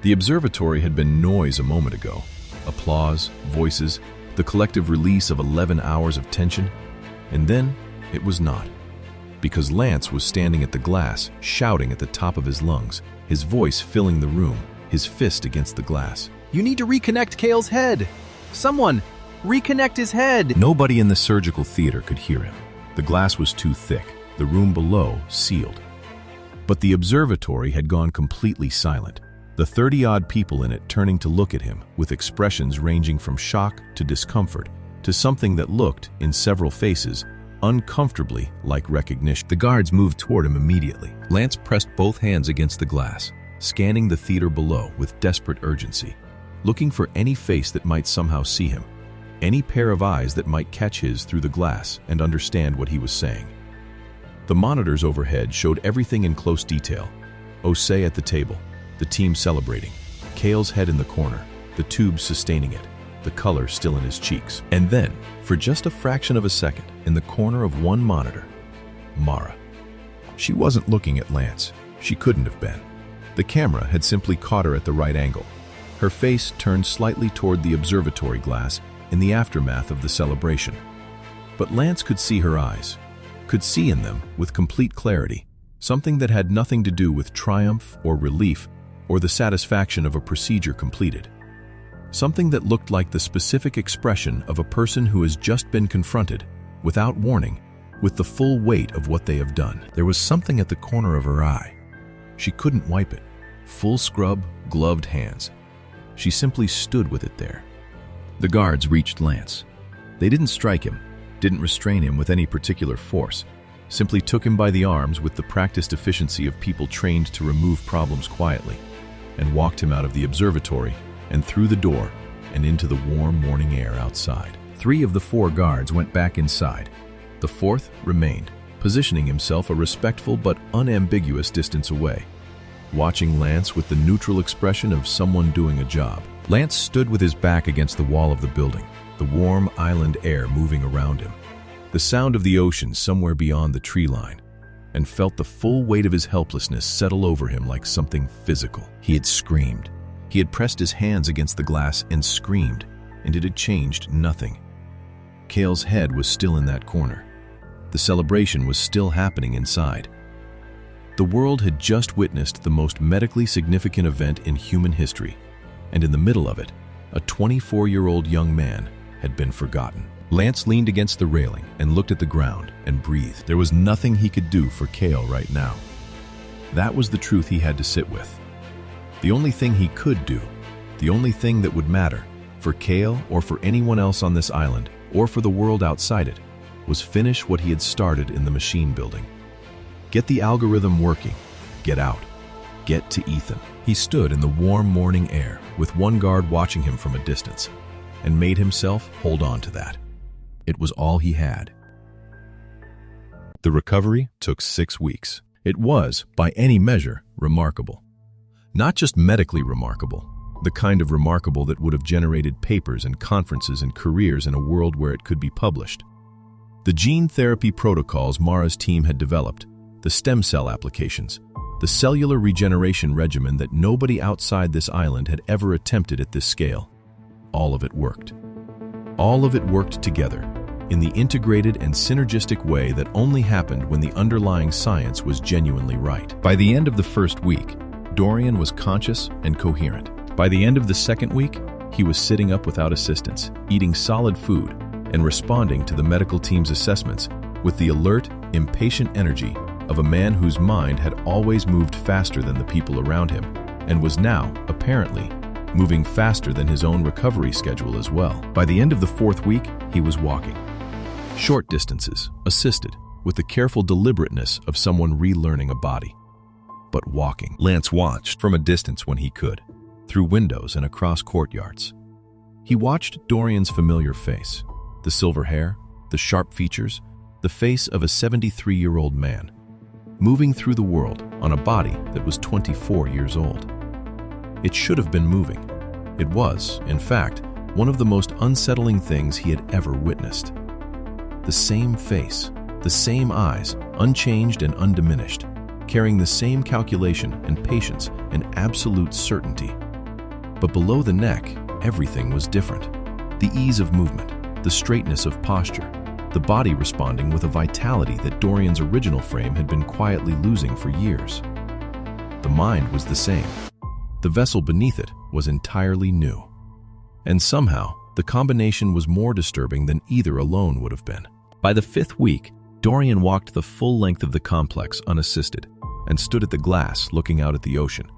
The observatory had been noise a moment ago. Applause, voices, the collective release of 11 hours of tension. And then it was not. because Lance was standing at the glass, shouting at the top of his lungs, his voice filling the room, his fist against the glass. You need to reconnect Kale's head! Someone, reconnect his head! Nobody in the surgical theater could hear him. The glass was too thick, the room below sealed. But the observatory had gone completely silent, the 30-odd people in it turning to look at him with expressions ranging from shock to discomfort to something that looked, in several faces, uncomfortably like recognition. The guards moved toward him immediately. Lance pressed both hands against the glass, scanning the theater below with desperate urgency, looking for any face that might somehow see him, any pair of eyes that might catch his through the glass and understand what he was saying. The monitors overhead showed everything in close detail. Osei at the table, the team celebrating, Kale's head in the corner, the tube sustaining it, the color still in his cheeks. And then, for just a fraction of a second, in the corner of one monitor, Mara. She wasn't looking at Lance. She couldn't have been. The camera had simply caught her at the right angle. Her face turned slightly toward the observatory glass in the aftermath of the celebration. But Lance could see her eyes, could see in them with complete clarity, something that had nothing to do with triumph or relief or the satisfaction of a procedure completed. Something that looked like the specific expression of a person who has just been confronted, without warning, with the full weight of what they have done. There was something at the corner of her eye. She couldn't wipe it. Full scrub, gloved hands. She simply stood with it there. The guards reached Lance. They didn't strike him, didn't restrain him with any particular force, simply took him by the arms with the practiced efficiency of people trained to remove problems quietly, and walked him out of the observatory and through the door and into the warm morning air outside. 3 of the 4 guards went back inside. The 4th remained, positioning himself a respectful but unambiguous distance away, watching Lance with the neutral expression of someone doing a job. Lance stood with his back against the wall of the building, the warm island air moving around him, the sound of the ocean somewhere beyond the tree line, and felt the full weight of his helplessness settle over him like something physical. He had screamed. He had pressed his hands against the glass and screamed, and it had changed nothing. Kale's head was still in that corner. The celebration was still happening inside. The world had just witnessed the most medically significant event in human history, and in the middle of it, a 24-year-old young man had been forgotten. Lance leaned against the railing and looked at the ground and breathed. There was nothing he could do for Kale right now. That was the truth he had to sit with. The only thing he could do, the only thing that would matter, for Kale or for anyone else on this island, or for the world outside it, was finish what he had started in the machine building. Get the algorithm working. Get out. Get to Ethan. He stood in the warm morning air with one guard watching him from a distance, and made himself hold on to that. It was all he had. The recovery took 6 weeks. It was, by any measure, remarkable. Not just medically remarkable, the kind of remarkable that would have generated papers and conferences and careers in a world where it could be published. The gene therapy protocols Mara's team had developed, the stem cell applications, the cellular regeneration regimen that nobody outside this island had ever attempted at this scale. All of it worked. All of it worked together, in the integrated and synergistic way that only happened when the underlying science was genuinely right. By the end of the first week, Dorian was conscious and coherent. By the end of the second week, he was sitting up without assistance, eating solid food, and responding to the medical team's assessments with the alert, impatient energy of a man whose mind had always moved faster than the people around him, and was now, apparently, moving faster than his own recovery schedule as well. By the end of the 4th week, he was walking. Short distances, assisted, with the careful deliberateness of someone relearning a body. But walking. Lance watched from a distance when he could, through windows and across courtyards. He watched Dorian's familiar face, the silver hair, the sharp features, the face of a 73-year-old man, moving through the world on a body that was 24 years old. It should have been moving. It was, in fact, one of the most unsettling things he had ever witnessed. The same face, the same eyes, unchanged and undiminished, carrying the same calculation and patience and absolute certainty. But below the neck, everything was different. The ease of movement, the straightness of posture, the the body responding with a vitality that Dorian's original frame had been quietly losing for years. The mind was the same. The vessel beneath it was entirely new. And somehow, the combination was more disturbing than either alone would have been. By the 5th week, Dorian walked the full length of the complex unassisted and stood at the glass looking out at the ocean.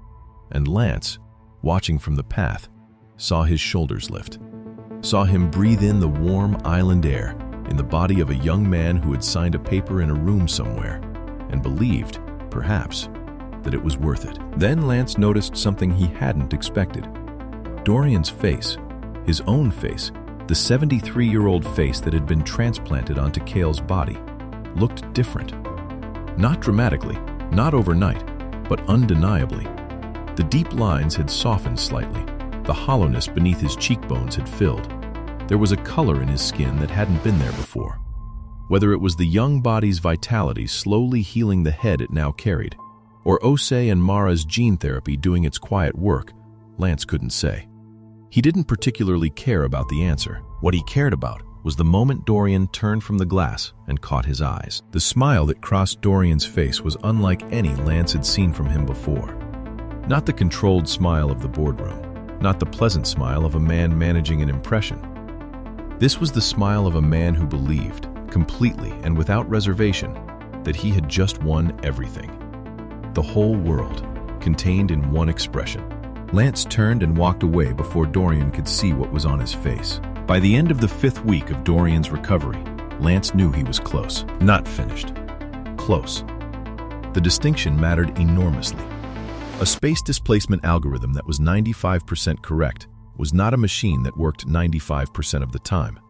And Lance, watching from the path, saw his shoulders lift, saw him breathe in the warm island air in the body of a young man who had signed a paper in a room somewhere and believed, perhaps, that it was worth it. Then Lance noticed something he hadn't expected. Dorian's face, his own face, the 73-year-old face that had been transplanted onto Cale's body, looked different. Not dramatically, not overnight, but undeniably. The deep lines had softened slightly. The hollowness beneath his cheekbones had filled. There was a color in his skin that hadn't been there before. Whether it was the young body's vitality slowly healing the head it now carried, or Osei and Mara's gene therapy doing its quiet work, Lance couldn't say. He didn't particularly care about the answer. What he cared about was the moment Dorian turned from the glass and caught his eyes. The smile that crossed Dorian's face was unlike any Lance had seen from him before. Not the controlled smile of the boardroom, not the pleasant smile of a man managing an impression. This was the smile of a man who believed, completely and without reservation, that he had just won everything. The whole world, contained in one expression. Lance turned and walked away before Dorian could see what was on his face. By the end of the 5th week of Dorian's recovery, Lance knew he was close. Not finished. Close. The distinction mattered enormously. A space displacement algorithm that was 95% correct was not a machine that worked 95% of the time.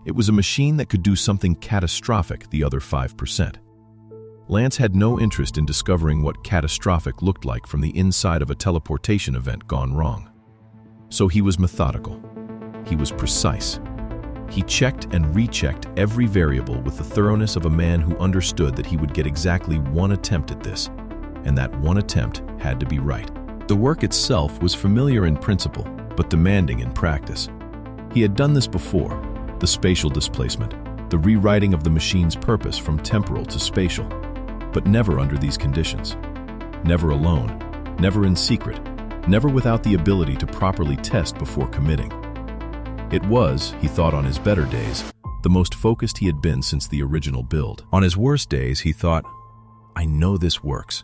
It was a machine that could do something catastrophic the other 5%. Lance had no interest in discovering what catastrophic looked like from the inside of a teleportation event gone wrong. So he was methodical. He was precise. He checked and rechecked every variable with the thoroughness of a man who understood that he would get exactly one attempt at this, and that one attempt had to be right. The work itself was familiar in principle, but demanding in practice. He had done this before: the spatial displacement, the rewriting of the machine's purpose from temporal to spatial. But never under these conditions. Never alone, never in secret, never without the ability to properly test before committing. It was, he thought on his better days, the most focused he had been since the original build. On his worst days, he thought, I know this works.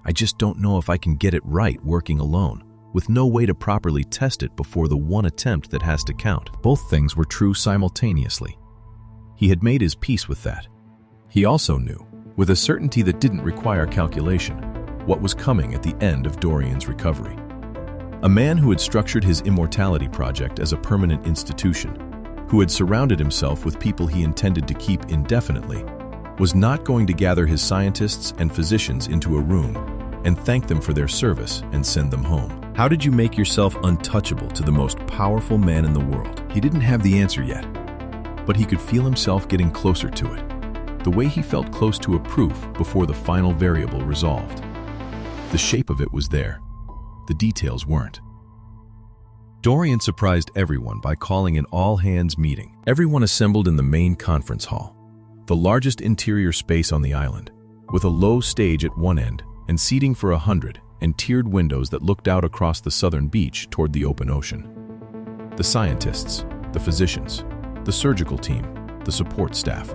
I just don't know if I can get it right working alone, with no way to properly test it before the one attempt that has to count. Both things were true simultaneously. He had made his peace with that. He also knew, with a certainty that didn't require calculation, what was coming at the end of Dorian's recovery. A man who had structured his immortality project as a permanent institution, who had surrounded himself with people he intended to keep indefinitely, was not going to gather his scientists and physicians into a room and thank them for their service and send them home. How did you make yourself untouchable to the most powerful man in the world? He didn't have the answer yet, but he could feel himself getting closer to it. The way he felt close to a proof before the final variable resolved. The shape of it was there. The details weren't. Dorian surprised everyone by calling an all-hands meeting. Everyone assembled in the main conference hall, the largest interior space on the island, with a low stage at one end and seating for 100 and tiered windows that looked out across the southern beach toward the open ocean. The scientists, the physicians, the surgical team, the support staff,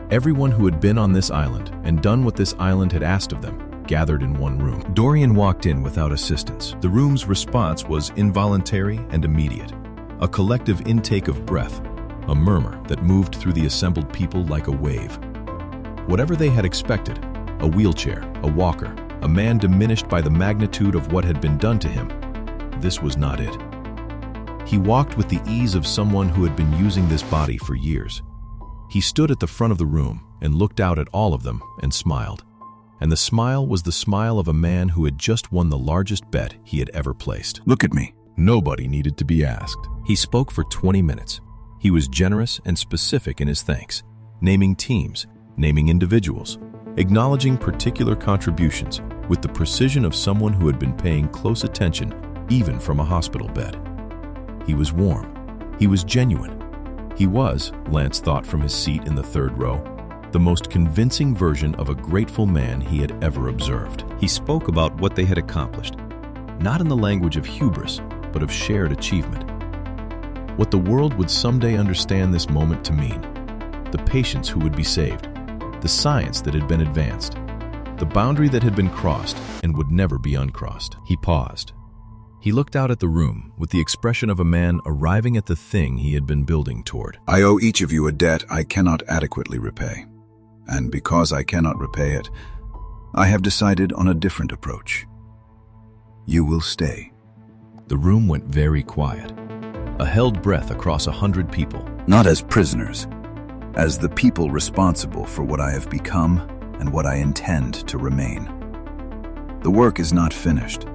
everyone who had been on this island and done what this island had asked of them, gathered in one room. Dorian walked in without assistance. The room's response was involuntary and immediate. A collective intake of breath, a murmur that moved through the assembled people like a wave. Whatever they had expected, a wheelchair, a walker, a man diminished by the magnitude of what had been done to him, this was not it. He walked with the ease of someone who had been using this body for years. He stood at the front of the room and looked out at all of them and smiled. And the smile was the smile of a man who had just won the largest bet he had ever placed. Look at me. Nobody needed to be asked. He spoke for 20 minutes. He was generous and specific in his thanks, naming teams, naming individuals, acknowledging particular contributions with the precision of someone who had been paying close attention even from a hospital bed. He was warm. He was genuine. He was, Lance thought from his seat in the third row, the most convincing version of a grateful man he had ever observed. He spoke about what they had accomplished, not in the language of hubris, but of shared achievement. What the world would someday understand this moment to mean, the patients who would be saved, the science that had been advanced, the boundary that had been crossed and would never be uncrossed. He paused. He looked out at the room with the expression of a man arriving at the thing he had been building toward. I owe each of you a debt I cannot adequately repay. And because I cannot repay it, I have decided on a different approach. You will stay. The room went very quiet, a held breath across 100 people. Not as prisoners, as the people responsible for what I have become and what I intend to remain. The work is not finished.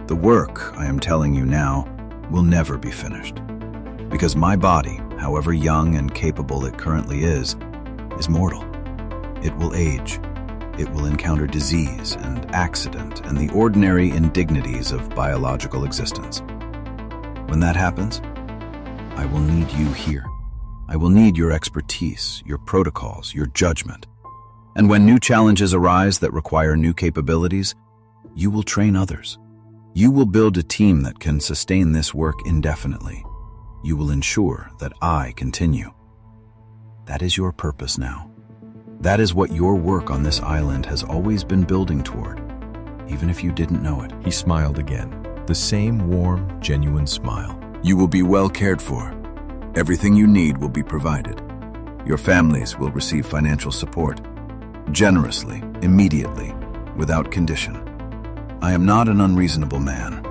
The work, I am telling you now, will never be finished. Because my body, however young and capable it currently is mortal. It will age. It will encounter disease and accident and the ordinary indignities of biological existence. When that happens, I will need you here. I will need your expertise, your protocols, your judgment. And when new challenges arise that require new capabilities, you will train others. You will build a team that can sustain this work indefinitely. You will ensure that I continue. That is your purpose now. That is what your work on this island has always been building toward, even if you didn't know it. He smiled again, the same warm, genuine smile. You will be well cared for. Everything you need will be provided. Your families will receive financial support, generously, immediately, without condition. I am not an unreasonable man.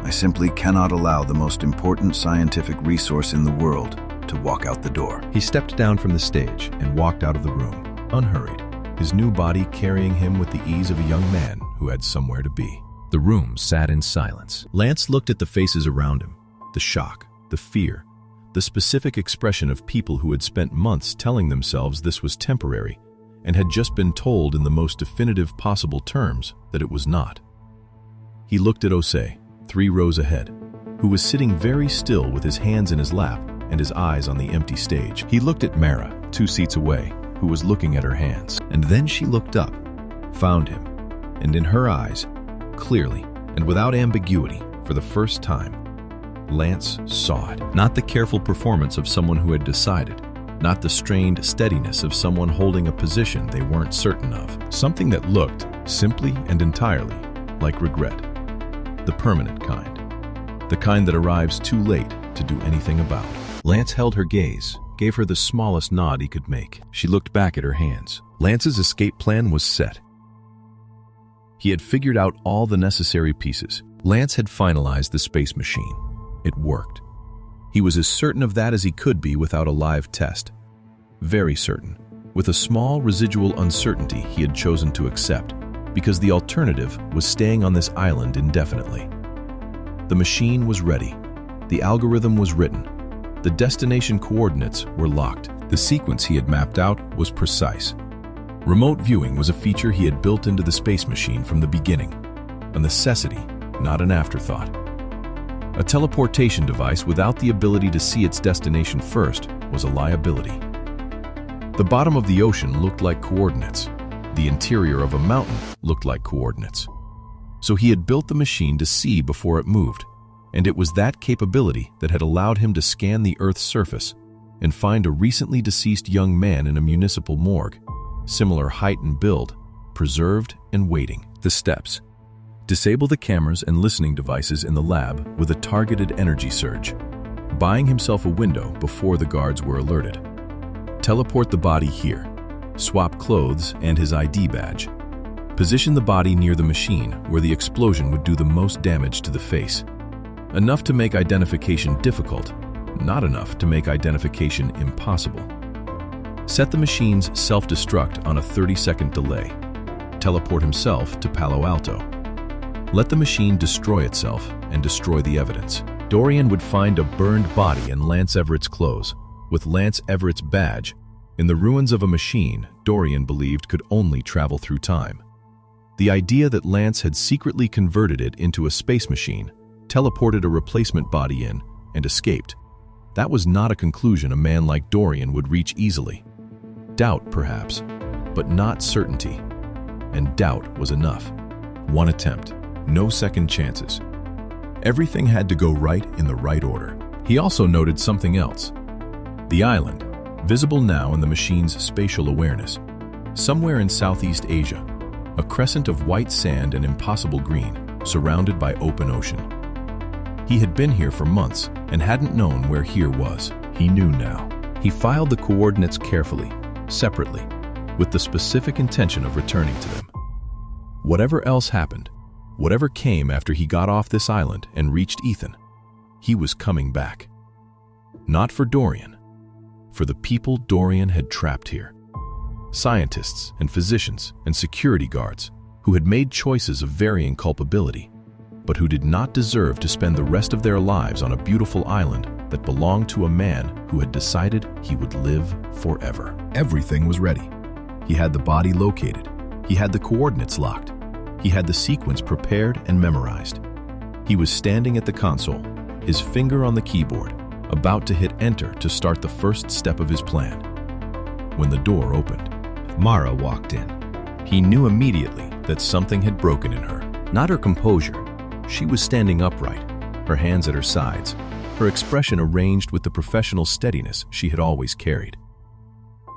I simply cannot allow the most important scientific resource in the world to walk out the door. He stepped down from the stage and walked out of the room, unhurried, his new body carrying him with the ease of a young man who had somewhere to be. The room sat in silence. Lance looked at the faces around him, the shock, the fear, the specific expression of people who had spent months telling themselves this was temporary and had just been told in the most definitive possible terms that it was not. He looked at Osei, 3 rows ahead, who was sitting very still with his hands in his lap and his eyes on the empty stage. He looked at Mara, 2 seats away, who was looking at her hands. And then she looked up, found him, and in her eyes, clearly and without ambiguity, for the first time, Lance saw it. Not the careful performance of someone who had decided, not the strained steadiness of someone holding a position they weren't certain of. Something that looked, simply and entirely, like regret. The permanent kind. The kind that arrives too late to do anything about. Lance held her gaze, gave her the smallest nod he could make. She looked back at her hands. Lance's escape plan was set. He had figured out all the necessary pieces. Lance had finalized the space machine. It worked. He was as certain of that as he could be without a live test. Very certain, with a small residual uncertainty he had chosen to accept, because the alternative was staying on this island indefinitely. The machine was ready. The algorithm was written. The destination coordinates were locked. The sequence he had mapped out was precise. Remote viewing was a feature he had built into the space machine from the beginning, a necessity, not an afterthought. A teleportation device without the ability to see its destination first was a liability. The bottom of the ocean looked like coordinates. The interior of a mountain looked like coordinates. So he had built the machine to see before it moved, and it was that capability that had allowed him to scan the Earth's surface and find a recently deceased young man in a municipal morgue, similar height and build, preserved and waiting. The steps. Disable the cameras and listening devices in the lab with a targeted energy surge, buying himself a window before the guards were alerted. Teleport the body here. Swap clothes and his ID badge. Position the body near the machine where the explosion would do the most damage to the face. Enough to make identification difficult, not enough to make identification impossible. Set the machine's self-destruct on a 30-second delay. Teleport himself to Palo Alto. Let the machine destroy itself and destroy the evidence. Dorian would find a burned body in Lance Everett's clothes, with Lance Everett's badge, in the ruins of a machine Dorian believed could only travel through time. The idea that Lance had secretly converted it into a space machine, teleported a replacement body in, and escaped. That was not a conclusion a man like Dorian would reach easily. Doubt, perhaps, but not certainty. And doubt was enough. One attempt, no second chances. Everything had to go right in the right order. He also noted something else. The island, visible now in the machine's spatial awareness, somewhere in Southeast Asia, a crescent of white sand and impossible green, surrounded by open ocean. He had been here for months and hadn't known where here was. He knew now. He filed the coordinates carefully, separately, with the specific intention of returning to them. Whatever else happened, whatever came after he got off this island and reached Ethan, he was coming back. Not for Dorian, for the people Dorian had trapped here. Scientists and physicians and security guards who had made choices of varying culpability, but who did not deserve to spend the rest of their lives on a beautiful island that belonged to a man who had decided he would live forever. Everything was ready. He had the body located. He had the coordinates locked. He had the sequence prepared and memorized. He was standing at the console, his finger on the keyboard, about to hit enter to start the first step of his plan. When the door opened, Mara walked in. He knew immediately that something had broken in her. Not her composure. She was standing upright, her hands at her sides, her expression arranged with the professional steadiness she had always carried.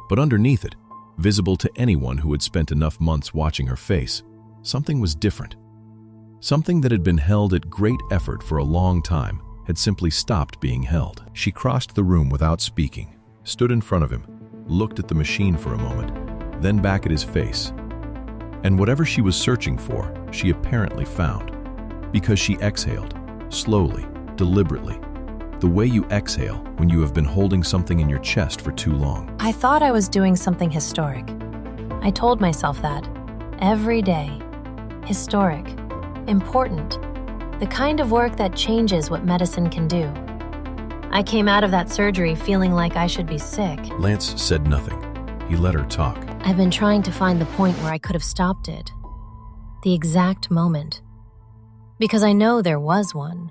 But underneath it, visible to anyone who had spent enough months watching her face, something was different. Something that had been held at great effort for a long time had simply stopped being held. She crossed the room without speaking, stood in front of him, looked at the machine for a moment, then back at his face. And whatever she was searching for, she apparently found. Because she exhaled, slowly, deliberately, the way you exhale when you have been holding something in your chest for too long. I thought I was doing something historic. I told myself that. Every day. Historic. Important. The kind of work that changes what medicine can do. I came out of that surgery feeling like I should be sick. Lance said nothing. He let her talk. I've been trying to find the point where I could have stopped it. The exact moment. Because I know there was one.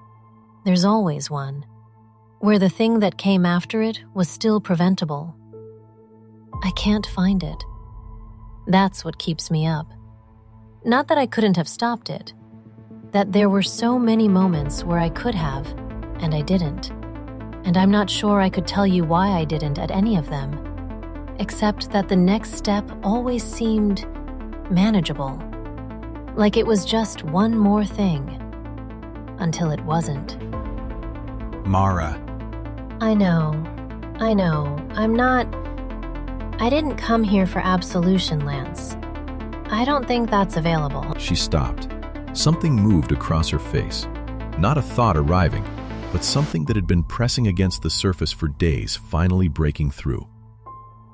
There's always one. Where the thing that came after it was still preventable. I can't find it. That's what keeps me up. Not that I couldn't have stopped it. That there were so many moments where I could have, and I didn't. And I'm not sure I could tell you why I didn't at any of them. Except that the next step always seemed manageable. Like it was just one more thing. Until it wasn't. Mara. I know. I didn't come here for absolution, Lance. I don't think that's available. She stopped. Something moved across her face. Not a thought arriving, but something that had been pressing against the surface for days finally breaking through.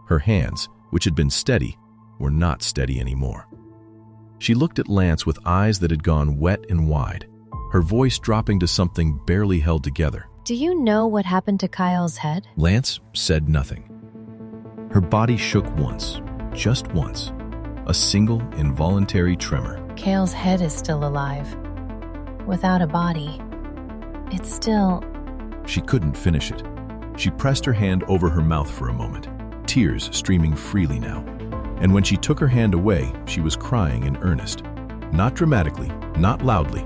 Her hands, which had been steady, were not steady anymore. She looked at Lance with eyes that had gone wet and wide, her voice dropping to something barely held together. Do you know what happened to Kyle's head? Lance said nothing. Her body shook once, just once. A single, involuntary tremor. Kale's head is still alive. Without a body. It's still... She couldn't finish it. She pressed her hand over her mouth for a moment, tears streaming freely now. And when she took her hand away, she was crying in earnest. Not dramatically, not loudly,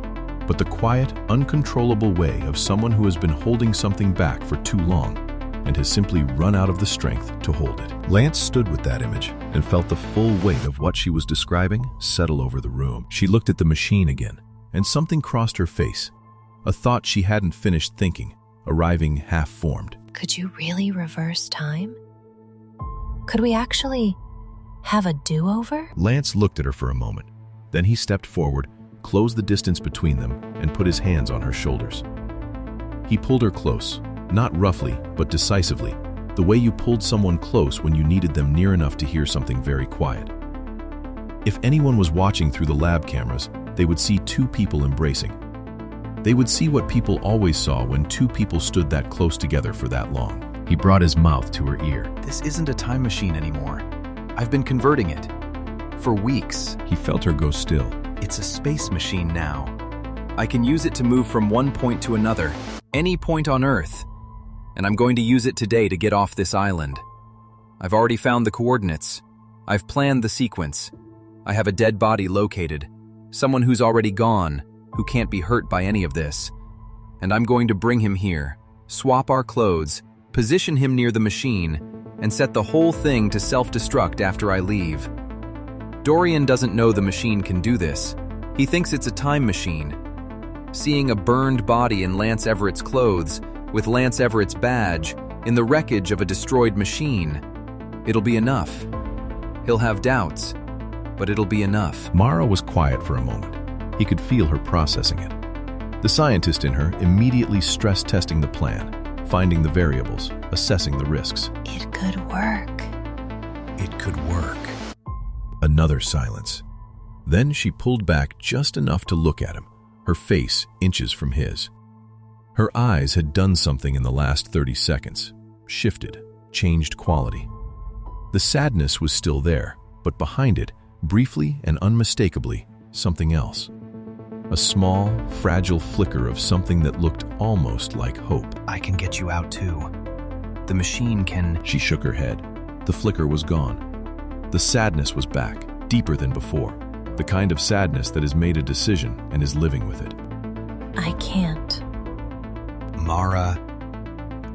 but the quiet, uncontrollable way of someone who has been holding something back for too long and has simply run out of the strength to hold it. Lance stood with that image and felt the full weight of what she was describing settle over the room. She looked at the machine again, and something crossed her face, a thought she hadn't finished thinking, arriving half-formed. Could you really reverse time? Could we actually have a do-over? Lance looked at her for a moment. Then he stepped forward, closed the distance between them, and put his hands on her shoulders. He pulled her close, not roughly, but decisively, the way you pulled someone close when you needed them near enough to hear something very quiet. If anyone was watching through the lab cameras, they would see two people embracing. They would see what people always saw when two people stood that close together for that long. He brought his mouth to her ear. This isn't a time machine anymore. I've been converting it. For weeks. He felt her go still. It's a space machine now. I can use it to move from one point to another, any point on Earth. and I'm going to use it today to get off this island. I've already found the coordinates. I've planned the sequence. I have a dead body located, someone who's already gone, who can't be hurt by any of this. And I'm going to bring him here, swap our clothes, position him near the machine, and set the whole thing to self-destruct after I leave. Dorian doesn't know the machine can do this. He thinks it's a time machine. Seeing a burned body in Lance Everett's clothes, with Lance Everett's badge, in the wreckage of a destroyed machine, it'll be enough. He'll have doubts, but it'll be enough. Mara was quiet for a moment. He could feel her processing it. The scientist in her immediately stress-testing the plan, finding the variables, assessing the risks. It could work. It could work. Another silence. Then she pulled back just enough to look at him, her face inches from his. Her eyes had done something in the last 30 seconds, shifted, changed quality. The sadness was still there, but behind it, briefly and unmistakably, something else. A small, fragile flicker of something that looked almost like hope. I can get you out too. The machine can... She shook her head. The flicker was gone. The sadness was back, deeper than before. The kind of sadness that has made a decision and is living with it. I can't. Mara...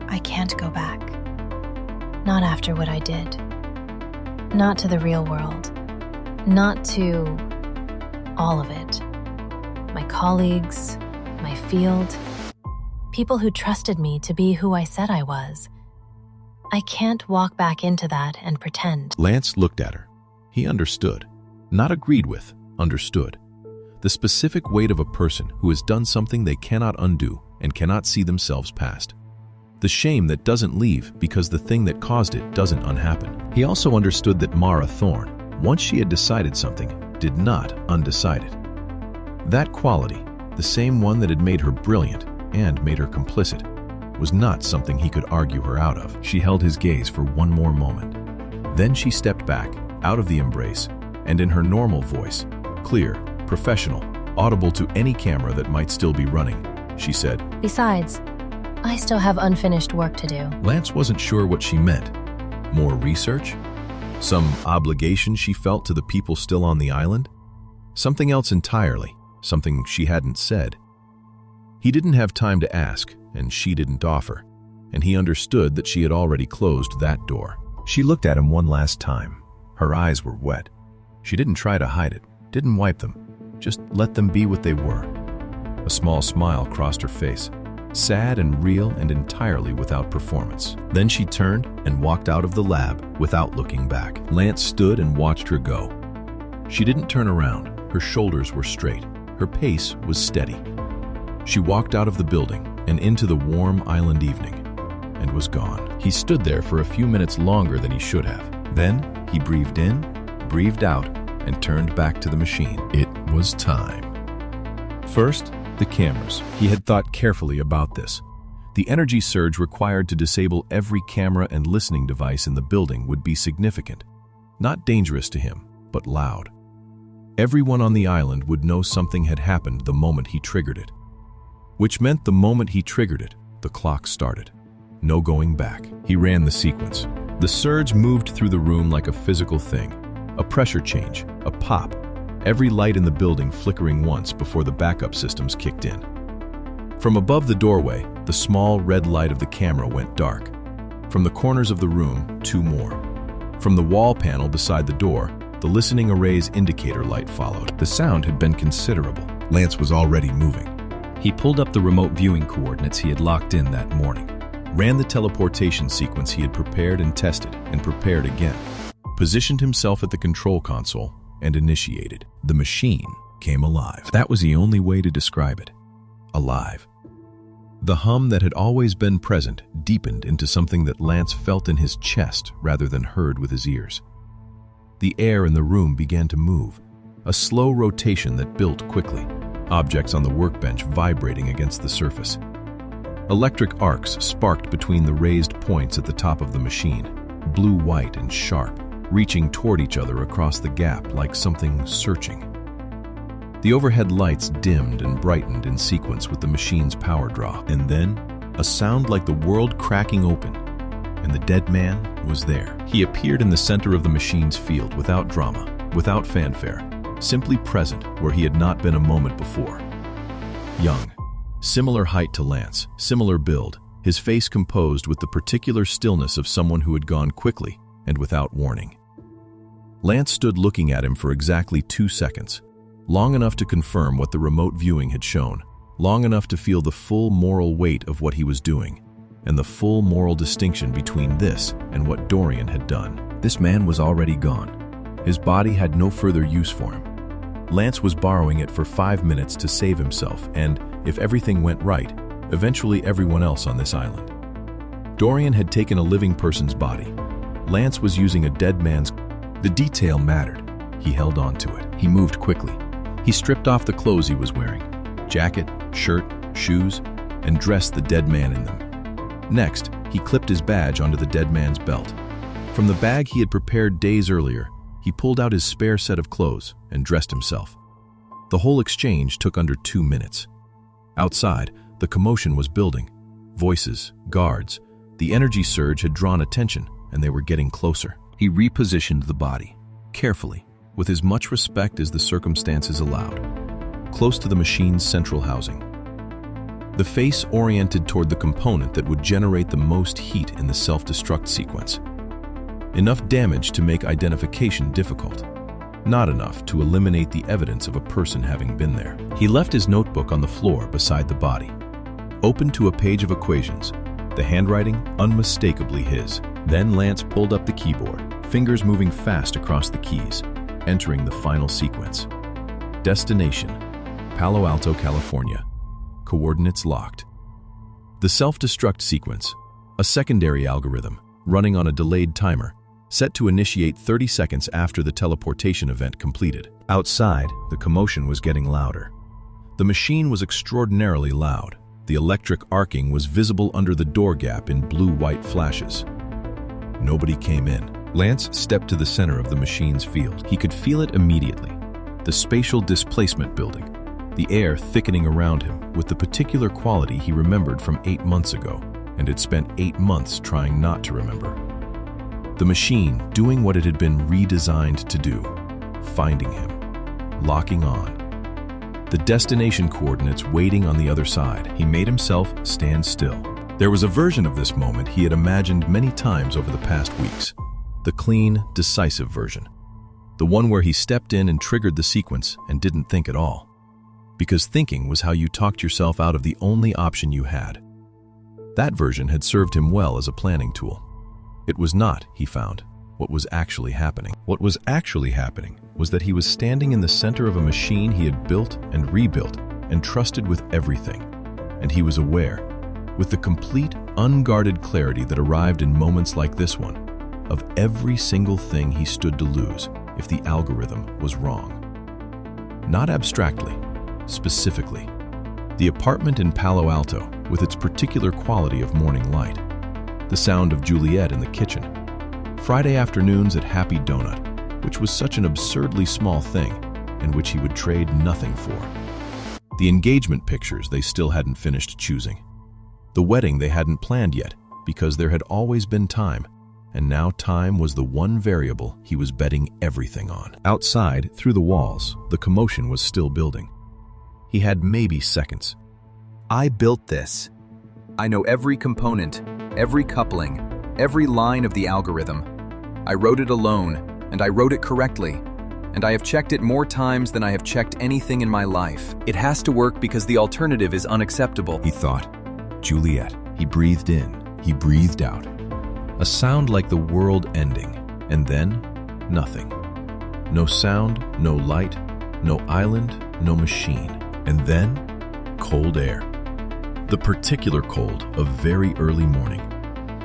I can't go back. Not after what I did. Not to the real world. Not to all of it. My colleagues, my field, people who trusted me to be who I said I was. I can't walk back into that and pretend. Lance looked at her. He understood. Not agreed with, understood. The specific weight of a person who has done something they cannot undo and cannot see themselves past. The shame that doesn't leave because the thing that caused it doesn't unhappen. He also understood that Mara Thorne, once she had decided something, did not undecide it. That quality, the same one that had made her brilliant and made her complicit, was not something he could argue her out of. She held his gaze for one more moment. Then she stepped back, out of the embrace, and in her normal voice, clear, professional, audible to any camera that might still be running, she said, Besides, I still have unfinished work to do. Lance wasn't sure what she meant. More research? Some obligation she felt to the people still on the island? Something else entirely, something she hadn't said. He didn't have time to ask, and she didn't offer, and he understood that she had already closed that door. She looked at him one last time. Her eyes were wet. She didn't try to hide it, didn't wipe them, just let them be what they were. A small smile crossed her face, sad and real and entirely without performance. Then she turned and walked out of the lab without looking back. Lance stood and watched her go. She didn't turn around. Her shoulders were straight. Her pace was steady. She walked out of the building and into the warm island evening and was gone. He stood there for a few minutes longer than he should have. Then he breathed in, breathed out, and turned back to the machine. It was time. First, the cameras. He had thought carefully about this. The energy surge required to disable every camera and listening device in the building would be significant. Not dangerous to him, but loud. Everyone on the island would know something had happened the moment he triggered it. Which meant the moment he triggered it, the clock started. No going back. He ran the sequence. The surge moved through the room like a physical thing. A pressure change, a pop. Every light in the building flickering once before the backup systems kicked in. From above the doorway, the small red light of the camera went dark. From the corners of the room, two more. From the wall panel beside the door, the listening array's indicator light followed. The sound had been considerable. Lance was already moving. He pulled up the remote viewing coordinates he had locked in that morning, ran the teleportation sequence he had prepared and tested, and prepared again, positioned himself at the control console, and initiated. The machine came alive. That was the only way to describe it. Alive. The hum that had always been present deepened into something that Lance felt in his chest rather than heard with his ears. The air in the room began to move, a slow rotation that built quickly, objects on the workbench vibrating against the surface. Electric arcs sparked between the raised points at the top of the machine, blue-white and sharp, reaching toward each other across the gap like something searching. The overhead lights dimmed and brightened in sequence with the machine's power draw, and then a sound like the world cracking open, and the dead man was there. He appeared in the center of the machine's field without drama, without fanfare, simply present where he had not been a moment before. Young, similar height to Lance, similar build, his face composed with the particular stillness of someone who had gone quickly and without warning. Lance stood looking at him for exactly 2 seconds, long enough to confirm what the remote viewing had shown, long enough to feel the full moral weight of what he was doing, and the full moral distinction between this and what Dorian had done. This man was already gone. His body had no further use for him. Lance was borrowing it for 5 minutes to save himself and, if everything went right, eventually everyone else on this island. Dorian had taken a living person's body. Lance was using a dead man's. The detail mattered. He held on to it. He moved quickly. He stripped off the clothes he was wearing, jacket, shirt, shoes, and dressed the dead man in them. Next, he clipped his badge onto the dead man's belt. From the bag he had prepared days earlier, he pulled out his spare set of clothes and dressed himself. The whole exchange took under 2 minutes. Outside, the commotion was building. Voices, guards. The energy surge had drawn attention, and they were getting closer. He repositioned the body, carefully, with as much respect as the circumstances allowed, close to the machine's central housing. The face oriented toward the component that would generate the most heat in the self-destruct sequence. Enough damage to make identification difficult, not enough to eliminate the evidence of a person having been there. He left his notebook on the floor beside the body, opened to a page of equations, the handwriting unmistakably his. Then Lance pulled up the keyboard, fingers moving fast across the keys, entering the final sequence. Destination, Palo Alto, California. Coordinates locked. The self-destruct sequence, a secondary algorithm running on a delayed timer, set to initiate 30 seconds after the teleportation event completed. Outside, the commotion was getting louder. The machine was extraordinarily loud. The electric arcing was visible under the door gap in blue-white flashes. Nobody came in. Lance stepped to the center of the machine's field. He could feel it immediately. The spatial displacement building, the air thickening around him with the particular quality he remembered from 8 months ago, and had spent 8 months trying not to remember. The machine doing what it had been redesigned to do, finding him, locking on. The destination coordinates waiting on the other side. He made himself stand still. There was a version of this moment he had imagined many times over the past weeks. The clean, decisive version. The one where he stepped in and triggered the sequence and didn't think at all. Because thinking was how you talked yourself out of the only option you had. That version had served him well as a planning tool. It was not, he found, what was actually happening. What was actually happening was that he was standing in the center of a machine he had built and rebuilt and trusted with everything. And he was aware, with the complete, unguarded clarity that arrived in moments like this one, of every single thing he stood to lose if the algorithm was wrong. Not abstractly, specifically. The apartment in Palo Alto, with its particular quality of morning light. The sound of Juliet in the kitchen. Friday afternoons at Happy Donut, which was such an absurdly small thing, and which he would trade nothing for. The engagement pictures they still hadn't finished choosing. The wedding they hadn't planned yet, because there had always been time, and now time was the one variable he was betting everything on. Outside, through the walls, the commotion was still building. He had maybe seconds. I built this. I know every component, every coupling, every line of the algorithm. I wrote it alone, and I wrote it correctly. And I have checked it more times than I have checked anything in my life. It has to work because the alternative is unacceptable. He thought. Juliet. He breathed in. He breathed out. A sound like the world ending. And then, nothing. No sound, no light, no island, no machine. And then, cold air. The particular cold of very early morning.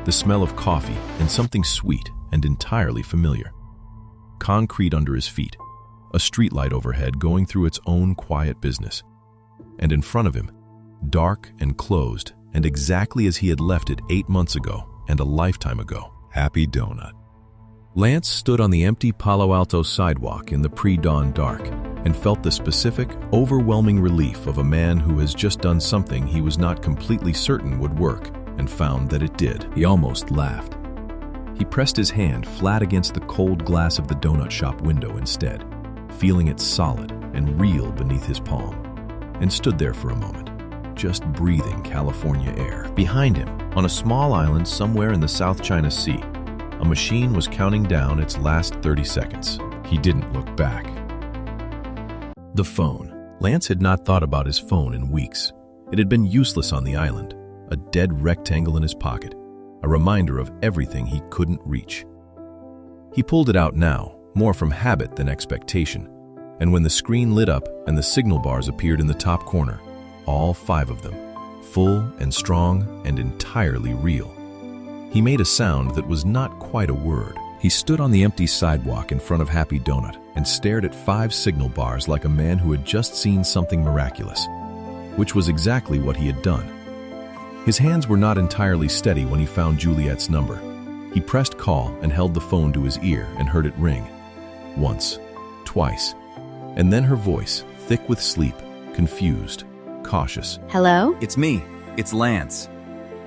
The smell of coffee and something sweet and entirely familiar. Concrete under his feet. A streetlight overhead going through its own quiet business. And in front of him, dark and closed, and exactly as he had left it 8 months ago and a lifetime ago. Happy Donut. Lance stood on the empty Palo Alto sidewalk in the pre-dawn dark. and felt the specific, overwhelming relief of a man who has just done something he was not completely certain would work and found that it did. He almost laughed. He pressed his hand flat against the cold glass of the donut shop window instead, feeling it solid and real beneath his palm, and stood there for a moment, just breathing California air. Behind him, on a small island somewhere in the South China Sea, a machine was counting down its last 30 seconds. He didn't look back. The phone. Lance had not thought about his phone in weeks. It had been useless on the island, a dead rectangle in his pocket, a reminder of everything he couldn't reach. He pulled it out now, more from habit than expectation, and when the screen lit up and the signal bars appeared in the top corner, all 5 of them, full and strong and entirely real. He made a sound that was not quite a word. He stood on the empty sidewalk in front of Happy Donut and stared at 5 signal bars like a man who had just seen something miraculous, which was exactly what he had done. His hands were not entirely steady when he found Juliet's number. He pressed call and held the phone to his ear and heard it ring. Once, twice, and then her voice, thick with sleep, confused, cautious. Hello? It's me. It's Lance.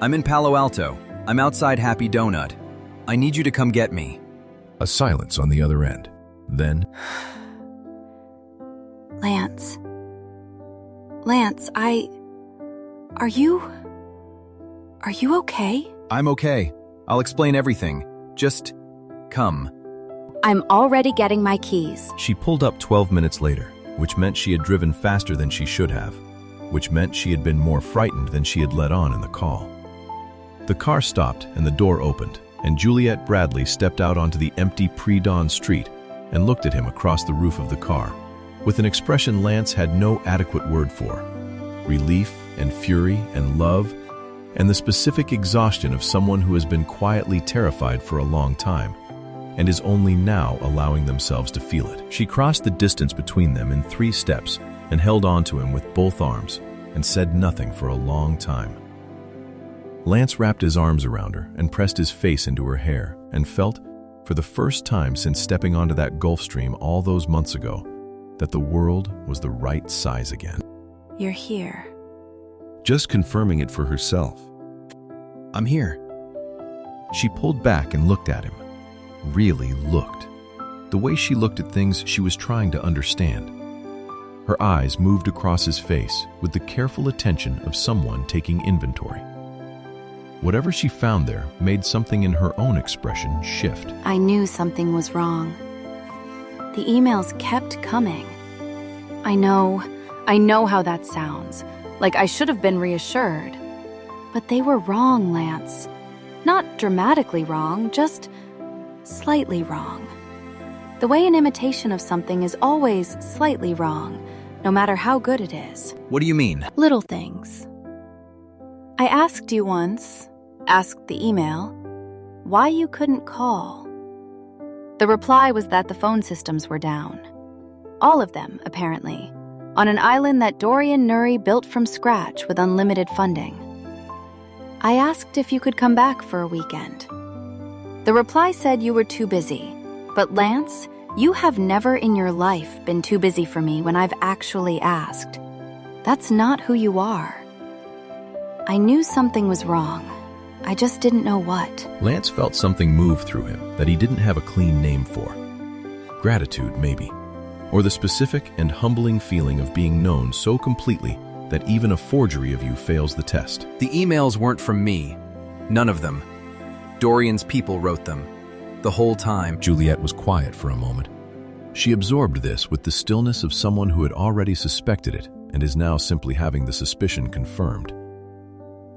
I'm in Palo Alto. I'm outside Happy Donut. I need you to come get me. A silence on the other end. Then, Lance, Are you okay? I'm okay. I'll explain everything. Just come. I'm already getting my keys. she pulled up 12 minutes later, which meant she had driven faster than she should have, which meant she had been more frightened than she had let on in the call. The car stopped and the door opened, and Juliet Bradley stepped out onto the empty pre-dawn street and looked at him across the roof of the car, with an expression Lance had no adequate word for. Relief and fury and love, and the specific exhaustion of someone who has been quietly terrified for a long time, and is only now allowing themselves to feel it. She crossed the distance between them in 3 steps and held on to him with both arms and said nothing for a long time. Lance wrapped his arms around her and pressed his face into her hair and felt, for the first time since stepping onto that Gulf Stream all those months ago, that the world was the right size again. You're here. Just confirming it for herself. I'm here. She pulled back and looked at him. Really looked. The way she looked at things she was trying to understand. Her eyes moved across his face with the careful attention of someone taking inventory. Whatever she found there made something in her own expression shift. I knew something was wrong. The emails kept coming. I know how that sounds. Like I should have been reassured. But they were wrong, Lance. Not dramatically wrong, just slightly wrong. The way an imitation of something is always slightly wrong, no matter how good it is. What do you mean? Little things. I asked you once, asked the email, why you couldn't call. The reply was that the phone systems were down. All of them, apparently, on an island that Dorian Nouri built from scratch with unlimited funding. I asked if you could come back for a weekend. The reply said you were too busy, but Lance, you have never in your life been too busy for me when I've actually asked. That's not who you are. I knew something was wrong. I just didn't know what. Lance felt something move through him that he didn't have a clean name for. Gratitude, maybe. Or the specific and humbling feeling of being known so completely that even a forgery of you fails the test. The emails weren't from me. None of them. Dorian's people wrote them. The whole time. Juliet was quiet for a moment. She absorbed this with the stillness of someone who had already suspected it and is now simply having the suspicion confirmed.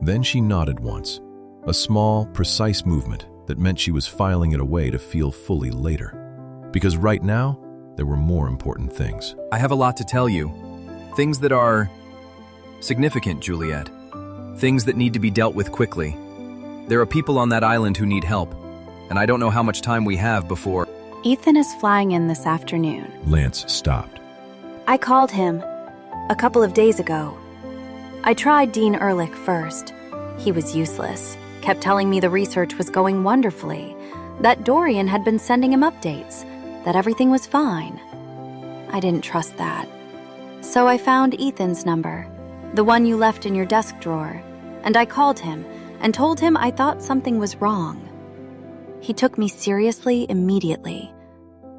Then she nodded once, a small, precise movement that meant she was filing it away to feel fully later. Because right now, there were more important things. I have a lot to tell you. Things that are significant, Juliet. Things that need to be dealt with quickly. There are people on that island who need help, and I don't know how much time we have before. Ethan is flying in this afternoon. Lance stopped. I called him a couple of days ago. I tried Dean Ehrlich first. He was useless, kept telling me the research was going wonderfully, that Dorian had been sending him updates, that everything was fine. I didn't trust that. So I found Ethan's number, the one you left in your desk drawer, and I called him and told him I thought something was wrong. He took me seriously immediately.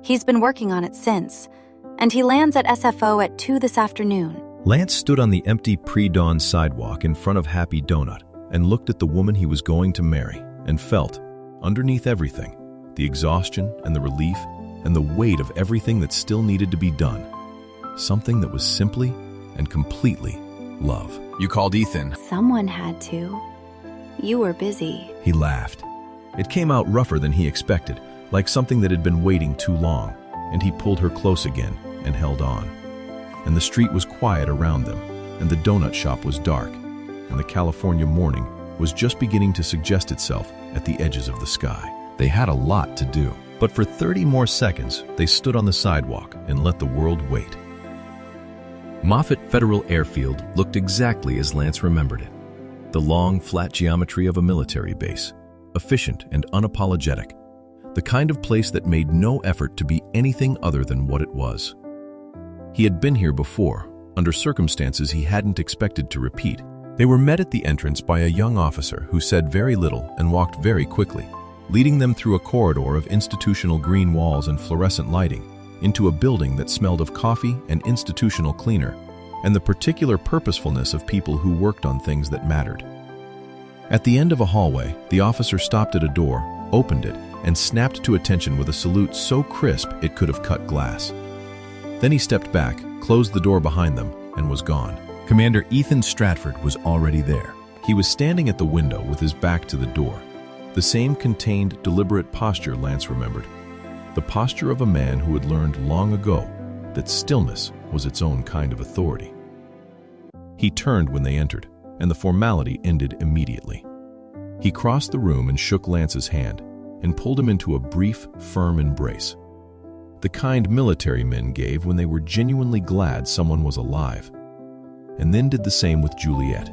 He's been working on it since, and he lands at SFO at 2 this afternoon. Lance stood on the empty pre-dawn sidewalk in front of Happy Donut and looked at the woman he was going to marry and felt, underneath everything, the exhaustion and the relief and the weight of everything that still needed to be done. Something that was simply and completely love. You called Ethan. Someone had to. You were busy. He laughed. It came out rougher than he expected, like something that had been waiting too long, and he pulled her close again and held on. And the street was quiet around them, and the donut shop was dark, and the California morning was just beginning to suggest itself at the edges of the sky. They had a lot to do, but for 30 more seconds, they stood on the sidewalk and let the world wait. Moffett Federal Airfield looked exactly as Lance remembered it. The long, flat geometry of a military base, efficient and unapologetic, the kind of place that made no effort to be anything other than what it was. He had been here before, under circumstances he hadn't expected to repeat. They were met at the entrance by a young officer who said very little and walked very quickly, leading them through a corridor of institutional green walls and fluorescent lighting, into a building that smelled of coffee and institutional cleaner, and the particular purposefulness of people who worked on things that mattered. At the end of a hallway, the officer stopped at a door, opened it, and snapped to attention with a salute so crisp it could have cut glass. Then he stepped back, closed the door behind them, and was gone. Commander Ethan Stratford was already there. He was standing at the window with his back to the door. The same contained, deliberate posture Lance remembered. The posture of a man who had learned long ago that stillness was its own kind of authority. He turned when they entered, and the formality ended immediately. He crossed the room and shook Lance's hand and pulled him into a brief, firm embrace. The kind military men gave when they were genuinely glad someone was alive. And then did the same with Juliet,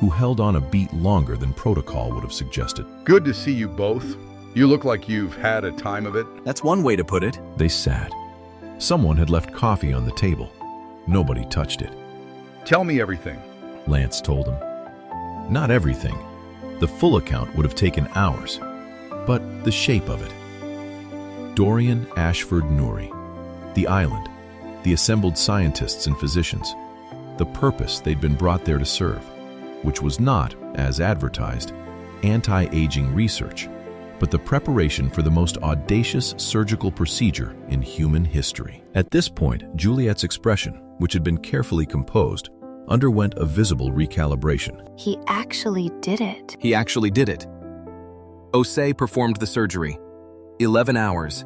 who held on a beat longer than protocol would have suggested. Good to see you both. You look like you've had a time of it. That's one way to put it. They sat. Someone had left coffee on the table. Nobody touched it. Tell me everything. Lance told him. Not everything. The full account would have taken hours. But the shape of it. Dorian Ashford Nouri. The island. The assembled scientists and physicians. The purpose they'd been brought there to serve, which was not, as advertised, anti-aging research, but the preparation for the most audacious surgical procedure in human history. At this point, Juliet's expression, which had been carefully composed, underwent a visible recalibration. He actually did it. He actually did it. Osei performed the surgery. 11 hours.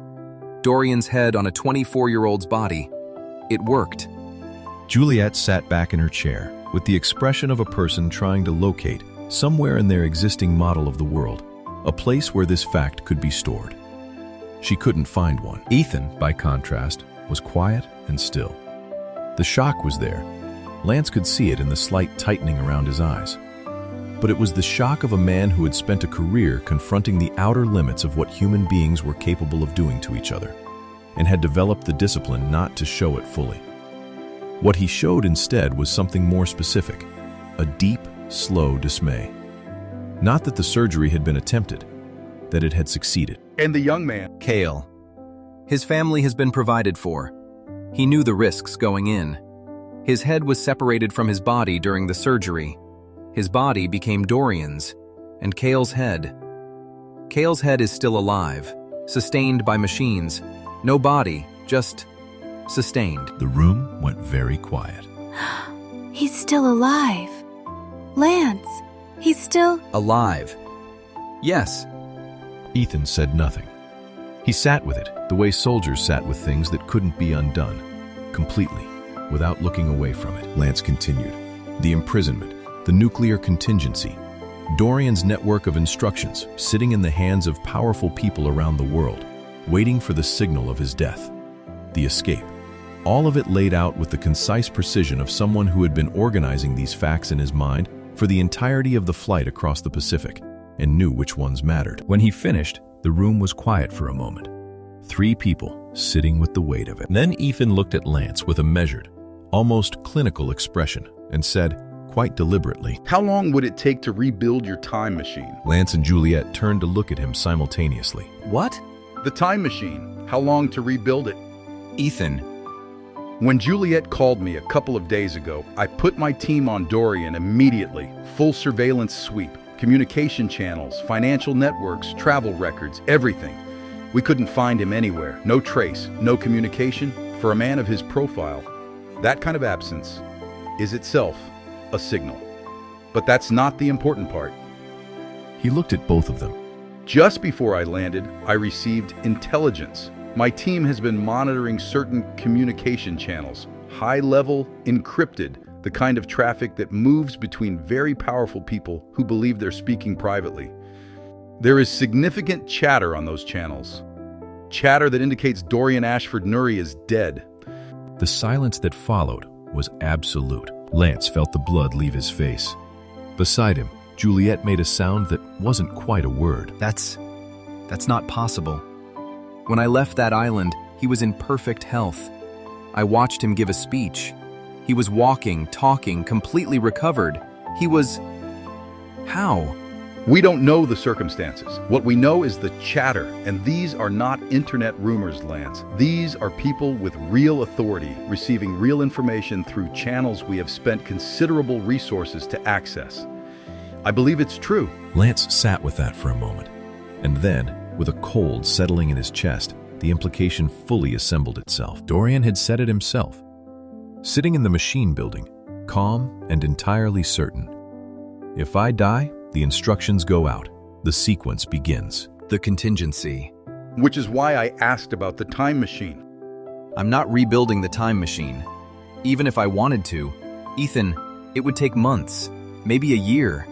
Dorian's head on a 24-year-old's body. It worked. Juliet sat back in her chair, with the expression of a person trying to locate, somewhere in their existing model of the world, a place where this fact could be stored. She couldn't find one. Ethan, by contrast, was quiet and still. The shock was there. Lance could see it in the slight tightening around his eyes. But it was the shock of a man who had spent a career confronting the outer limits of what human beings were capable of doing to each other, and had developed the discipline not to show it fully. What he showed instead was something more specific, a deep, slow dismay. Not that the surgery had been attempted, that it had succeeded. And the young man. Cale. His family has been provided for. He knew the risks going in. His head was separated from his body during the surgery. His body became Dorian's, and Cale's head. Cale's head is still alive, sustained by machines. No body, just sustained. The room went very quiet. He's still alive. Lance, he's still Alive. Yes. Ethan said nothing. He sat with it, the way soldiers sat with things that couldn't be undone, completely, without looking away from it. Lance continued. The imprisonment, the nuclear contingency, Dorian's network of instructions sitting in the hands of powerful people around the world, waiting for the signal of his death, the escape. All of it laid out with the concise precision of someone who had been organizing these facts in his mind for the entirety of the flight across the Pacific and knew which ones mattered. When he finished, the room was quiet for a moment. 3 people, sitting with the weight of it. Then Ethan looked at Lance with a measured, almost clinical expression and said, quite deliberately, How long would it take to rebuild your time machine? Lance and Juliet turned to look at him simultaneously. What? The time machine. How long to rebuild it? Ethan. When Juliet called me a couple of days ago, I put my team on Dorian immediately. Full surveillance sweep, communication channels, financial networks, travel records, everything. We couldn't find him anywhere. No trace, no communication. For a man of his profile, that kind of absence is itself a signal. But that's not the important part. He looked at both of them. Just before I landed, I received intelligence. My team has been monitoring certain communication channels, high-level, encrypted, the kind of traffic that moves between very powerful people who believe they're speaking privately. There is significant chatter on those channels. Chatter that indicates Dorian Ashford Nouri is dead. The silence that followed was absolute. Lance felt the blood leave his face. Beside him, Juliet made a sound that wasn't quite a word. That's not possible. When I left that island, he was in perfect health. I watched him give a speech. He was walking, talking, completely recovered. He was... How? We don't know the circumstances. What we know is the chatter, and these are not internet rumors, Lance. These are people with real authority, receiving real information through channels we have spent considerable resources to access. I believe it's true. Lance sat with that for a moment, and then, with a cold settling in his chest, the implication fully assembled itself. Dorian had said it himself. Sitting in the machine building, calm and entirely certain. If I die, the instructions go out. The sequence begins. The contingency. Which is why I asked about the time machine. I'm not rebuilding the time machine. Even if I wanted to, Ethan, it would take months, maybe a year.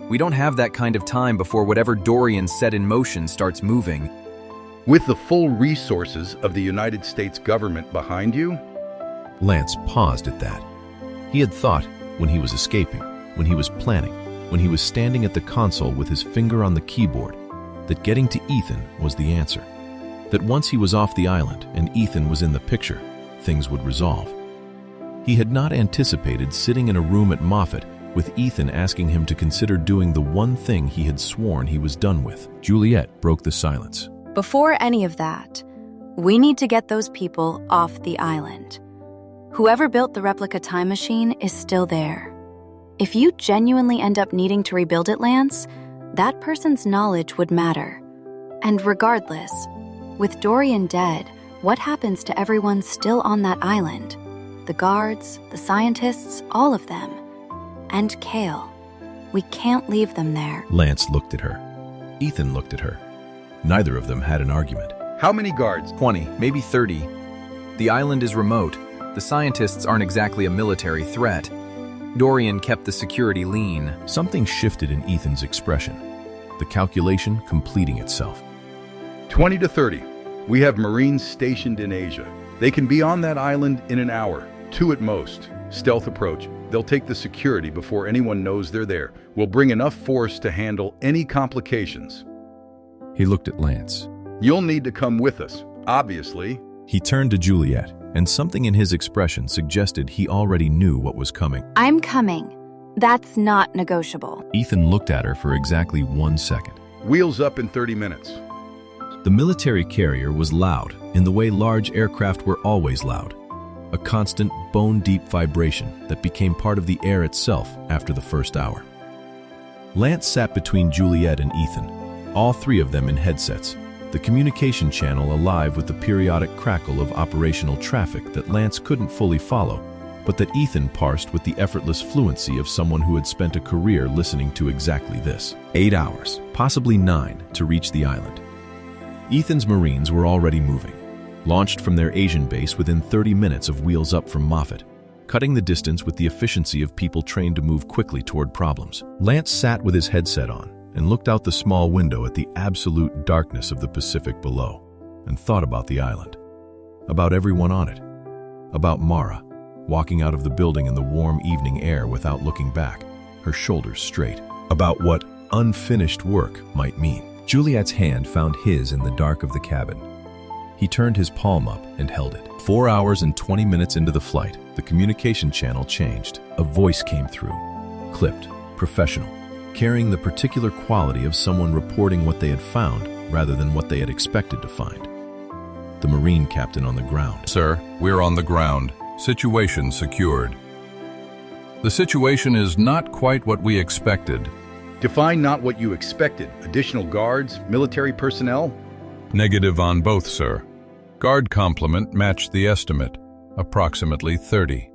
We don't have that kind of time before whatever Dorian set in motion starts moving. With the full resources of the United States government behind you? Lance paused at that. He had thought, when he was escaping, when he was planning, when he was standing at the console with his finger on the keyboard, that getting to Ethan was the answer. That once he was off the island and Ethan was in the picture, things would resolve. He had not anticipated sitting in a room at Moffat with Ethan asking him to consider doing the one thing he had sworn he was done with. Juliet broke the silence. Before any of that, we need to get those people off the island. Whoever built the replica time machine is still there. If you genuinely end up needing to rebuild it, Lance, that person's knowledge would matter. And regardless, with Dorian dead, what happens to everyone still on that island? The guards, the scientists, all of them. And Kale. We can't leave them there. Lance looked at her. Ethan looked at her. Neither of them had an argument. How many guards? 20, maybe 30. The island is remote. The scientists aren't exactly a military threat. Dorian kept the security lean. Something shifted in Ethan's expression, the calculation completing itself. 20 to 30. We have Marines stationed in Asia. They can be on that island in an hour, 2 at most. Stealth approach. They'll take the security before anyone knows they're there. We'll bring enough force to handle any complications. He looked at Lance. You'll need to come with us, obviously. He turned to Juliet, and something in his expression suggested he already knew what was coming. I'm coming. That's not negotiable. Ethan looked at her for exactly 1 second. Wheels up in 30 minutes. The military carrier was loud in the way large aircraft were always loud. A constant, bone-deep vibration that became part of the air itself after the first hour. Lance sat between Juliet and Ethan, all three of them in headsets, the communication channel alive with the periodic crackle of operational traffic that Lance couldn't fully follow, but that Ethan parsed with the effortless fluency of someone who had spent a career listening to exactly this. 8 hours, possibly 9, to reach the island. Ethan's Marines were already moving, launched from their Asian base within 30 minutes of wheels up from Moffat, cutting the distance with the efficiency of people trained to move quickly toward problems. Lance sat with his headset on and looked out the small window at the absolute darkness of the Pacific below, and thought about the island, about everyone on it, about Mara, walking out of the building in the warm evening air without looking back, her shoulders straight, about what unfinished work might mean. Juliet's hand found his in the dark of the cabin. He turned his palm up and held it. 4 hours and 20 minutes into the flight, the communication channel changed. A voice came through, clipped, professional, carrying the particular quality of someone reporting what they had found rather than what they had expected to find. The Marine captain on the ground. Sir, we're on the ground. Situation secured. The situation is not quite what we expected. Define not what you expected. Additional guards, military personnel? Negative on both, sir. Guard complement matched the estimate, approximately 30.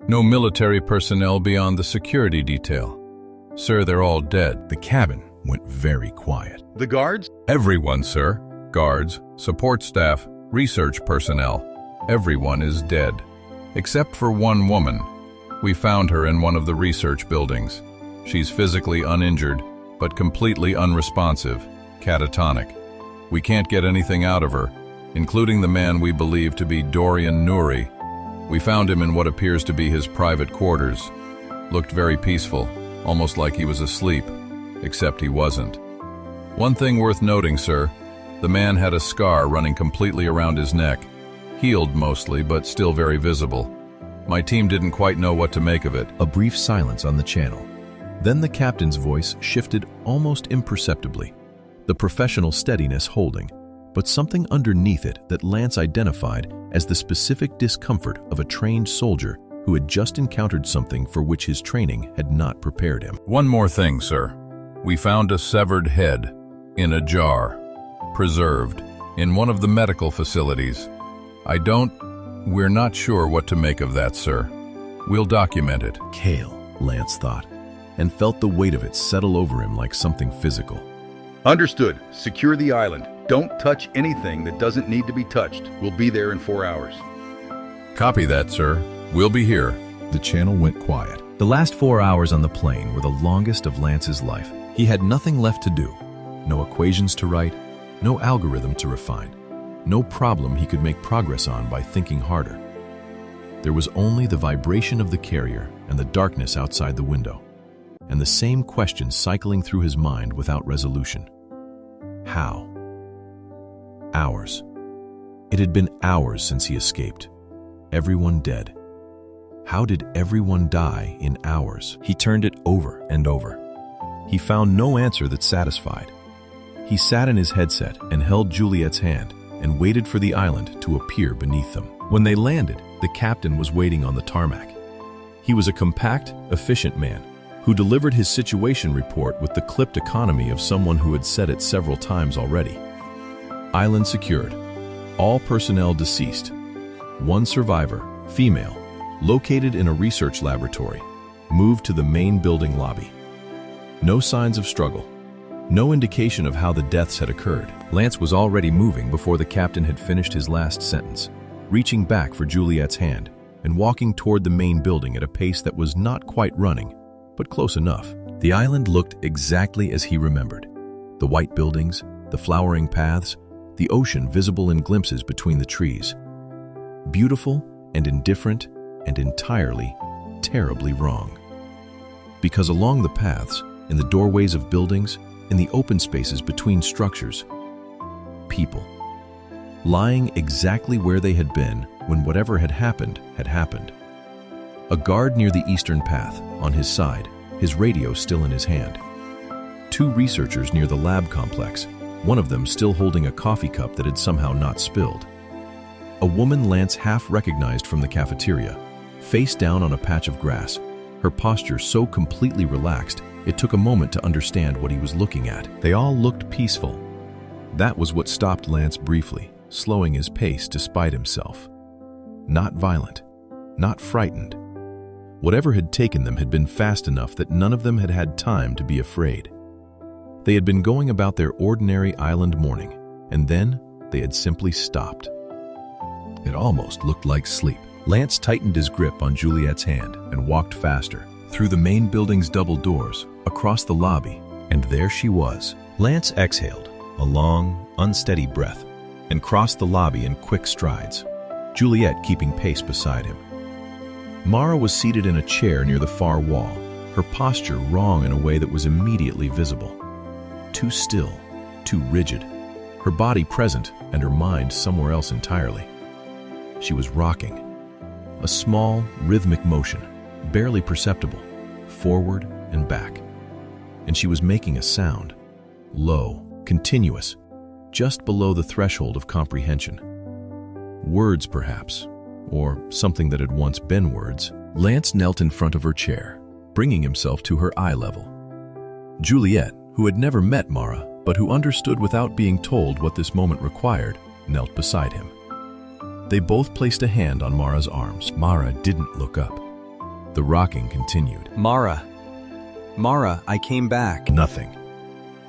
No military personnel beyond the security detail. Sir, they're all dead. The cabin went very quiet. The guards? Everyone, sir. Guards, support staff, research personnel. Everyone is dead. Except for one woman. We found her in one of the research buildings. She's physically uninjured, but completely unresponsive, catatonic. We can't get anything out of her, including the man we believe to be Dorian Nouri. We found him in what appears to be his private quarters. Looked very peaceful, almost like he was asleep, except he wasn't. One thing worth noting, sir, the man had a scar running completely around his neck, healed mostly, but still very visible. My team didn't quite know what to make of it. A brief silence on the channel. Then the captain's voice shifted almost imperceptibly, the professional steadiness holding, but something underneath it that Lance identified as the specific discomfort of a trained soldier who had just encountered something for which his training had not prepared him. One more thing, sir. We found a severed head in a jar, preserved in one of the medical facilities. We're not sure what to make of that, sir. We'll document it. Kale, Lance thought, and felt the weight of it settle over him like something physical. Understood. Secure the island. Don't touch anything that doesn't need to be touched. We'll be there in 4 hours. Copy that, sir. We'll be here. The channel went quiet. The last 4 hours on the plane were the longest of Lance's life. He had nothing left to do. No equations to write, no algorithm to refine, no problem he could make progress on by thinking harder. There was only the vibration of the carrier and the darkness outside the window, and the same question cycling through his mind without resolution. How? Hours. It had been hours since he escaped. Everyone dead. How did everyone die in hours? He turned it over and over. He found no answer that satisfied. He sat in his headset and held Juliet's hand and waited for the island to appear beneath them. When they landed, the captain was waiting on the tarmac. He was a compact, efficient man who delivered his situation report with the clipped economy of someone who had said it several times already. Island secured. All personnel deceased. One survivor, female, located in a research laboratory, moved to the main building lobby. No signs of struggle. No indication of how the deaths had occurred. Lance was already moving before the captain had finished his last sentence, reaching back for Juliet's hand and walking toward the main building at a pace that was not quite running, but close enough. The island looked exactly as he remembered. The white buildings, the flowering paths, the ocean visible in glimpses between the trees. Beautiful and indifferent and entirely, terribly wrong. Because along the paths, in the doorways of buildings, in the open spaces between structures, people, lying exactly where they had been when whatever had happened had happened. A guard near the eastern path, on his side, his radio still in his hand. Two researchers near the lab complex, one of them still holding a coffee cup that had somehow not spilled. A woman Lance half recognized from the cafeteria, face down on a patch of grass, her posture so completely relaxed it took a moment to understand what he was looking at. They all looked peaceful. That was what stopped Lance briefly, slowing his pace despite himself. Not violent, not frightened. Whatever had taken them had been fast enough that none of them had had time to be afraid. They had been going about their ordinary island morning, and then they had simply stopped. It almost looked like sleep. Lance tightened his grip on Juliet's hand and walked faster, through the main building's double doors, across the lobby, and there she was. Lance exhaled, a long, unsteady breath, and crossed the lobby in quick strides, Juliet keeping pace beside him. Mara was seated in a chair near the far wall, her posture wrong in a way that was immediately visible. Too still, too rigid. her body present and her mind somewhere else entirely. She was rocking. A small, rhythmic motion, barely perceptible, forward and back. And she was making a sound, low, continuous, just below the threshold of comprehension. Words, perhaps, or something that had once been words. Lance knelt in front of her chair, bringing himself to her eye level. Juliet, who had never met Mara, but who understood without being told what this moment required, knelt beside him. They both placed a hand on Mara's arms. Mara didn't look up. The rocking continued. Mara, I came back. Nothing.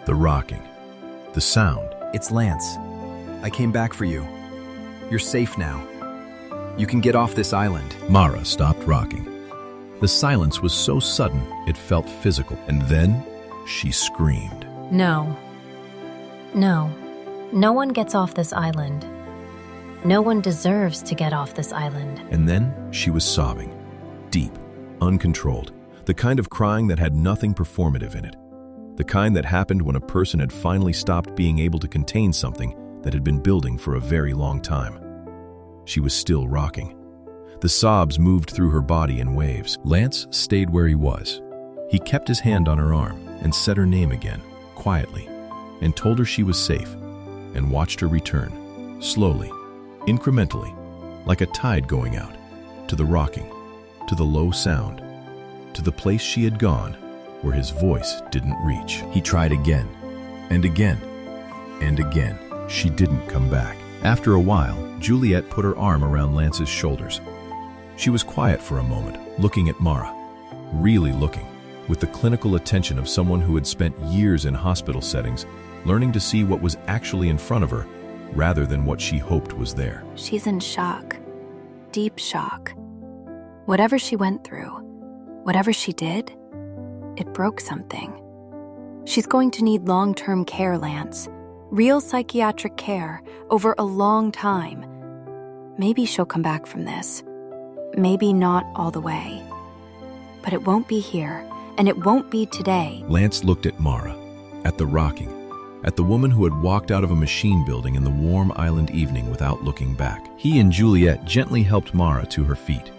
The rocking. The sound. It's Lance. I came back for you. You're safe now. You can get off this island. Mara stopped rocking. The silence was so sudden, it felt physical. And then she screamed. No. No one gets off this island. No one deserves to get off this island. And then she was sobbing. Deep, uncontrolled. The kind of crying that had nothing performative in it. The kind that happened when a person had finally stopped being able to contain something that had been building for a very long time. She was still rocking. The sobs moved through her body in waves. Lance stayed where he was. He kept his hand on her arm and said her name again, quietly, and told her she was safe, and watched her return, slowly, incrementally, like a tide going out, to the rocking, to the low sound, to the place she had gone where his voice didn't reach. He tried again, and again, and again. She didn't come back. After a while, Juliet put her arm around Lance's shoulders. She was quiet for a moment, looking at Mara, really looking, with the clinical attention of someone who had spent years in hospital settings, learning to see what was actually in front of her, rather than what she hoped was there. She's in shock. Deep shock. Whatever she went through, whatever she did, it broke something. She's going to need long-term care, Lance. Real psychiatric care over a long time. Maybe she'll come back from this. Maybe not all the way. But it won't be here, and it won't be today. Lance looked at Mara, at the rocking, at the woman who had walked out of a machine building in the warm island evening without looking back. He and Juliet gently helped Mara to her feet.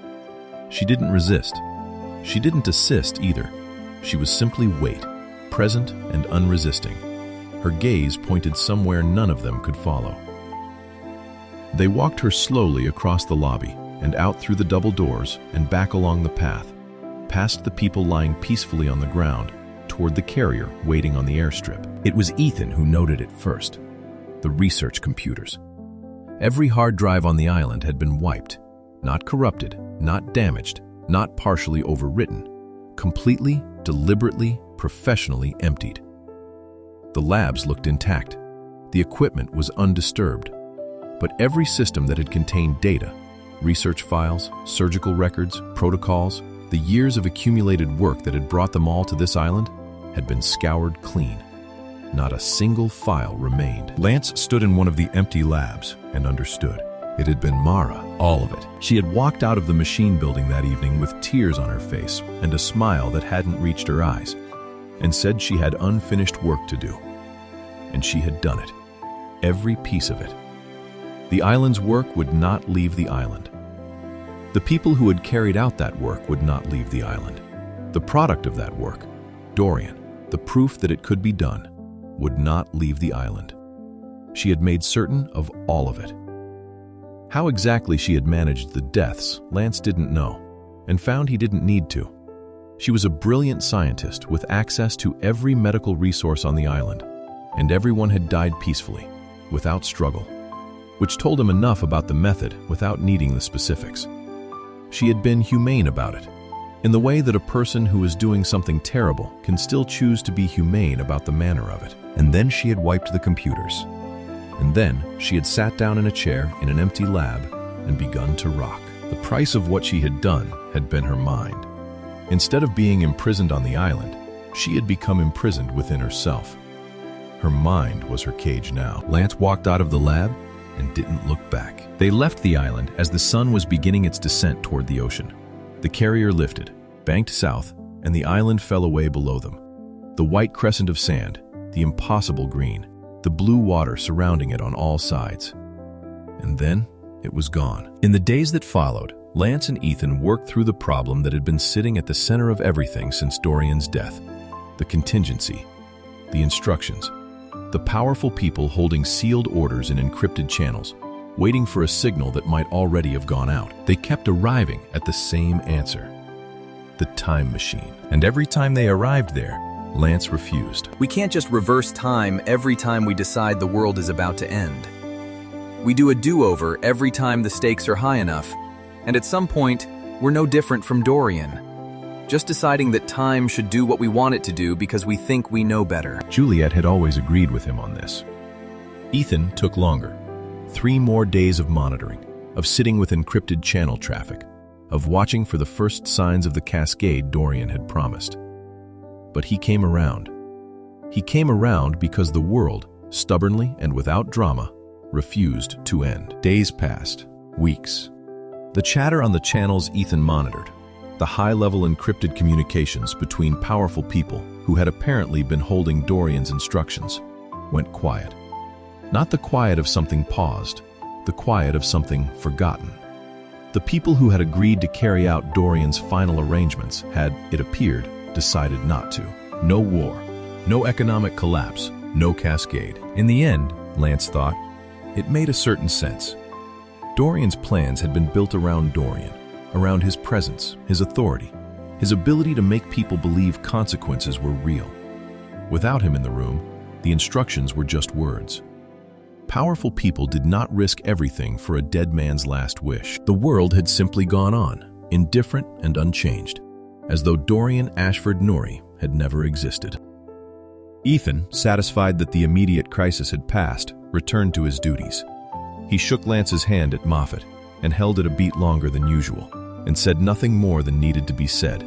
She didn't resist. She didn't assist either. She was simply wait, present and unresisting. Her gaze pointed somewhere none of them could follow. They walked her slowly across the lobby and out through the double doors and back along the path, past the people lying peacefully on the ground, toward the carrier waiting on the airstrip. It was Ethan who noted it first. The research computers. Every hard drive on the island had been wiped, not corrupted, not damaged, not partially overwritten, completely, deliberately, professionally emptied. The labs looked intact. The equipment was undisturbed. But every system that had contained data, research files, surgical records, protocols, the years of accumulated work that had brought them all to this island, had been scoured clean. Not a single file remained. Lance stood in one of the empty labs and understood. It had been Mara, all of it. She had walked out of the machine building that evening with tears on her face and a smile that hadn't reached her eyes, and said she had unfinished work to do. And she had done it. Every piece of it. The island's work would not leave the island. The people who had carried out that work would not leave the island. The product of that work, Dorian, the proof that it could be done, would not leave the island. She had made certain of all of it. How exactly she had managed the deaths, Lance didn't know, and found he didn't need to. She was a brilliant scientist with access to every medical resource on the island, and everyone had died peacefully, without struggle, which told him enough about the method without needing the specifics. She had been humane about it, in the way that a person who is doing something terrible can still choose to be humane about the manner of it. And then she had wiped the computers. And then she had sat down in a chair in an empty lab and begun to rock. The price of what she had done had been her mind. Instead of being imprisoned on the island, she had become imprisoned within herself. Her mind was her cage now. Lance walked out of the lab and didn't look back. They left the island as the sun was beginning its descent toward the ocean. The carrier lifted, banked south, and the island fell away below them. The white crescent of sand, the impossible green, the blue water surrounding it on all sides. And then it was gone. In the days that followed, Lance and Ethan worked through the problem that had been sitting at the center of everything since Dorian's death: the contingency, the instructions, the powerful people holding sealed orders in encrypted channels, waiting for a signal that might already have gone out. They kept arriving at the same answer: the time machine. And every time they arrived there, Lance refused. We can't just reverse time every time we decide the world is about to end. We do a do-over every time the stakes are high enough, and at some point, we're no different from Dorian, just deciding that time should do what we want it to do because we think we know better. Juliet had always agreed with him on this. Ethan took longer. 3 more days of monitoring, of sitting with encrypted channel traffic, of watching for the first signs of the cascade Dorian had promised. But he came around. He came around because the world, stubbornly and without drama, refused to end. Days passed, weeks. The chatter on the channels Ethan monitored, the high-level encrypted communications between powerful people who had apparently been holding Dorian's instructions, went quiet. Not the quiet of something paused, the quiet of something forgotten. The people who had agreed to carry out Dorian's final arrangements had, it appeared, decided not to. No war, no economic collapse, no cascade. In the end, Lance thought, it made a certain sense. Dorian's plans had been built around Dorian, around his presence, his authority, his ability to make people believe consequences were real. Without him in the room, the instructions were just words. Powerful people did not risk everything for a dead man's last wish. The world had simply gone on, indifferent and unchanged, as though Dorian Ashford Nouri had never existed. Ethan, satisfied that the immediate crisis had passed, returned to his duties. He shook Lance's hand at Moffat and held it a beat longer than usual, and said nothing more than needed to be said,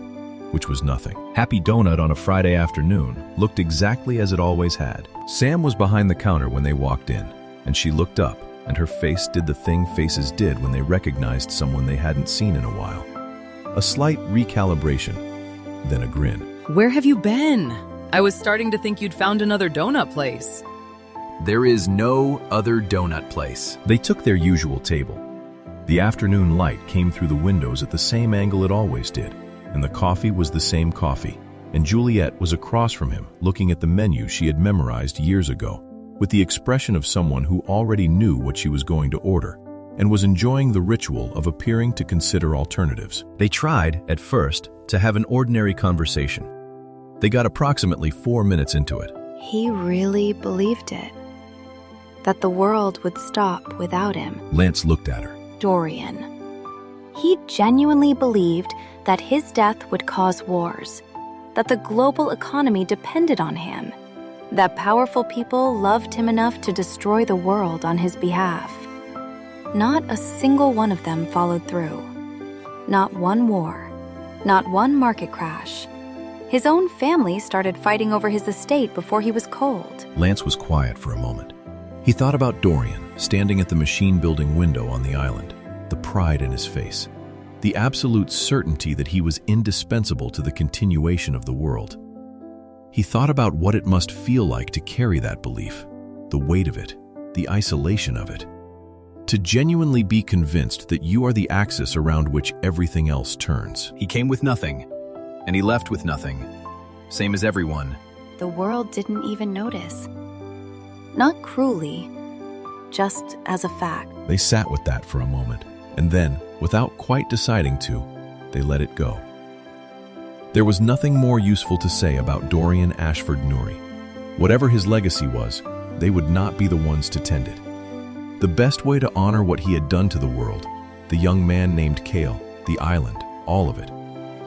which was nothing. Happy Donut on a Friday afternoon looked exactly as it always had. Sam was behind the counter when they walked in, and she looked up, and her face did the thing faces did when they recognized someone they hadn't seen in a while. A slight recalibration, then a grin. Where have you been? I was starting to think you'd found another donut place. There is no other donut place. They took their usual table. The afternoon light came through the windows at the same angle it always did, and the coffee was the same coffee, and Juliet was across from him, looking at the menu she had memorized years ago, with the expression of someone who already knew what she was going to order, and was enjoying the ritual of appearing to consider alternatives. They tried, at first, to have an ordinary conversation. They got approximately 4 minutes into it. He really believed it. That the world would stop without him. Lance looked at her. Dorian. He genuinely believed that his death would cause wars, that the global economy depended on him, that powerful people loved him enough to destroy the world on his behalf. Not a single one of them followed through. Not one war, not one market crash. His own family started fighting over his estate before he was cold. Lance was quiet for a moment. He thought about Dorian, standing at the machine-building window on the island, the pride in his face, the absolute certainty that he was indispensable to the continuation of the world. He thought about what it must feel like to carry that belief, the weight of it, the isolation of it. To genuinely be convinced that you are the axis around which everything else turns. He came with nothing, and he left with nothing, same as everyone. The world didn't even notice. Not cruelly, just as a fact. They sat with that for a moment, and then, without quite deciding to, they let it go. There was nothing more useful to say about Dorian Ashford Nouri. Whatever his legacy was, they would not be the ones to tend it. The best way to honor what he had done to the world, the young man named Kale, the island, all of it,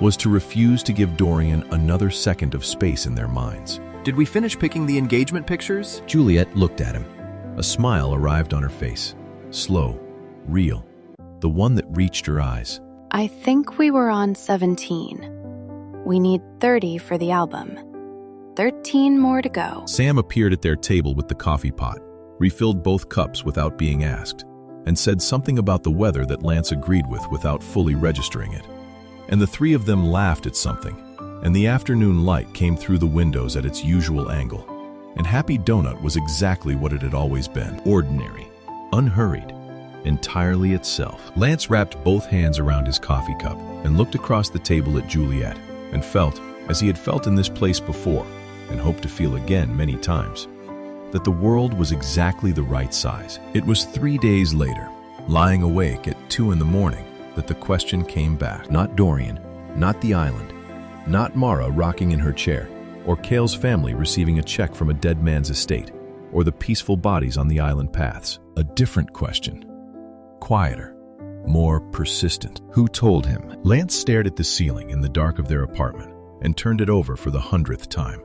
was to refuse to give Dorian another second of space in their minds. Did we finish picking the engagement pictures? Juliet looked at him. A smile arrived on her face. Slow, real, the one that reached her eyes. I think we were on 17. We need 30 for the album. 13 more to go. Sam appeared at their table with the coffee pot, refilled both cups without being asked, and said something about the weather that Lance agreed with without fully registering it. And the three of them laughed at something, and the afternoon light came through the windows at its usual angle. And Happy Donut was exactly what it had always been. Ordinary, unhurried, entirely itself. Lance wrapped both hands around his coffee cup and looked across the table at Juliet and felt, as he had felt in this place before and hoped to feel again many times, that the world was exactly the right size. It was 3 days later, lying awake at 2 in the morning, that the question came back. Not Dorian, not the island, not Mara rocking in her chair, or Kale's family receiving a check from a dead man's estate, or the peaceful bodies on the island paths. A different question. Quieter, more persistent. Who told him? Lance stared at the ceiling in the dark of their apartment and turned it over for the 100th time.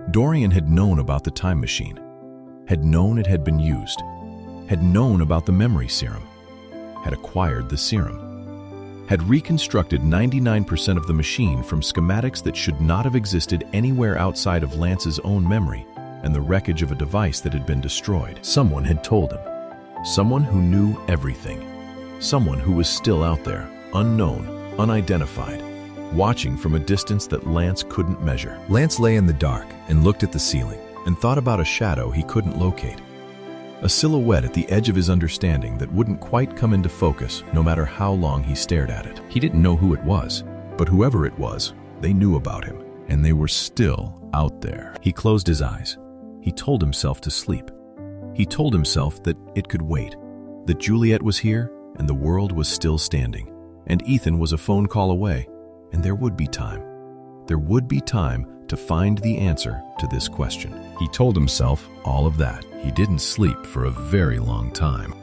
Dorian had known about the time machine, had known it had been used, had known about the memory serum, had acquired the serum, had reconstructed 99% of the machine from schematics that should not have existed anywhere outside of Lance's own memory and the wreckage of a device that had been destroyed. Someone had told him. Someone who knew everything. Someone who was still out there, unknown, unidentified, watching from a distance that Lance couldn't measure. Lance lay in the dark and looked at the ceiling and thought about a shadow he couldn't locate. A silhouette at the edge of his understanding that wouldn't quite come into focus no matter how long he stared at it. He didn't know who it was, but whoever it was, they knew about him, and they were still out there. He closed his eyes. He told himself to sleep. He told himself that it could wait, that Juliet was here and the world was still standing, and Ethan was a phone call away, and there would be time. There would be time to find the answer to this question. He told himself all of that. He didn't sleep for a very long time.